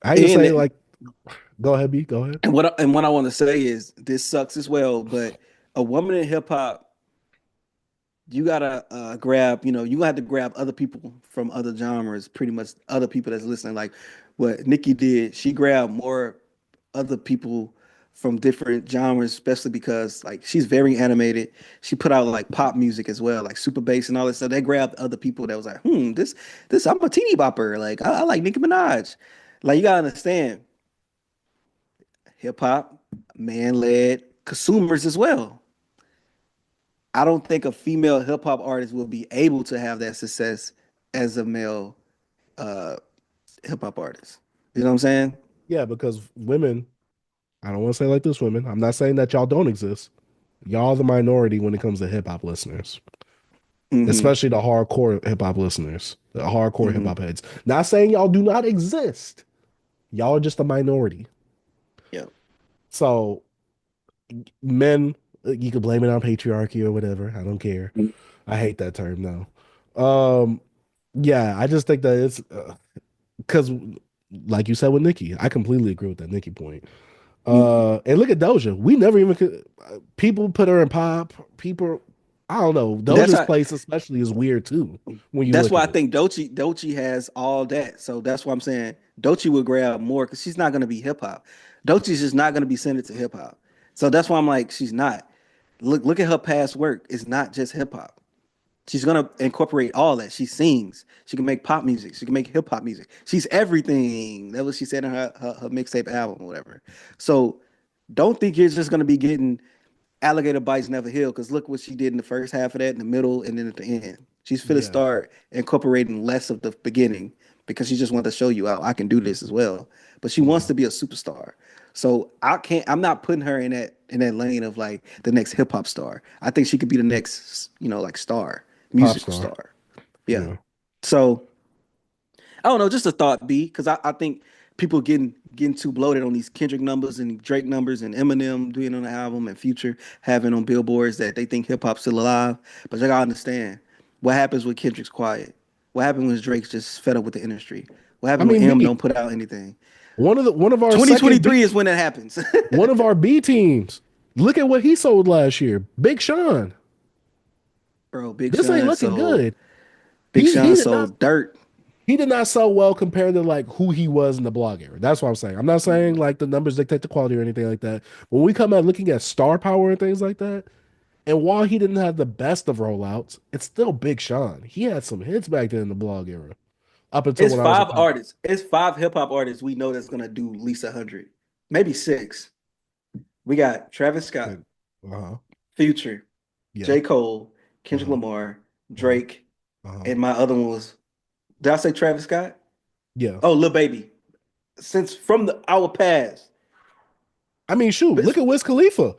I just say And like, go ahead, B. Go ahead. what I want to say is this sucks as well. But a woman in hip hop, you gotta grab. You have to grab other people from other genres. Pretty much other people that's listening. Like what Nikki did, she grabbed more other people from different genres, especially because like she's very animated. She put out like pop music as well, like super bass and all that stuff. They grabbed other people that was like, this I'm a teeny bopper. Like I like Nicki Minaj. Like you gotta understand, hip hop, man led consumers as well. I don't think a female hip hop artist will be able to have that success as a male uh hip hop artist. You know what I'm saying? Yeah, because women, I don't want to say like this, women. I'm not saying that y'all don't exist. Y'all the minority when it comes to hip hop listeners, Hmm. especially the hardcore hip hop listeners, the hardcore hip Hmm. hop heads. Not saying y'all do not exist. Y'all are just a minority. Yeah. So men, you could blame it on patriarchy or whatever. I don't care. I hate that term now. Yeah, I just think that it's because, like you said with Nikki, I completely agree with that Nikki point. Mhm. And look at Doja. We never even could, people put her in pop. People, I don't know. That's Doja's how. place especially is weird too when you That's look why at I it. think Doechii has all that. So that's why I'm saying Doechii would grab more because she's not going to be hip hop. Doechii's just not going to be centered to hip hop. So that's why I'm like, she's not. Look at her past work. It's not just hip hop. She's gonna incorporate all that. She sings. She can make pop music. She can make hip hop music. She's everything. That was she said in her mixtape album or whatever. So don't think you're just gonna be getting alligator bites never heal because look what she did in the first half of that, in the middle, and then at the end. She's finna Yeah, start incorporating less of the beginning because she just wants to show you how I can do this as well. But she wants yeah, to be a superstar. So I can't. I'm not putting her in that lane of like the next hip hop star. I think she could be the next, like star, pop musical star. star. Yeah. Yeah, So I don't know, just a thought, B, because I think people getting too bloated on these Kendrick numbers and Drake numbers and Eminem doing on the album and Future having on billboards that they think hip hop's still alive. But you gotta understand what happens when Kendrick's quiet. What happens when Drake's just fed up with the industry? What I happens when mean, M B, don't put out anything? one of our second 2023 B, is when that happens. one of our B teams. Look at what he sold last year. Big Sean. Bro, Big This ain't Sean looking sold good. Big He Sean did not sold dirt. he did not sell well compared to like who he was in the blog era. That's what I'm saying. I'm not saying like the numbers dictate the quality or anything like that. When we come at looking at star power and things like that, and while he didn't have the best of rollouts, it's still Big Sean. He had some hits back then in the blog era, up until It's when I was in five college. artists. It's five hip hop artists we know that's gonna do at least 100, maybe six. We got Travis Scott, Uh-huh. Future, Yeah. J. Cole, Kendrick Uh-huh. Lamar, Uh-huh. Drake, Uh-huh. and my other one was, did I say Travis Scott? Yeah. Oh, Lil Baby. Since from our past. I mean, shoot, But look at Wiz Khalifa.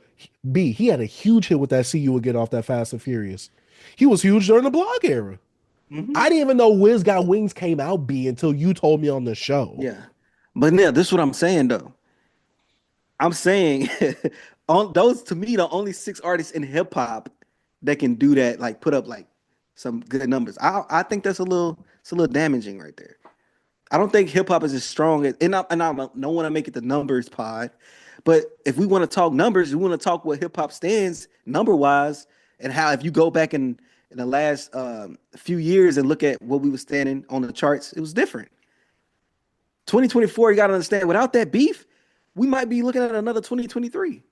B, he had a huge hit with that See You Again off that Fast and Furious. He was huge during the blog era. I mhm, didn't even know Wiz Got Wings came out, B, until you told me on the show. yeah. But now this is what I'm saying though. I'm saying on those to me the only six artists in hip hop that can do that, like put up like some good numbers. I think that's a little damaging right there. I don't think hip hop is as strong as, and I don't want to make it the numbers pod, but if we want to talk numbers, we want to talk what hip hop stands number wise, and how if you go back in the last few years and look at what we were standing on the charts, it was different. 2024, you got to understand, without that beef, we might be looking at another 2023.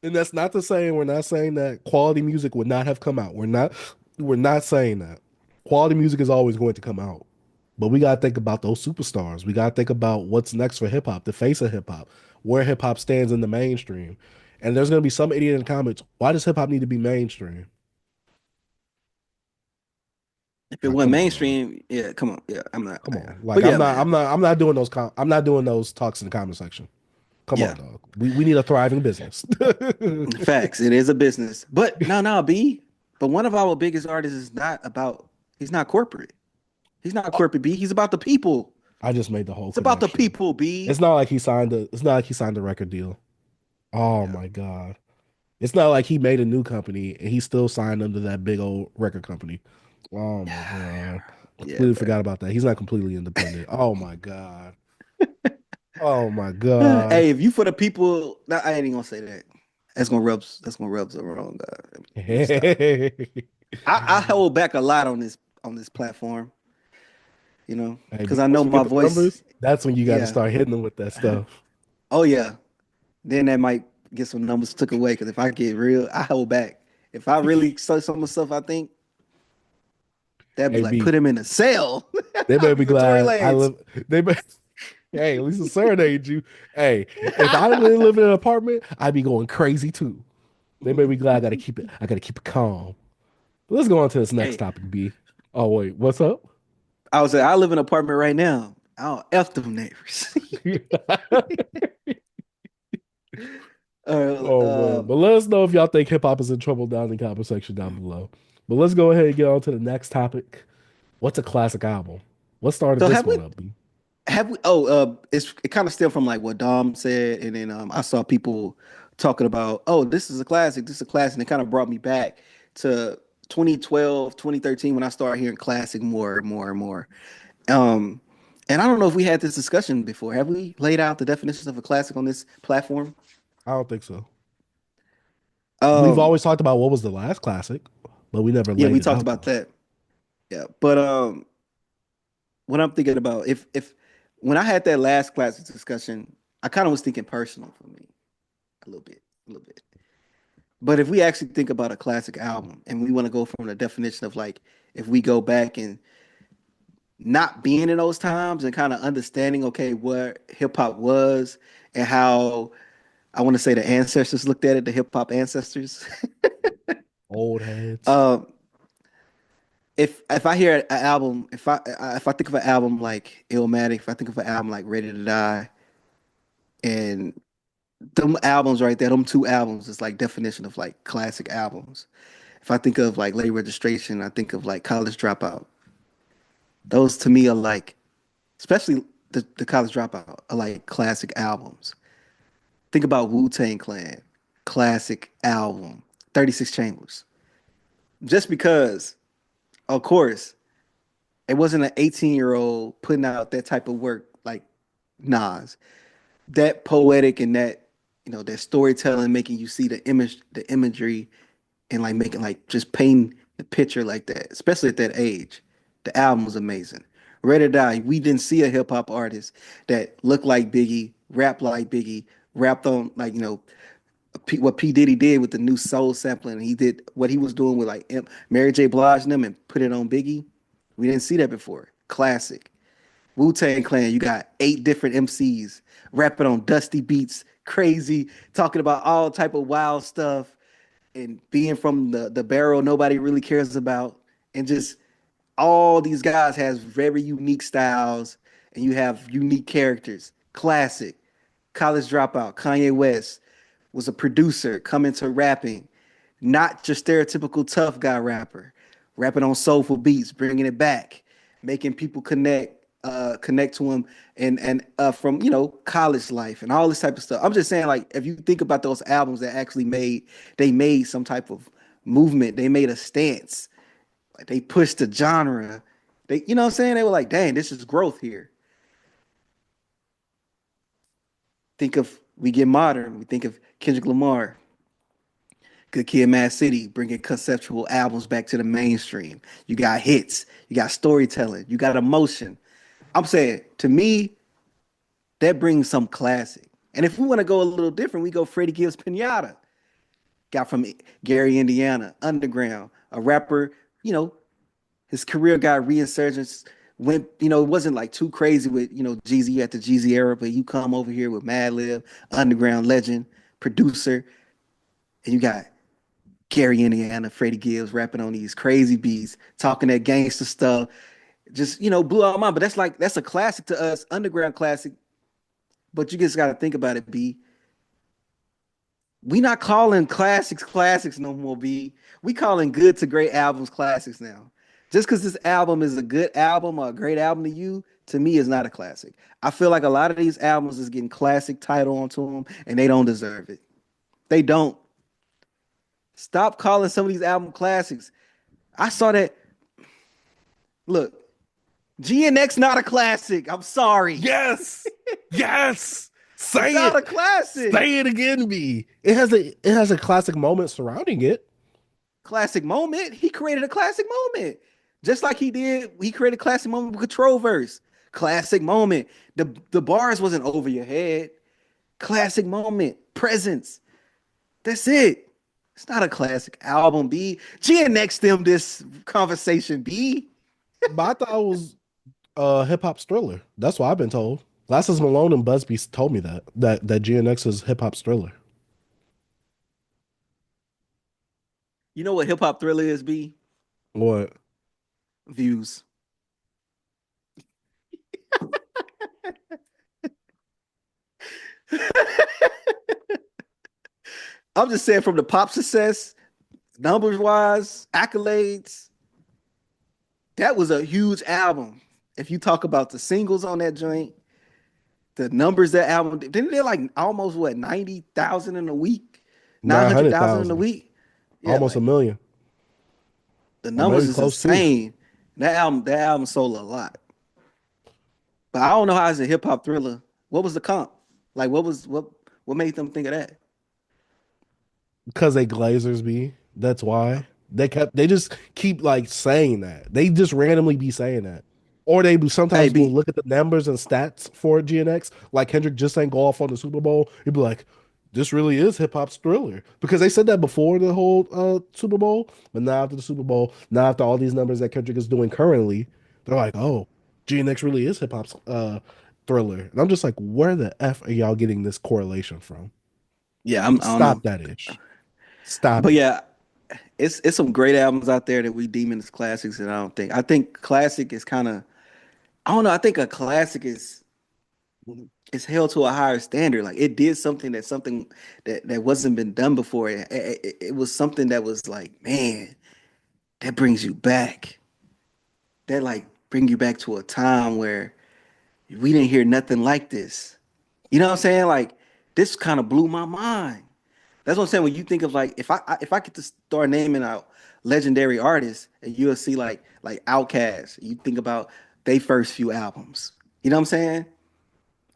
And that's not to say we're not saying that quality music would not have come out. We're not saying that. Quality music is always going to come out. But we gotta think about those superstars. We gotta think about what's next for hip hop, the face of hip hop, where hip hop stands in the mainstream. And there's gonna be some idiot in the comments. Why does hip hop need to be mainstream? If it Like, went come on, dog. mainstream, yeah, come on, yeah, I'm not, Come yeah. on. Like But I'm yeah, not. man, I'm not doing those. I'm not doing those talks in the comment section. Come on, yeah, dog. We need a thriving business. facts. It is a business, but no, B. But one of our biggest artists is not about He's not corporate. He's not corporate, B. He's about the people. I just made the whole It's about the connection. people, B. It's not like he signed a record deal. Oh my God. It's not like he made a new company and he still signed under that big old record company. Oh my God. Completely forgot about that. He's not completely independent. Oh my God. Oh my God. Hey, if you for the people, nah, I ain't even gonna say that. That's gonna rub the wrong. I hold back a lot on this platform, Hey, because but I once know you my get the voice. numbers, that's when you got to Yeah. start hitting them with that stuff. Oh yeah. Then that might get some numbers took away. Because if I get real, I hold back. If I really say some of the stuff I think, that'd be Hey, like B, put him in a cell. they I'll better be be the Tory glad I Lanez. live. They better. Hey, at least a serenade you. Hey, if I didn't live in an apartment, I'd be going crazy too. They better be glad I gotta keep it. I gotta keep it calm. But let's go on to this next Hey, topic, B. Oh wait, what's up? I was like, I live in an apartment right now. I don't F them neighbors. Oh man, but let us know if y'all think hip hop is in trouble down in the comment section down below. But let's go ahead and get on to the next topic. What's a classic album? What started so this have we one up, B? have we it kind of stemmed from like what Dom said, and then I saw people talking about, oh, this is a classic, this is a classic, and it kind of brought me back to 2012, 2013 when I started hearing classic more and more and more. Um, and I don't know if we had this discussion before. Have we laid out the definitions of a classic on this platform? I don't think so. We've Um, always talked about what was the last classic, but we never yeah, laid we it talked out about though. that. Yeah, but what I'm thinking about, if when I had that last classic discussion, I kind of was thinking personal for me a little bit, a little bit. But if we actually think about a classic album and we want to go from the definition of like if we go back and not being in those times and kind of understanding, okay, what hip hop was and how I want to say the ancestors looked at it, the hip hop ancestors. Old heads. um, if I hear an album, if I think of an album like Illmatic, if I think of an album like Ready to Die, and them albums right there, them two albums is like definition of like classic albums. If I think of like Late Registration, I think of like College Dropout. Those to me are like, especially the College Dropout, are like classic albums. Think about Wu-Tang Clan, classic album. 36 Chambers. Just because, of course, it wasn't an 18-year-old putting out that type of work like Nas. That poetic and that, that storytelling, making you see the imagery, and like making like just painting the picture like that, especially at that age. The album was amazing. Ready or Die, we didn't see a hip hop artist that looked like Biggie, rapped like Biggie, rapped on like, what P Diddy did with the new soul sampling. And he did what he was doing with like Mary J. Blige and them and put it on Biggie. We didn't see that before. Classic. Wu-Tang Clan, you got 8 different MCs rapping on dusty beats, crazy, talking about all type of wild stuff, and being from the barrel nobody really cares about, and just all these guys has very unique styles, and you have unique characters. Classic. College Dropout, Kanye West was a producer coming to rapping, not your stereotypical tough guy rapper, rapping on soulful beats, bringing it back, making people connect to him, and from college life and all this type of stuff. I'm just saying, like, if you think about those albums that actually made some type of movement, they made a stance, like they pushed the genre. They, you know what I'm saying? They were like, dang, this is growth here. Think of we get modern. We think of Kendrick Lamar, Good Kid, Mad City, bringing conceptual albums back to the mainstream. You got hits, you got storytelling, you got emotion. I'm saying, to me, that brings some classic. And if we want to go a little different, we go Freddie Gibbs Pinata. Got from Gary, Indiana, underground, a rapper, you know, his career got reinsurgence. Went, it wasn't like too crazy with, Jeezy at the Jeezy era, but you come over here with Madlib, underground legend, producer, and you got Gary, Indiana, Freddie Gibbs rapping on these crazy beats, talking that gangster stuff. Just, blew our mind. But that's a classic to us, underground classic. But you just got to think about it, B. We not calling classics classics no more, B. We calling good to great albums classics now. Just because this album is a good album or a great album to me, is not a classic. I feel like a lot of these albums is getting classic title onto them, and they don't deserve it. They don't. Stop calling some of these album classics. I saw that. Look, GNX not a classic. I'm sorry. Yes, yes. Say It's not it. a classic. Say it again, B. It has a classic moment surrounding it. Classic moment. He created a classic moment. Just like he created a classic moment with Control Verse. Classic moment. The bars wasn't over your head. Classic moment. Presence. That's it. It's not a classic album, B. GNX them this conversation, B. But I thought it was hip hop's Thriller. That's what I've been told. Glasses Malone and Busby told me that GNX is hip hop's Thriller. You know what hip hop Thriller is, B? What? Views. I'm just saying, from the pop success, numbers wise, accolades, that was a huge album. If you talk about the singles on that joint, the numbers that album, didn't they like almost 90,000 in a week? 900,000 in a 900,000. week? Yeah, Almost like, a million. the Or numbers maybe is close to. insane. That album sold a lot. But I don't know how it's a hip hop Thriller. What was the comp? Like what made them think of that? Because they Glazers be. That's why. They just keep like saying that. They just randomly be saying that. Or they Hey sometimes will B, look at the numbers and stats for GNX. Like Kendrick just ain't go off on the Super Bowl. He'd be like, this really is hip hop's Thriller. Because they said that before the whole Super Bowl. But now after the Super Bowl, now after all these numbers that Kendrick is doing currently, they're like, oh, GNX really is hip hop's Thriller. And I'm just like, where the F are y'all getting this correlation from? yeah, I don't know. Stop that ish. Stop But it. yeah, it's some great albums out there that we deem as classics, and I think classic is kind of, I don't know. I think a classic is held to a higher standard. Like it did something that wasn't been done before. It was something that was like, man, that brings you back. That like bring you back to a time where we didn't hear nothing like this. You know what I'm saying? Like this kind of blew my mind. That's what I'm saying. When you think of like, if I get to start naming out legendary artists, and you'll see like Outkast, you think about they first few albums. You know what I'm saying?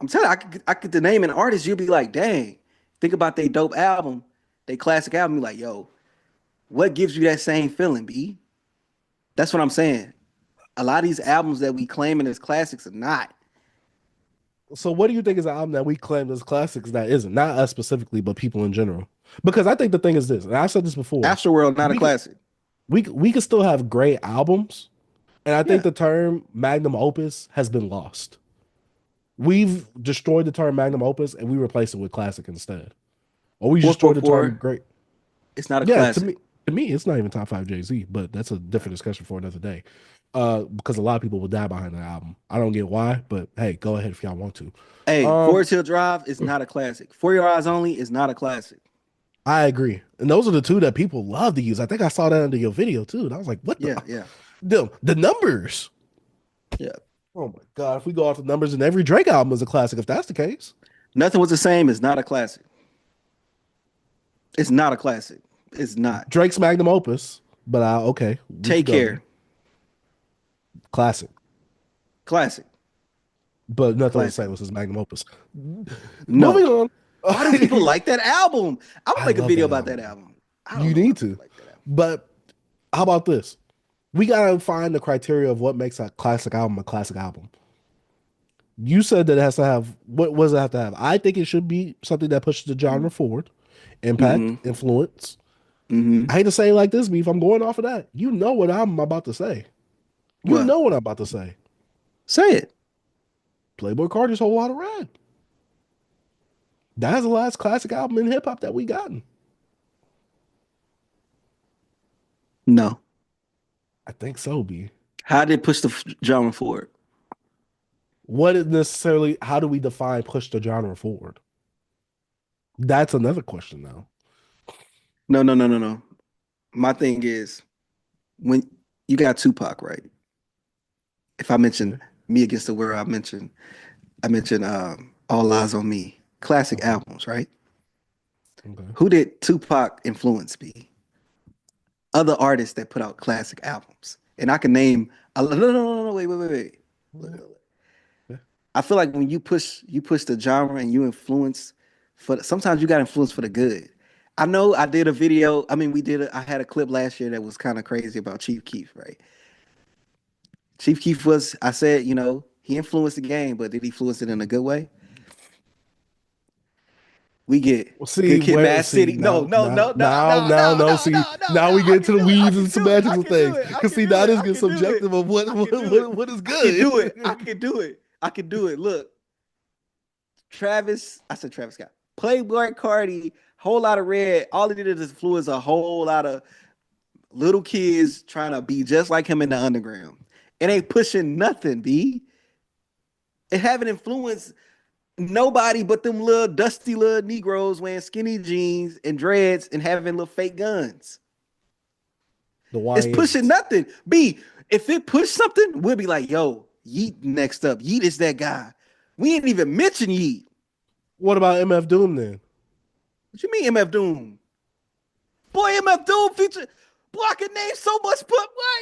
I'm telling you, I could to name an artist, you'll be like, dang. Think about they dope album, they classic album. You're like, yo, what gives you that same feeling, B? That's what I'm saying. A lot of these albums that we claiming as classics are not. So what do you think is an album that we claim as classics that isn't? Not us specifically, but people in general. Because I think the thing is this, and I've said this before, Astroworld not a we could, classic. we could still have great albums, and I think Yeah, the term magnum opus has been lost. We've destroyed the term magnum opus and we replace it with classic instead. Or we destroyed the term 444. great. It's not a Yeah, classic. to me, it's not even top five Jay-Z, but that's a different discussion for another day. Because a lot of people will die behind that album. I don't get why, but hey, go ahead if y'all want to. Hey, Um, Forest Hill Drive is not a classic. For Your Eyes Only is not a classic. I agree. And those are the two that people love to use. I think I saw that under your video too. And I was like, what the Yeah, yeah, the numbers? yeah. Oh my God. If we go off the numbers, and every Drake album is a classic, if that's the case. Nothing Was the Same is not a classic. It's not a classic. It's not. Drake's magnum opus, but okay. We can Take go Care. there. Classic. Classic. But nothing was the Classic. same was his magnum opus. No. Moving on. Why do people like that album? I'm gonna I make a love video that about album. that album. I don't You know why need people to. like that album. But how about this? We gotta find the criteria of what makes a classic album a classic album. You said that it has to have what does it have to have? I think it should be something that pushes the genre forward, impact, Mm-hmm. influence. Mm-hmm. I hate to say it like this, but if I'm going off of that, you know what I'm about to say. You What? know what I'm about to say. Say it. Playboy Cardi's Whole Lot of Red. That's the last classic album in hip hop that we gotten. No. I think so, B. How did it push the genre forward? What is necessarily, how do we define push the genre forward? That's another question now. No, no, no, no, no. My thing is when you got Tupac, right? If I mention Me Against the World, I mentioned All Eyes on Me. Classic albums, right? Okay. Who did Tupac influence be? Other artists that put out classic albums. And I can name no, wait. I feel like when you push the genre and you influence sometimes you got influence for the good. I know I did a video. I mean, I had a clip last year that was kind of crazy about Chief Keef, right? Chief Keef I said, he influenced the game, but did he influence it in a good way? We get Good Kid, Mad City. No. Now we get to the weeds and semantics of things. Because see, now this gets subjective of what is good. I can do it. Look, I said Travis Scott. Playboy Cardi, Whole Lot of Red. All he did is influence a whole lot of little kids trying to be just like him in the underground. It ain't pushing nothing, B. It haven't influenced nobody but them little dusty little Negroes wearing skinny jeans and dreads and having little fake guns. It's pushing nothing. B, if it pushed something, we'll be like, yo, Yeet next up. Yeet is that guy. We ain't even mention Yeet. What about MF Doom then? What you mean MF Doom? Boy, MF Doom feature. Boy, I can name so much, but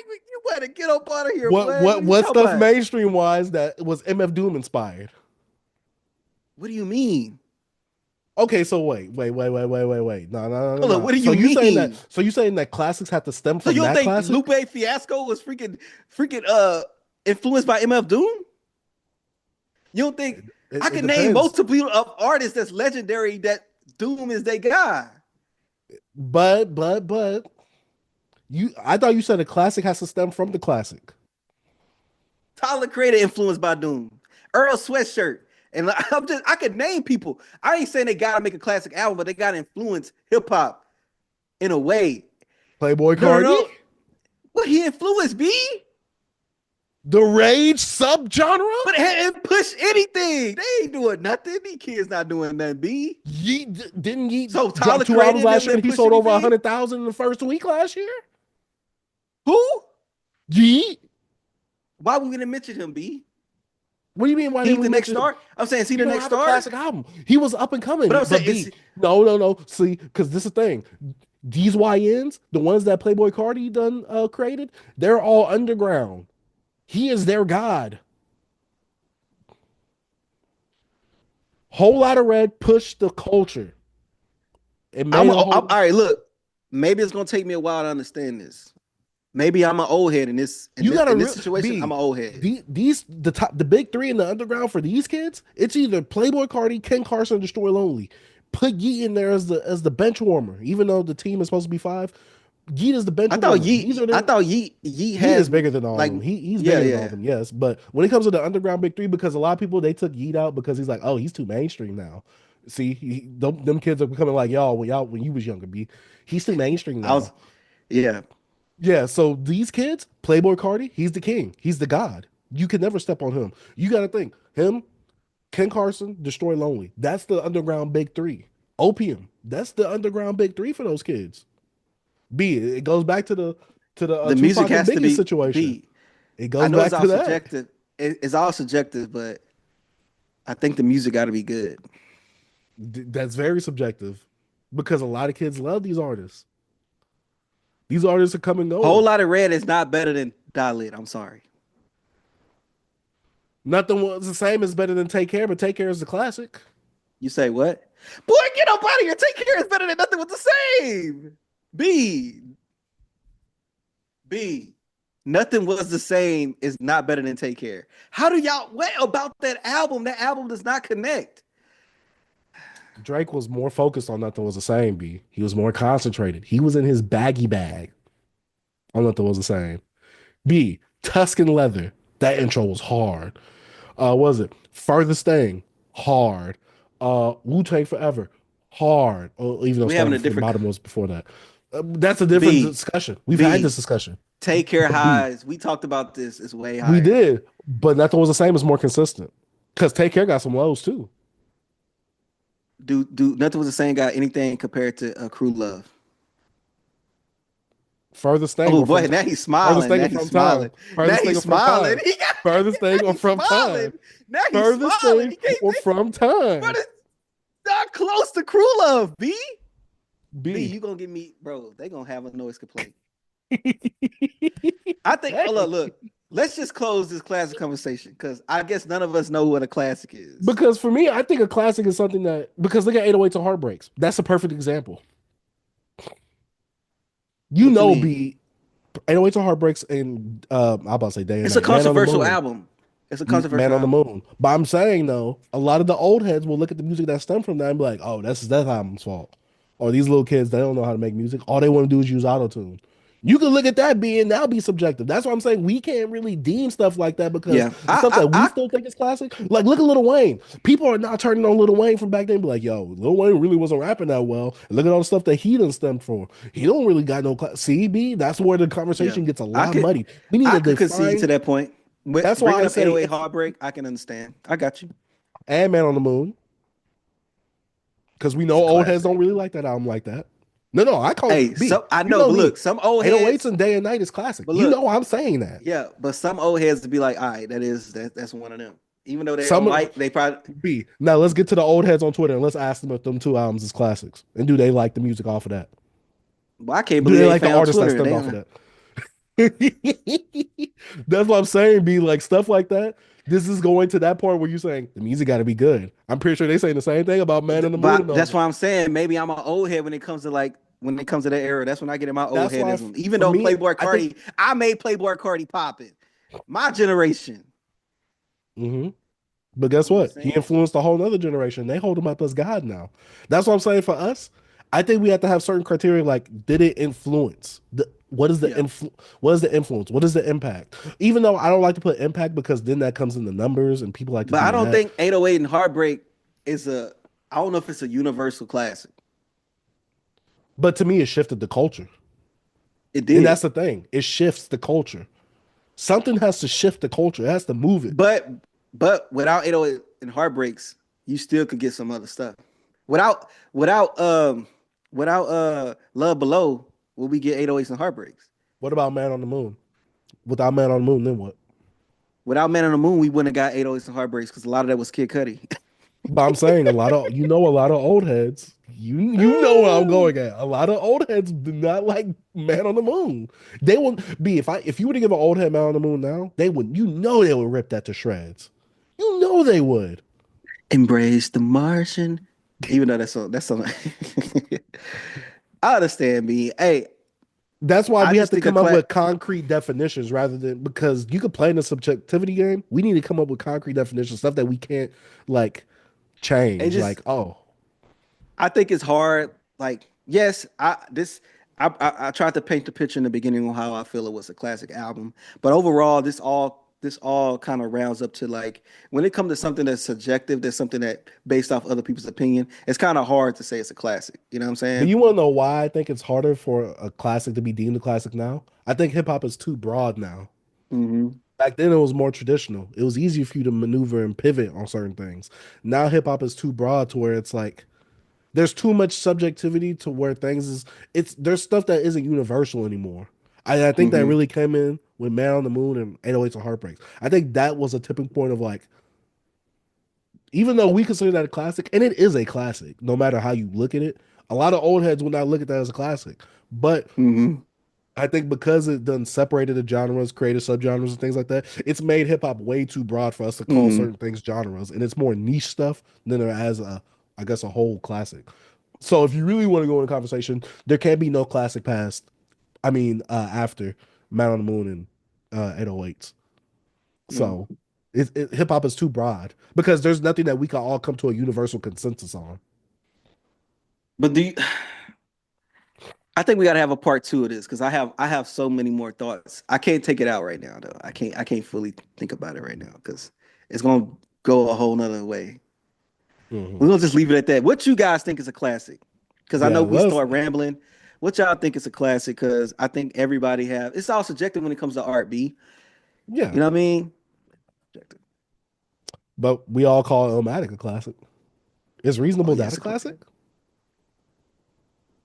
you better get up out of here. What stuff mainstream wise that was MF Doom inspired? What do you mean? Okay, so wait. No. Look, what do you mean? You saying that classics have to stem from that classic? So you think Lupe Fiasco was freaking influenced by MF Doom? You don't think I can name multiple of artists that's legendary that Doom is their guy? But I thought you said a classic has to stem from the classic. Tyler Creator influenced by Doom. Earl Sweatshirt. And I could name people. I ain't saying they gotta make a classic album, but they gotta influence hip hop in a way. Playboy Cardi? No. What he influenced, B? The rage subgenre? But it hadn't pushed anything. They ain't doing nothing. These kids not doing nothing, B. Didn't Yeet drop 2 albums last year and he sold over 100,000 in the first week last year? Who? Yeet. Why we gonna mention him, B? What do you mean? Why he's the next star? I'm saying, is he the next star? Classic album. He was up and coming. But I'm saying, no. See, because this is the thing. These YNs, the ones that Playboy Cardi done created, they're all underground. He is their god. Whole Lot of Red pushed the culture. All right, look. Maybe it's gonna take me a while to understand this. Maybe I'm an old head in this situation. I'm an old head. The big three in the underground for these kids, it's either Playboy Cardi, Ken Carson, or Destroy Lonely. Put Yeet in there as the bench warmer, even though the team is supposed to be 5. Yeet is the bench warmer. I thought Yeet is bigger than all of them. He's bigger than all of them, yes. But when it comes to the underground big 3, because a lot of people, they took Yeet out because he's like, oh, he's too mainstream now. See, them kids are becoming like y'all when you was younger, B. He's too mainstream now. Yeah, so these kids, Playboy Cardi, he's the king. He's the god. You can never step on him. You got to think, him, Ken Carson, Destroy Lonely. That's the underground big 3. Opium, that's the underground big 3 for those kids. B, it goes back to the music has to be situation. B. It goes back to that. Subjective. It's all subjective, but I think the music got to be good. That's very subjective because a lot of kids love these artists. These artists are coming over. Whole Lot of Red is not better than Dalit. I'm sorry. Nothing was the same as better than Take Care, but Take Care is the classic. You say what? Boy, get up out of here. Take Care is better than Nothing Was the Same. B. Nothing Was the Same is not better than Take Care. How do y'all, what about that album? That album does not connect. Drake was more focused on Nothing Was the Same, B. He was more concentrated. He was in his baggy bag on Nothing Was the Same. B. Tuscan Leather. That intro was hard. Was it Furthest Thing? Hard. Wu-Tang Forever. Hard. Even though we having a different bottom was before that. That's a different discussion. We've had this discussion. Take Care highs. We talked about this. It's way higher. We did, but Nothing Was the Same is more consistent because Take Care got some lows too. Do Nothing Was the Same got anything compared to Crew Love? Furthest thing. Oh or boy, from now time. he's Furthest smiling. thing Now or he's from time. smiling. Now Furthest thing he's or from smiling. time. Furthest thing or He's from smiling. time. Now he's Furthest smiling. thing He can't or think. from time. But it's not close to crew love, B. B, B. you gonna get me, bro? They gonna have a noise complaint. I think. Oh, look. Let's just close this classic conversation because I guess none of us know what a classic is. Because for me, I think a classic is something that, because look at 808s and Heartbreaks. That's a perfect example. You know, B, 808s and Heartbreaks and I'm about to say Day and It's Night. a controversial album. It's a controversial Man on the album. Moon. But I'm saying though, a lot of the old heads will look at the music that stemmed from that and be like, oh, that's that album's fault. Or these little kids, they don't know how to make music. All they want to do is use auto-tune. You can look at that being that'll be subjective. That's why I'm saying we can't really deem stuff like that because Yeah, the stuff that we still think is classic. Like look at Lil Wayne. People are now turning on Lil Wayne from back then. And be like, yo, Lil Wayne really wasn't rapping that well. And look at all the stuff that he done stemmed for. He don't really got no class. CB. That's where the conversation gets a lot muddy. We need I to could define. concede to that point. That's why Bringing I up say 808 Heartbreak, I can understand. I got you. And Man on the Moon. Because we know It's a old heads classic. don't really like that album like that. No, I call Hey, it B. so I You know, but me. look, some old 808s heads and Day and Night is classic. But You look, know I'm saying that. yeah, but some old heads to be like, all right, that's one of them. Even though they Some don't like, they probably B. Now let's get to the old heads on Twitter and let's ask them if them two albums is classics. And do they like the music off of that? Well, I can't Do believe they they like the found artists that Twitter. stemmed They off of that? That's what I'm saying, B. Like stuff like that. This is going to that point where you're saying the music got to be good. I'm pretty sure they saying the same thing about Man on the Moon. But And all that's that. why I'm saying maybe I'm an old head when it comes to that era. That's when I get in my old That's why headism. Even for though me, Playboy I Cardi, think- I made Playboy Cardi popping. My generation. Mhm. But guess You know what what? I'm He saying? influenced a whole nother generation. They hold him up as God now. That's what I'm saying for us. I think we have to have certain criteria like, did it influence? What is the Yeah. what is the influence? What is the impact? Even though I don't like to put impact because then that comes in the numbers and people like to But do I don't that. think 808 and Heartbreak is I don't know if it's a universal classic. But to me, it shifted the culture. It did. And that's the thing. It shifts the culture. Something has to shift the culture. It has to move it. But without 808 and Heartbreaks, you still could get some other stuff. Without Love Below, will we get 808s and Heartbreaks? What about Man on the Moon? Without Man on the Moon, then what? Without Man on the Moon, we wouldn't have got 808s and Heartbreaks because a lot of that was Kid Cudi. But I'm saying a lot of old heads. You know where I'm going at. A lot of old heads do not like Man on the Moon. They will be if you were to give an old head Man on the Moon now, they would they would rip that to shreds. You know they would. Embrace the Martian. Even though that's on I understand me. Hey, that's why I we have just to think come up with concrete definitions rather than because you could play in a subjectivity game. We need to come up with concrete definitions, stuff that we can't like change. I think it's hard. Like, yes, I tried to paint the picture in the beginning on how I feel it was a classic album, but overall, this all kind of rounds up to like when it comes to something that's subjective, that's something that based off other people's opinion, it's kind of hard to say it's a classic. You know what I'm saying? But you want to know why I think it's harder for a classic to be deemed a classic now? I think hip hop is too broad now. Mm-hmm. Back then, it was more traditional. It was easier for you to maneuver and pivot on certain things. Now, hip hop is too broad to where it's like there's too much subjectivity to where there's stuff that isn't universal anymore. I think that really came in with Man on the Moon and 808s and Heartbreaks. I think that was a tipping point of like, even though we consider that a classic, and it is a classic, no matter how you look at it, a lot of old heads will not look at that as a classic. But I think because it done separated the genres, created subgenres and things like that, it's made hip hop way too broad for us to call certain things genres, and it's more niche stuff than it has I guess a whole classic. So if you really want to go in a conversation, there can't be no classic after Man on the Moon and 808s. So hip hop is too broad because there's nothing that we can all come to a universal consensus on. But I think we gotta have a part 2 of this because I have so many more thoughts. I can't take it out right now though. I can't fully think about it right now because it's gonna go a whole nother way. We're gonna just leave it at that. What you guys think is a classic? Because I know we start rambling. What y'all think is a classic? Because I think everybody it's all subjective when it comes to art, B. Yeah. You know what I mean? Subjective. But we all call Illmatic a classic. Is Reasonable Doubt a classic?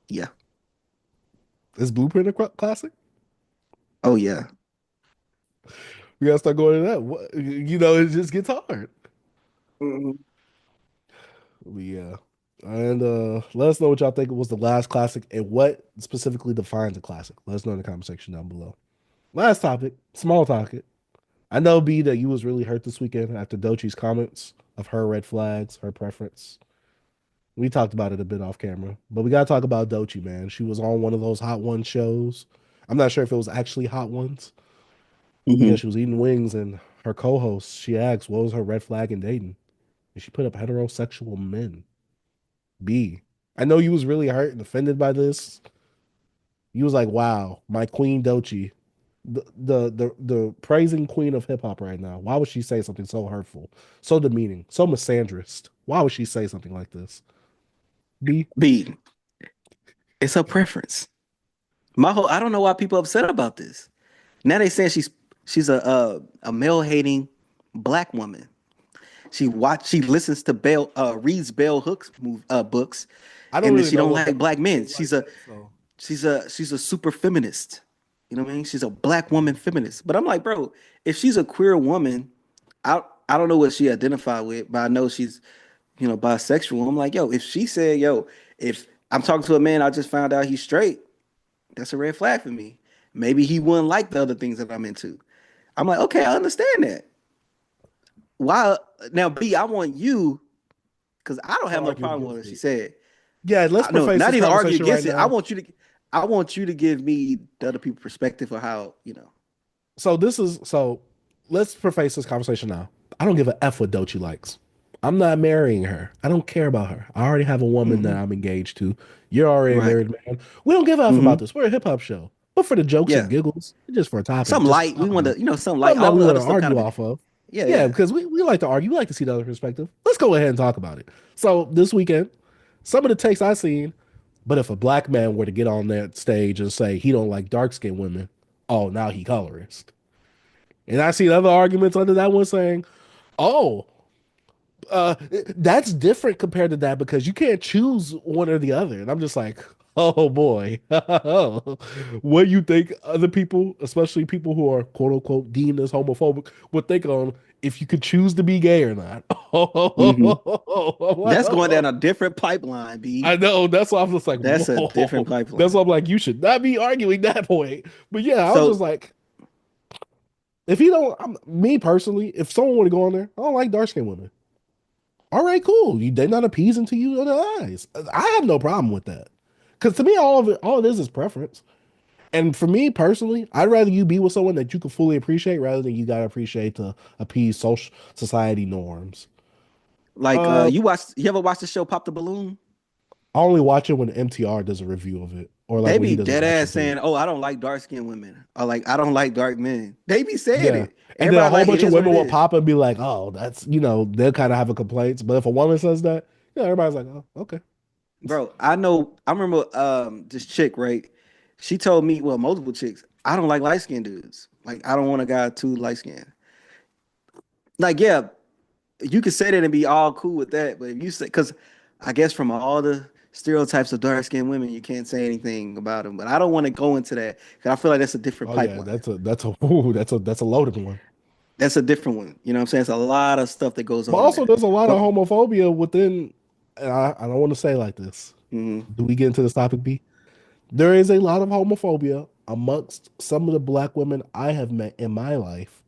Yeah. Is Blueprint a classic? Oh yeah. We gotta start going to that. It just gets hard. Mhm. But yeah. And let us know what y'all think was the last classic and what specifically defines a classic. Let us know in the comment section down below. Last topic, small topic. I know, B, that you was really hurt this weekend after Doechii's comments of her red flags, her preference. We talked about it a bit off camera, but we gotta talk about Doechii, man. She was on one of those Hot Ones shows. I'm not sure if it was actually Hot Ones. Yeah, Mhm. she was eating wings, and her co-host, she asked, what was her red flag in dating? And she put up heterosexual men. B, I know you was really hurt and offended by this. You was like, wow, my queen Doechii, the praising queen of hip hop right now. Why would she say something so hurtful, so demeaning, so misandrist? Why would she say something like this? B, B. It's her preference. I don't know why people upset about this. Now they saying she's a male hating black woman. She listens to reads Bell Hooks books, I don't and then really she know don't what like black men. like that. So She's a super feminist. You know what I mean? She's a black woman feminist. But I'm like, bro, if she's a queer woman, I don't know what she identified with, but I know she's, bisexual. I'm like, yo, if she said, yo, if I'm talking to a man, I just found out he's straight, that's a red flag for me. Maybe he wouldn't like the other things that I'm into. I'm like, okay, I understand that. Why now, B, I want you, because I don't to have no argue problem with against what she it. said. Yeah, let's I no, preface not this even argue conversation right against it. I now. want you to give me the other people's perspective of how, So let's preface this conversation now. I don't give a F what Doechii likes. I'm not marrying her. I don't care about her. I already have a woman that hmm I'm engaged to. You're already a right. married man. We don't give a F hmm about this. We're a hip hop show. But for the jokes and Yeah. giggles, just for a topic, Something just a light. We topic want of to, something light. something that All we the want other to stuff kind argue of, off of. yeah, Yeah, yeah. because we like to argue. We like to see the other perspective. Let's go ahead and talk about it. So this weekend, some of the takes I seen, but if a black man were to get on that stage and say he don't like dark skinned women, oh, now he colorist. And I see other arguments under that one saying, oh, that's different compared to that because you can't choose one or the other. And I'm just like, oh boy, what you think other people, especially people who are quote unquote deemed as homophobic, would think on if you could choose to be gay or not. hmm I'm like, That's going down oh. a different pipeline, I B. know. That's why I'm just like, That's a different whoa. That's pipeline. why I'm like, you should not be arguing that point. But yeah, I was just So, like, if you don't, me personally, if someone were to go on there, I don't like dark skinned women. All right, cool. They're not appeasing to you in the eyes. I have no problem with that. Because to me, all it is preference. And for me personally, I'd rather you be with someone that you can fully appreciate rather than you gotta appreciate to appease social society norms. like, Uh, you ever watched the show Pop the Balloon? I only watch it when MTR does a review of it, or like They when he be does a dead reaction ass to it. saying, "Oh, I don't like dark skinned women," or like, "I don't like dark men." They be saying Yeah. it. And then a Everybody whole like, it bunch of is what women it will is. pop and be like, oh, that's, they'll kind of have a complaints. But if a woman says that, yeah, everybody's like, oh, okay. Bro, I know. I remember this chick, right? She told me, well, multiple chicks, I don't like light skinned dudes. Like, I don't want a guy too light skinned. Like, yeah, you could say that and be all cool with that, but if you say, because I guess from all the stereotypes of dark skinned women, you can't say anything about them. But I don't want to go into that because I feel like that's a different Oh yeah, pipeline. that's a loaded one. That's a different one. You know what I'm saying? It's a lot of stuff that goes But on in also, there. there's a lot of But homophobia within. And I don't want to say like this. mhm, Do we get into this topic, B? There is a lot of homophobia amongst some of the black women I have met in my life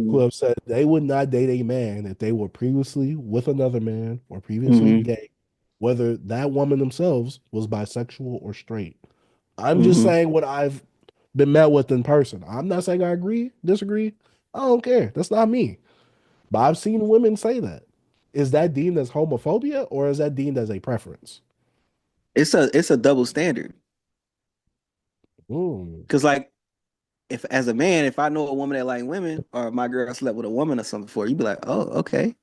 who mhm, have said they would not date a man if they were previously with another man or previously mhm, gay, whether that woman themselves was bisexual or straight. I'm just mhm. saying what I've been met with in person. I'm not saying I agree, disagree. I don't care. That's not me. But I've seen women say that. Is that deemed as homophobia or is that deemed as a preference? It's a double standard. Mm. Cause like if as a man, if I know a woman that like women, or my girl slept with a woman or something before, you'd be like, oh, okay.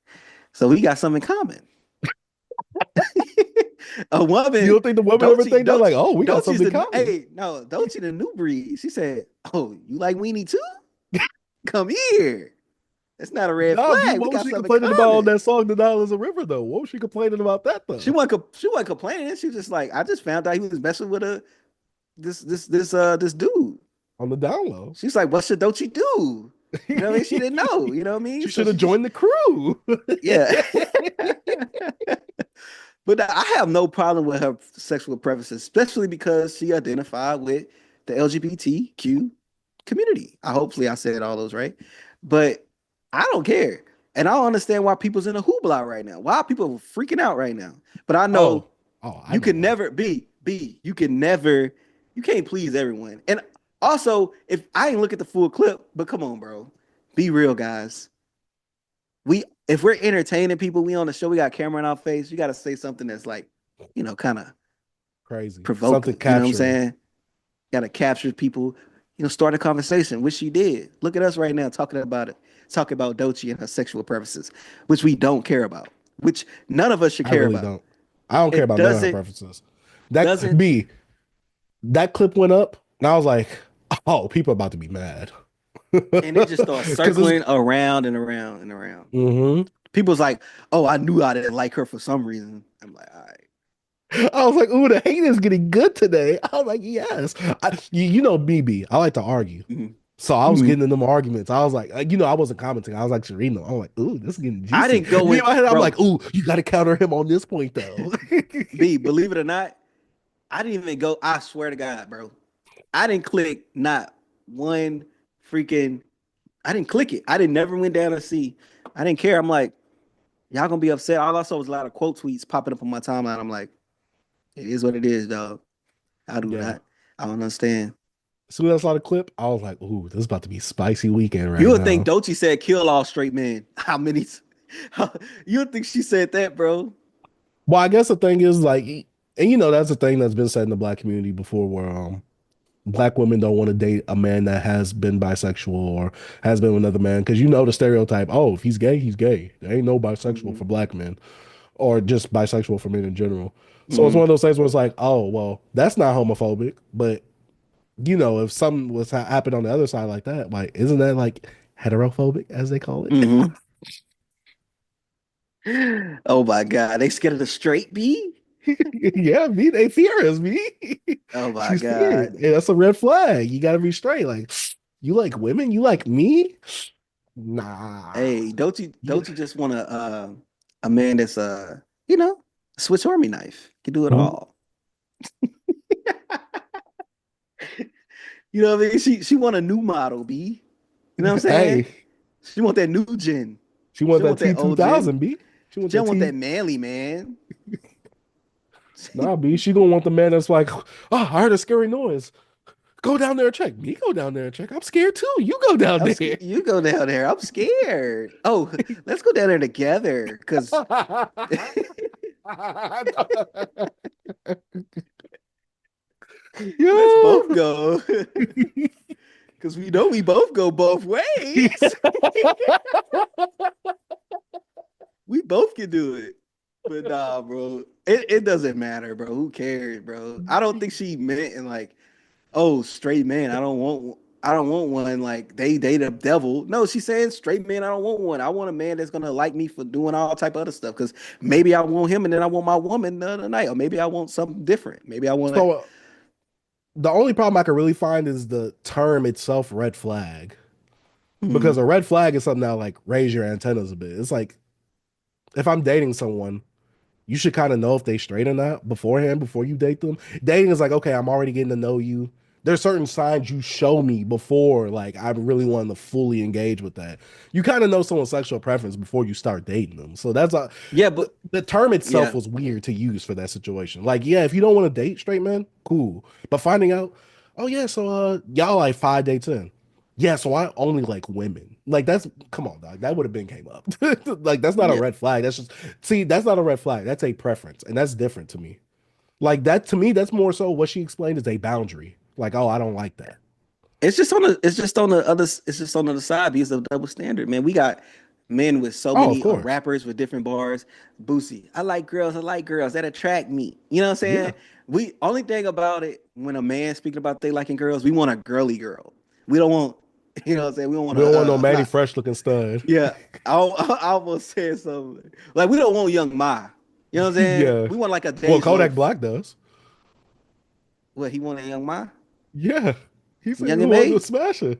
So we got something in common. A You woman, don't think the women ever Doechii, think that, like, Doechii, oh, we got Doechii's something in the common? hey, no, Doechii the new breed. She said, "Oh, you like weenie too? Come here. It's not a red Nah, B, flag. We what was got she something in complaining about on common." that song, The Nile is a River, though? What was she complaining about that, though? She wasn't complaining. She was just like, I just found out he was messing with a this dude on the down low. She's like, what should Doechii do? You know what I mean? She didn't know. You know what I mean? She should have joined the crew. Yeah. But I have no problem with her sexual preferences, especially because she identified with the LGBTQ community. Hopefully I said all those right. But I don't care. And I don't understand why people's in a hoopla right now. Why are people freaking out right now? But I know you can never you can't please everyone. And also, if I ain't look at the full clip, but come on, bro. Be real, guys. If we're entertaining people, we on the show, we got a camera in our face, you got to say something that's like, kind of crazy, provoking. You know what I'm saying? Got to capture people, start a conversation, which she did. Look at us right now talking about Doechii and her sexual preferences, which we don't care about, which none of us should care about. I don't care about none of her preferences. That clip went up, and I was like, oh, people are about to be mad. And it just starts circling around and around and around. Mm-hmm. People's like, oh, I knew I didn't like her for some reason. I'm like, all right. I was like, ooh, the hate is getting good today. I was like, yes. You know BB, I like to argue. Mm-hmm. So I was getting in them arguments. I was like, I wasn't commenting. I was actually reading them. I'm like, ooh, this is getting juicy. I didn't go in my head. I'm like, ooh, you got to counter him on this point, though. B, believe it or not, I didn't even go. I swear to God, bro. I didn't click not one freaking. I didn't click it. I didn't never went down to see. I didn't care. I'm like, y'all gonna be upset. All I saw was a lot of quote tweets popping up on my timeline. I'm like, it is what it is, dog. I do not. I don't understand. As soon as I saw the clip, I was like, ooh, this is about to be spicy weekend right now. You would think Doechii said kill all straight men. How many? You would think she said that, bro. Well, I guess the thing is like, and that's a thing that's been said in the Black community before, where Black women don't want to date a man that has been bisexual or has been with another man, because the stereotype. Oh, if he's gay, he's gay. There ain't no bisexual for Black men, or just bisexual for men in general. So it's one of those things where it's like, oh, well, that's not homophobic, but if something was happened on the other side like that, like, isn't that like heterophobic, as they call it? Mm-hmm. Oh my God, they scared of the straight B? Yeah, me, they fear us, me. Oh my God. Yeah, that's a red flag. You gotta be straight. Like, you like women? You like me? Nah. Hey, Doechii just want a man that's Swiss Army knife. Can do it all. You know what I mean? She want a new model, B. You know what I'm saying? Hey. She want that new gen. She want that T2000, B. She don't want that manly man. Nah, B. She gonna want the man that's like, oh, I heard a scary noise. Go down there and check. Me go down there and check. I'm scared too. You go down there. You go down there. I'm scared. Oh, let's go down there together. Cause let's both go. Cause we know we both go both ways. We both can do it. But nah, bro. It doesn't matter, bro. Who cares, bro? I don't think she meant in like, oh, straight man. I don't want one like they the devil. No, she's saying straight man. I don't want one. I want a man that's gonna like me for doing all type of other stuff. Because maybe I want him, and then I want my woman the other night, or maybe I want something different. Maybe I want. So, the only problem I can really find is the term itself, red flag, because a red flag is something that like raise your antennas a bit. It's like, if I'm dating someone, you should kind of know if they straight or not beforehand, before you date them. Dating is like, okay, I'm already getting to know you. There's certain signs you show me before, like, I really want to fully engage with that. You kind of know someone's sexual preference before you start dating them. So that's but the term itself was weird to use for that situation. Like, yeah, if you don't want to date straight men, cool. But finding out, oh yeah, so y'all like 5 dates in. Yeah, so I only like women. Like, come on, dog. That would have been came up. Like, that's not a red flag. That's not a red flag. That's a preference. And that's different to me. Like, that to me, that's more so what she explained is a boundary. Like, oh, I don't like that. It's just on the other side because of double standard, man. We got men with so many rappers with different bars. Boosie, I like girls that attract me. You know what I'm saying? Yeah. We only thing about it, when a man speaking about they liking girls, we want a girly girl. We don't want, you know what I'm saying? We don't want no Manny Fresh looking stud. Yeah. I almost said something. Like, we don't want Young Ma. You know what I'm saying? Yeah. We want like a Kodak Black does. What he wanted Young Ma? Yeah, he said Young he and wanted to May? smash her.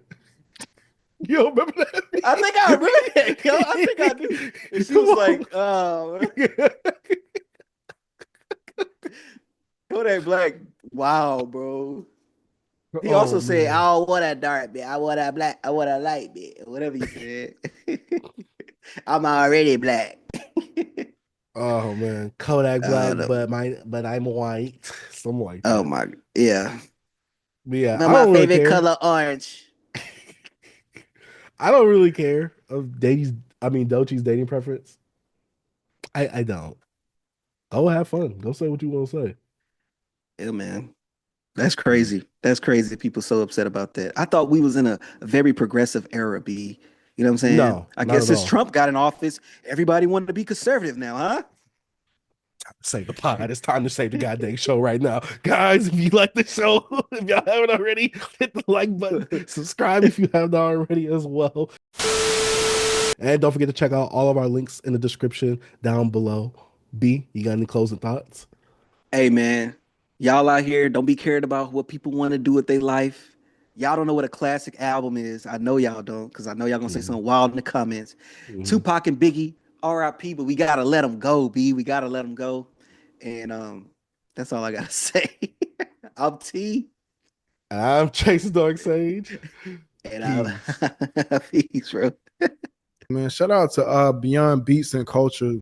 You don't remember that? I think I remember that, yo. I think I do. And she was like, Kodak Black. Wow, bro. He also said, I don't want a dark bit. I want a black. I want a light bit. Whatever he said. I'm already black. Oh man, Kodak Black, but I'm white. Something like that. Oh my, yeah. But yeah, But I my don't really favorite care. color orange. I don't really care of Doechii's dating preference. I don't. Go have fun. Go say what you want to say. Yeah, man. That's crazy. That's crazy. People so upset about that. I thought we was in a very progressive era, B. You know what I'm saying? No, I not guess at since all. Trump got in office, everybody wanted to be conservative now, huh? Save the pod. It's time to save the goddamn show right now. Guys, if you like the show, if y'all haven't already, hit the like button. Subscribe if you haven't already as well. And don't forget to check out all of our links in the description down below. B, you got any closing thoughts? Hey, man. Y'all out here, don't be cared about what people want to do with their life. Y'all don't know what a classic album is. I know y'all don't, because I know y'all gonna say something wild in the comments. Tupac and Biggie, R.I.P., but we gotta let them go, B. We gotta let them go. And that's all I gotta say. I'm T. I'm Chase Dark Sage. And I'm peace, bro. Man, shout out to Beyond Beats and Culture.